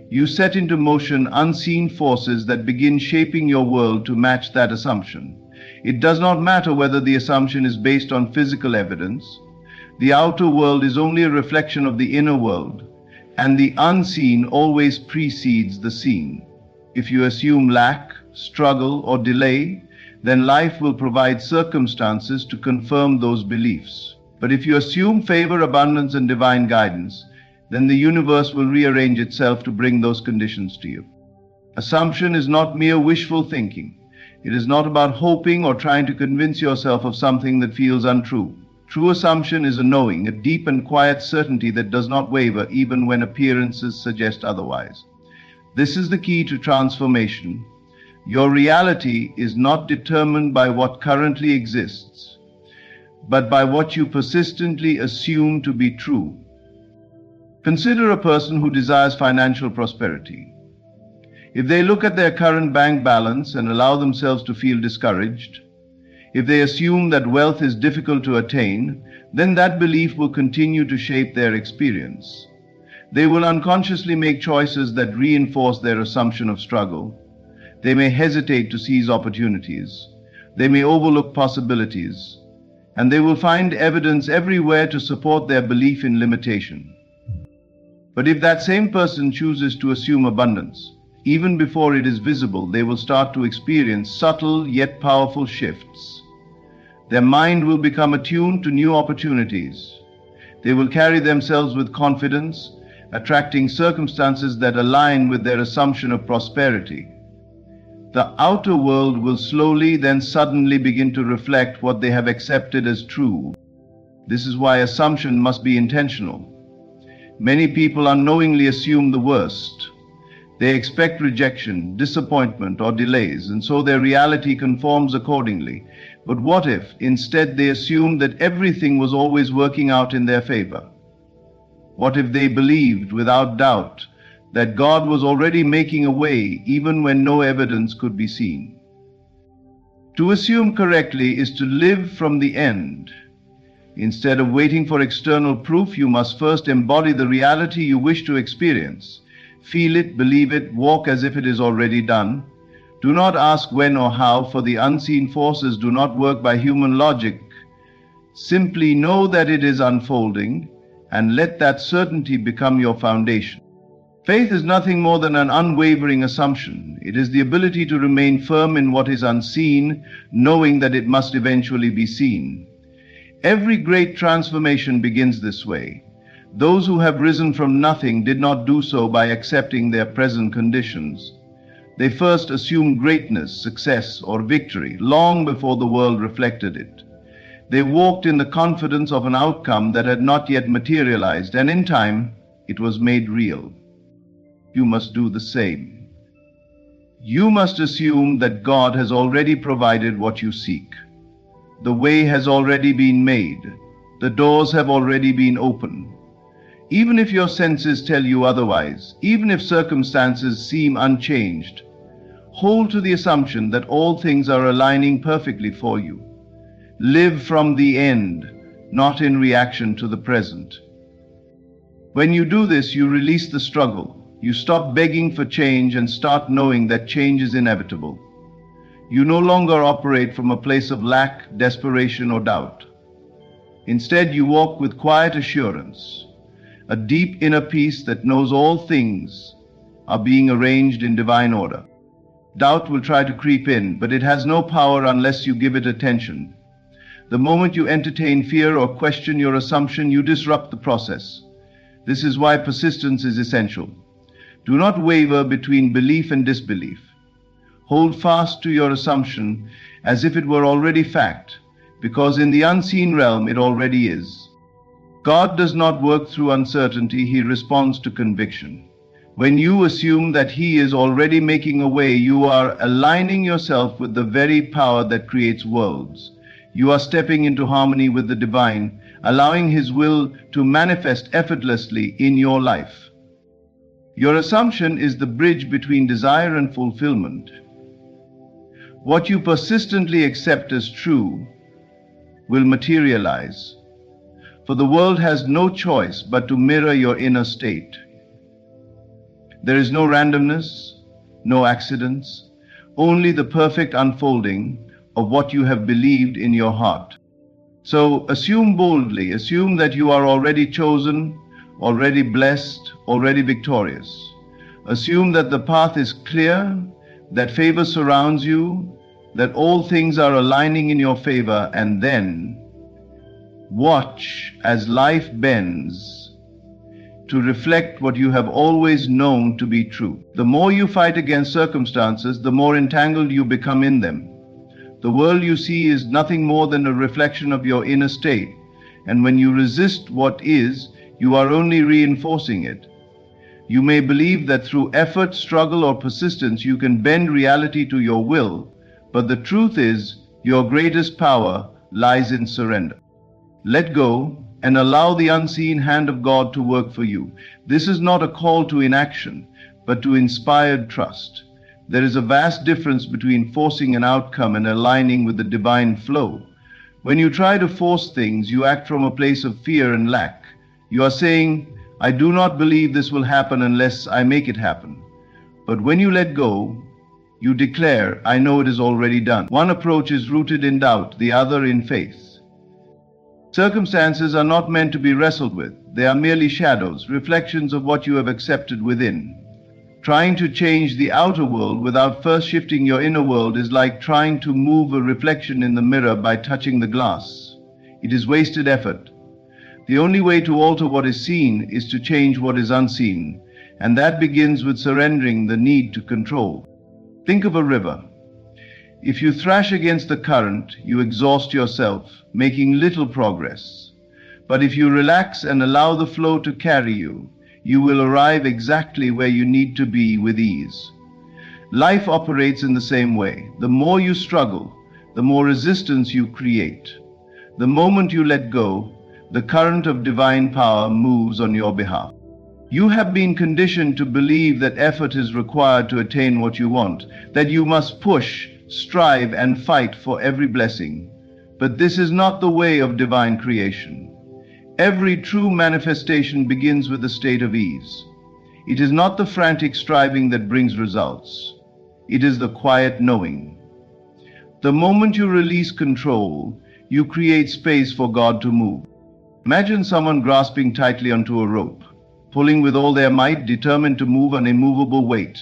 you set into motion unseen forces that begin shaping your world to match that assumption. It does not matter whether the assumption is based on physical evidence. The outer world is only a reflection of the inner world, and the unseen always precedes the seen. If you assume lack, struggle, or delay, then life will provide circumstances to confirm those beliefs. But if you assume favor, abundance, and divine guidance, then the universe will rearrange itself to bring those conditions to you. Assumption is not mere wishful thinking. It is not about hoping or trying to convince yourself of something that feels untrue. True assumption is a knowing, a deep and quiet certainty that does not waver even when appearances suggest otherwise. This is the key to transformation. Your reality is not determined by what currently exists, but by what you persistently assume to be true. Consider a person who desires financial prosperity. If they look at their current bank balance and allow themselves to feel discouraged, if they assume that wealth is difficult to attain, then that belief will continue to shape their experience. They will unconsciously make choices that reinforce their assumption of struggle. They may hesitate to seize opportunities. They may overlook possibilities. And they will find evidence everywhere to support their belief in limitation. But if that same person chooses to assume abundance, even before it is visible, they will start to experience subtle yet powerful shifts. Their mind will become attuned to new opportunities. They will carry themselves with confidence, attracting circumstances that align with their assumption of prosperity. The outer world will slowly, then suddenly begin to reflect what they have accepted as true. This is why assumption must be intentional. Many people unknowingly assume the worst. They expect rejection, disappointment, or delays, and so their reality conforms accordingly. But what if, instead, they assumed that everything was always working out in their favor? What if they believed, without doubt, that God was already making a way even when no evidence could be seen? To assume correctly is to live from the end. Instead of waiting for external proof, you must first embody the reality you wish to experience. Feel it, believe it, walk as if it is already done. Do not ask when or how, for the unseen forces do not work by human logic. Simply know that it is unfolding, and let that certainty become your foundation. Faith is nothing more than an unwavering assumption. It is the ability to remain firm in what is unseen, knowing that it must eventually be seen. Every great transformation begins this way. Those who have risen from nothing did not do so by accepting their present conditions. They first assumed greatness, success, or victory long before the world reflected it. They walked in the confidence of an outcome that had not yet materialized, and in time, it was made real. You must do the same. You must assume that God has already provided what you seek. The way has already been made. The doors have already been opened. Even if your senses tell you otherwise, even if circumstances seem unchanged, hold to the assumption that all things are aligning perfectly for you. Live from the end, not in reaction to the present. When you do this, you release the struggle. You stop begging for change and start knowing that change is inevitable. You no longer operate from a place of lack, desperation, or doubt. Instead, you walk with quiet assurance, a deep inner peace that knows all things are being arranged in divine order. Doubt will try to creep in, but it has no power unless you give it attention. The moment you entertain fear or question your assumption, you disrupt the process. This is why persistence is essential. Do not waver between belief and disbelief. Hold fast to your assumption as if it were already fact, because in the unseen realm it already is. God does not work through uncertainty, He responds to conviction. When you assume that He is already making a way, you are aligning yourself with the very power that creates worlds. You are stepping into harmony with the divine, allowing His will to manifest effortlessly in your life. Your assumption is the bridge between desire and fulfillment. What you persistently accept as true will materialize, for the world has no choice but to mirror your inner state. There is no randomness, no accidents, only the perfect unfolding of what you have believed in your heart. So assume boldly, assume that you are already chosen, already blessed, already victorious. Assume that the path is clear, that favor surrounds you, that all things are aligning in your favor, and then watch as life bends to reflect what you have always known to be true. The more you fight against circumstances, the more entangled you become in them. The world you see is nothing more than a reflection of your inner state, and when you resist what is, you are only reinforcing it. You may believe that through effort, struggle, or persistence you can bend reality to your will, but the truth is, your greatest power lies in surrender. Let go and allow the unseen hand of God to work for you. This is not a call to inaction, but to inspired trust. There is a vast difference between forcing an outcome and aligning with the divine flow. When you try to force things, you act from a place of fear and lack. You are saying, I do not believe this will happen unless I make it happen. But when you let go, you declare, I know it is already done. One approach is rooted in doubt, the other in faith. Circumstances are not meant to be wrestled with. They are merely shadows, reflections of what you have accepted within. Trying to change the outer world without first shifting your inner world is like trying to move a reflection in the mirror by touching the glass. It is wasted effort. The only way to alter what is seen is to change what is unseen, and that begins with surrendering the need to control. Think of a river. If you thrash against the current, you exhaust yourself, making little progress. But if you relax and allow the flow to carry you, you will arrive exactly where you need to be with ease. Life operates in the same way. The more you struggle, the more resistance you create. The moment you let go, the current of divine power moves on your behalf. You have been conditioned to believe that effort is required to attain what you want, that you must push, strive, and fight for every blessing. But this is not the way of divine creation. Every true manifestation begins with a state of ease. It is not the frantic striving that brings results. It is the quiet knowing. The moment you release control, you create space for God to move. Imagine someone grasping tightly onto a rope, pulling with all their might, determined to move an immovable weight.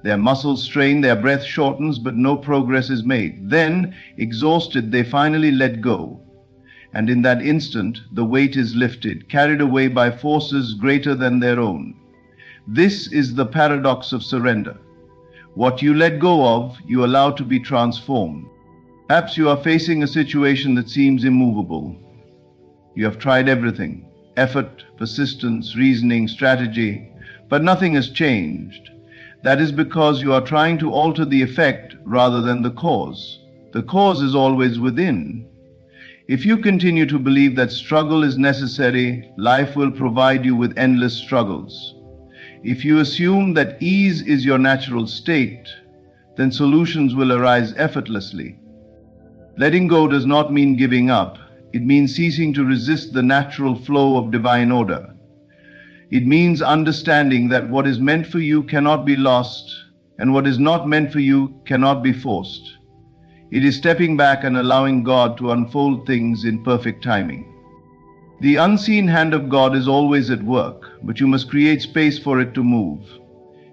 Their muscles strain, their breath shortens, but no progress is made. Then, exhausted, they finally let go. And in that instant, the weight is lifted, carried away by forces greater than their own. This is the paradox of surrender. What you let go of, you allow to be transformed. Perhaps you are facing a situation that seems immovable. You have tried everything: effort, persistence, reasoning, strategy, but nothing has changed. That is because you are trying to alter the effect rather than the cause. The cause is always within. If you continue to believe that struggle is necessary, life will provide you with endless struggles. If you assume that ease is your natural state, then solutions will arise effortlessly. Letting go does not mean giving up. It means ceasing to resist the natural flow of divine order. It means understanding that what is meant for you cannot be lost, and what is not meant for you cannot be forced. It is stepping back and allowing God to unfold things in perfect timing. The unseen hand of God is always at work, but you must create space for it to move.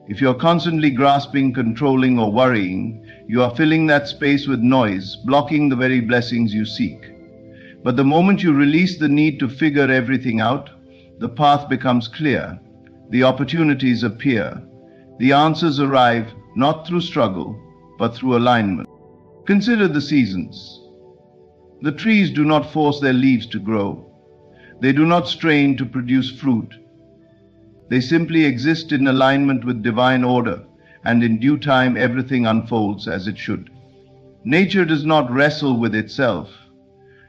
If you're constantly grasping, controlling, or worrying, you are filling that space with noise, blocking the very blessings you seek. But the moment you release the need to figure everything out, the path becomes clear, the opportunities appear, the answers arrive not through struggle, but through alignment. Consider the seasons. The trees do not force their leaves to grow. They do not strain to produce fruit. They simply exist in alignment with divine order, and in due time everything unfolds as it should. Nature does not wrestle with itself.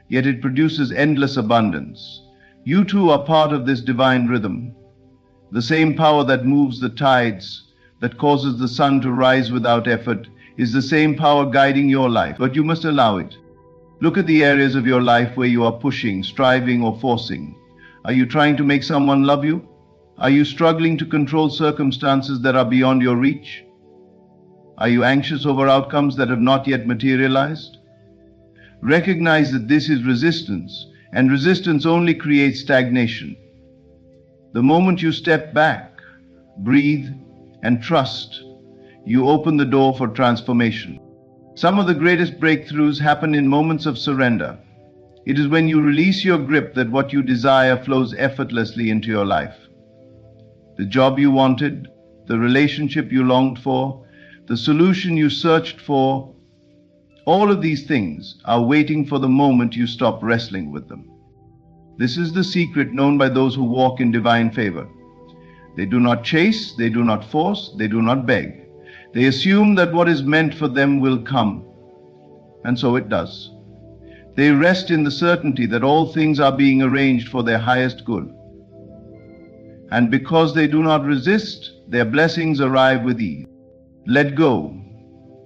yet it produces endless abundance. You too are part of this divine rhythm. The same power that moves the tides, that causes the sun to rise without effort, is the same power guiding your life, but you must allow it. Look at the areas of your life where you are pushing, striving, or forcing. Are you trying to make someone love you? Are you struggling to control circumstances that are beyond your reach? Are you anxious over outcomes that have not yet materialized? Recognize that this is resistance, and resistance only creates stagnation. The moment you step back, breathe, and trust, you open the door for transformation. Some of the greatest breakthroughs happen in moments of surrender. It is when you release your grip that what you desire flows effortlessly into your life. The job you wanted, the relationship you longed for, the solution you searched for, all of these things are waiting for the moment you stop wrestling with them. This is the secret known by those who walk in divine favor. They do not chase, they do not force, they do not beg. They assume that what is meant for them will come, and so it does. They rest in the certainty that all things are being arranged for their highest good. And because they do not resist, their blessings arrive with ease. Let go.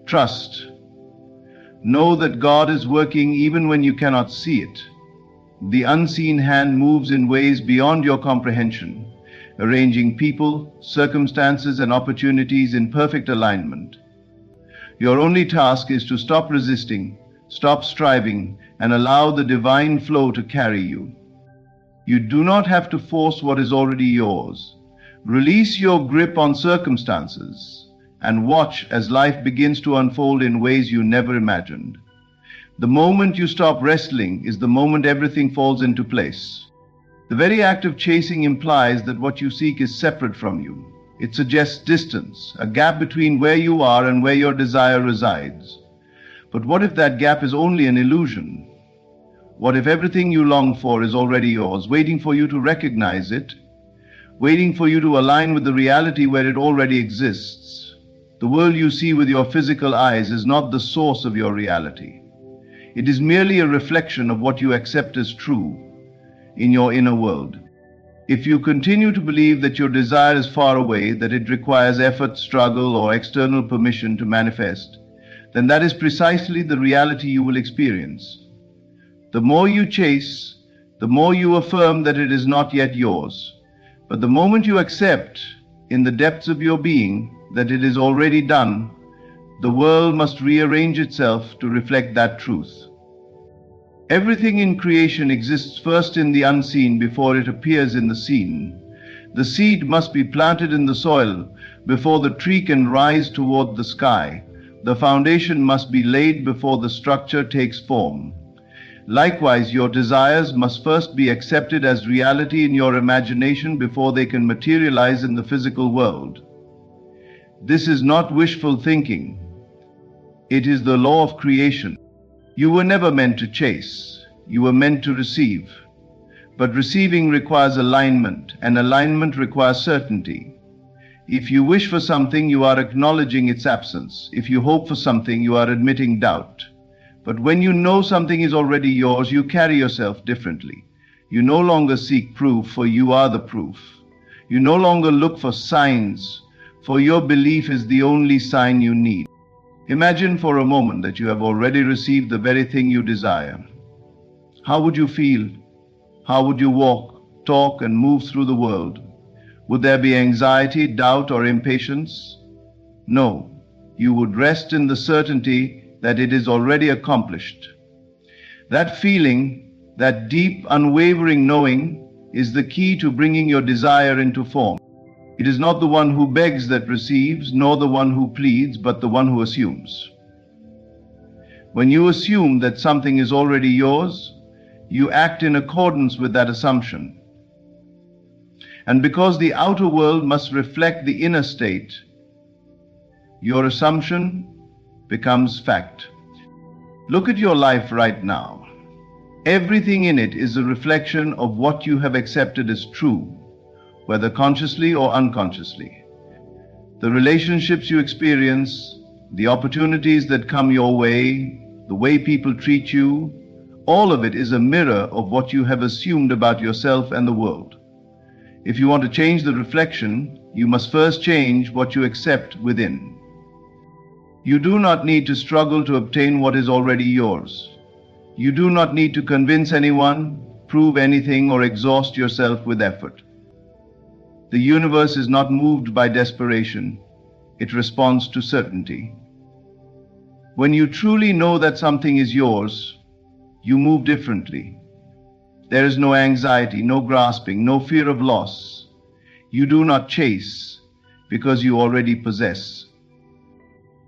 Trust. Know that God is working even when you cannot see it. The unseen hand moves in ways beyond your comprehension, arranging people, circumstances, and opportunities in perfect alignment. Your only task is to stop resisting, stop striving, and allow the divine flow to carry you. You do not have to force what is already yours. Release your grip on circumstances and watch as life begins to unfold in ways you never imagined. The moment you stop wrestling is the moment everything falls into place. The very act of chasing implies that what you seek is separate from you. It suggests distance, a gap between where you are and where your desire resides. But what if that gap is only an illusion? What if everything you long for is already yours, waiting for you to recognize it, waiting for you to align with the reality where it already exists? The world you see with your physical eyes is not the source of your reality. It is merely a reflection of what you accept as true in your inner world. If you continue to believe that your desire is far away, that it requires effort, struggle, or external permission to manifest, then that is precisely the reality you will experience. The more you chase, the more you affirm that it is not yet yours. But the moment you accept, in the depths of your being, that it is already done, the world must rearrange itself to reflect that truth. Everything in creation exists first in the unseen before it appears in the seen. The seed must be planted in the soil before the tree can rise toward the sky. The foundation must be laid before the structure takes form. Likewise, your desires must first be accepted as reality in your imagination before they can materialize in the physical world. This is not wishful thinking. It is the law of creation. You were never meant to chase. You were meant to receive. But receiving requires alignment, and alignment requires certainty. If you wish for something, you are acknowledging its absence. If you hope for something, you are admitting doubt. But when you know something is already yours, you carry yourself differently. You no longer seek proof, for you are the proof. You no longer look for signs, for your belief is the only sign you need. Imagine for a moment that you have already received the very thing you desire. How would you feel? How would you walk, talk, and move through the world? Would there be anxiety, doubt, or impatience? No, you would rest in the certainty that it is already accomplished. That feeling, that deep, unwavering knowing, is the key to bringing your desire into form. It is not the one who begs that receives, nor the one who pleads, but the one who assumes. When you assume that something is already yours, you act in accordance with that assumption. And because the outer world must reflect the inner state, your assumption becomes fact. Look at your life right now. Everything in it is a reflection of what you have accepted as true, whether consciously or unconsciously. The relationships you experience, the opportunities that come your way, the way people treat you, All of it is a mirror of what you have assumed about yourself and the world. If you want to change the reflection, you must first change what you accept within. You do not need to struggle to obtain what is already yours. You do not need to convince anyone, prove anything, or exhaust yourself with effort. The universe is not moved by desperation. It responds to certainty. When you truly know that something is yours, you move differently. There is no anxiety, no grasping, no fear of loss. You do not chase because you already possess.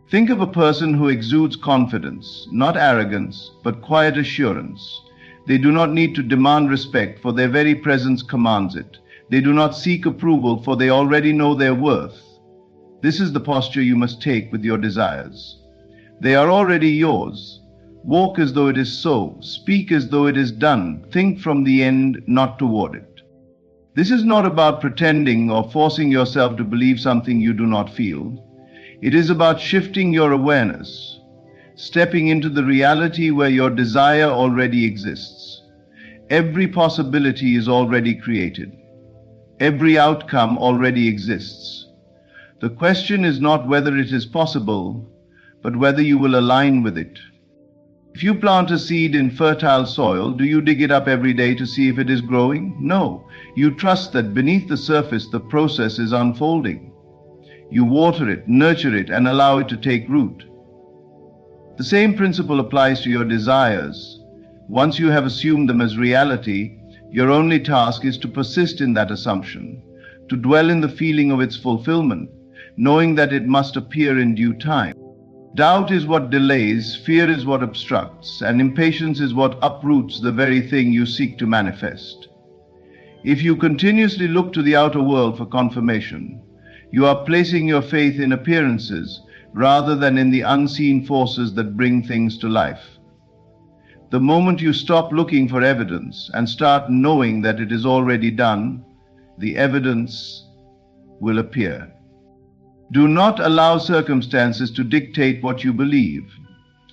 Think of a person who exudes confidence, not arrogance, but quiet assurance. They do not need to demand respect, for their very presence commands it. They do not seek approval, for they already know their worth. This is the posture you must take with your desires. They are already yours. Walk as though it is so. Speak as though it is done. Think from the end, not toward it. This is not about pretending or forcing yourself to believe something you do not feel. It is about shifting your awareness, stepping into the reality where your desire already exists. Every possibility is already created. Every outcome already exists. The question is not whether it is possible, but whether you will align with it. If you plant a seed in fertile soil, do you dig it up every day to see if it is growing? No. You trust that beneath the surface the process is unfolding. You water it, nurture it, and allow it to take root. The same principle applies to your desires. Once you have assumed them as reality, your only task is to persist in that assumption, to dwell in the feeling of its fulfillment, knowing that it must appear in due time. Doubt is what delays, fear is what obstructs, and impatience is what uproots the very thing you seek to manifest. If you continuously look to the outer world for confirmation, you are placing your faith in appearances rather than in the unseen forces that bring things to life. The moment you stop looking for evidence and start knowing that it is already done, the evidence will appear. Do not allow circumstances to dictate what you believe.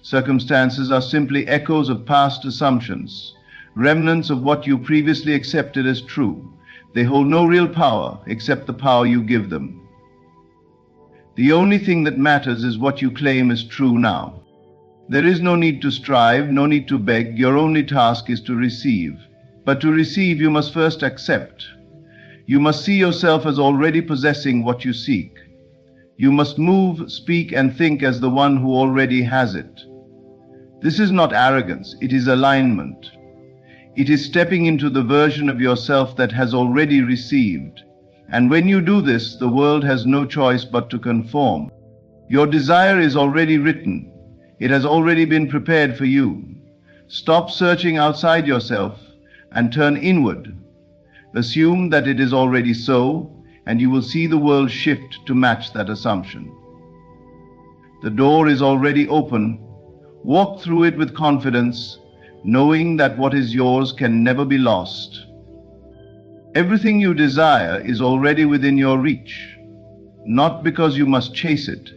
Circumstances are simply echoes of past assumptions, remnants of what you previously accepted as true. They hold no real power except the power you give them. The only thing that matters is what you claim is true now. There is no need to strive, no need to beg. Your only task is to receive. But to receive, you must first accept. You must see yourself as already possessing what you seek. You must move, speak, and think as the one who already has it. This is not arrogance, it is alignment. It is stepping into the version of yourself that has already received. And when you do this, the world has no choice but to conform. Your desire is already written. It has already been prepared for you. Stop searching outside yourself and turn inward. Assume that it is already so, and you will see the world shift to match that assumption. The door is already open. Walk through it with confidence, knowing that what is yours can never be lost. Everything you desire is already within your reach, not because you must chase it,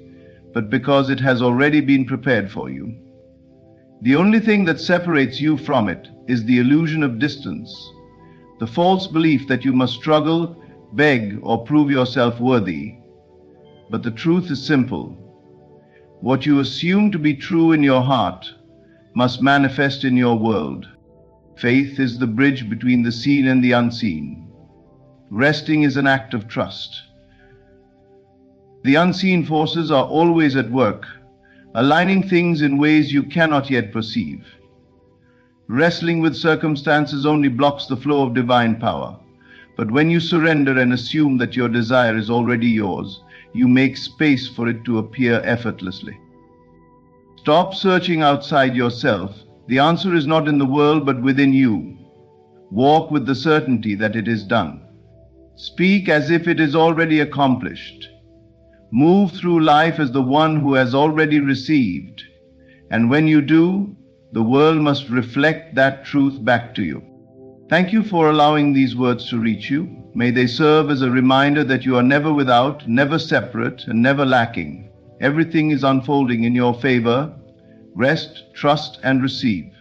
but because it has already been prepared for you. The only thing that separates you from it is the illusion of distance, the false belief that you must struggle, beg, or prove yourself worthy. But the truth is simple. What you assume to be true in your heart must manifest in your world. Faith is the bridge between the seen and the unseen. Resting is an act of trust. The unseen forces are always at work, aligning things in ways you cannot yet perceive. Wrestling with circumstances only blocks the flow of divine power. But when you surrender and assume that your desire is already yours, you make space for it to appear effortlessly. Stop searching outside yourself. The answer is not in the world, but within you. Walk with the certainty that it is done. Speak as if it is already accomplished. Move through life as the one who has already received. And when you do, the world must reflect that truth back to you. Thank you for allowing these words to reach you. May they serve as a reminder that you are never without, never separate, and never lacking. Everything is unfolding in your favor. Rest, trust, and receive.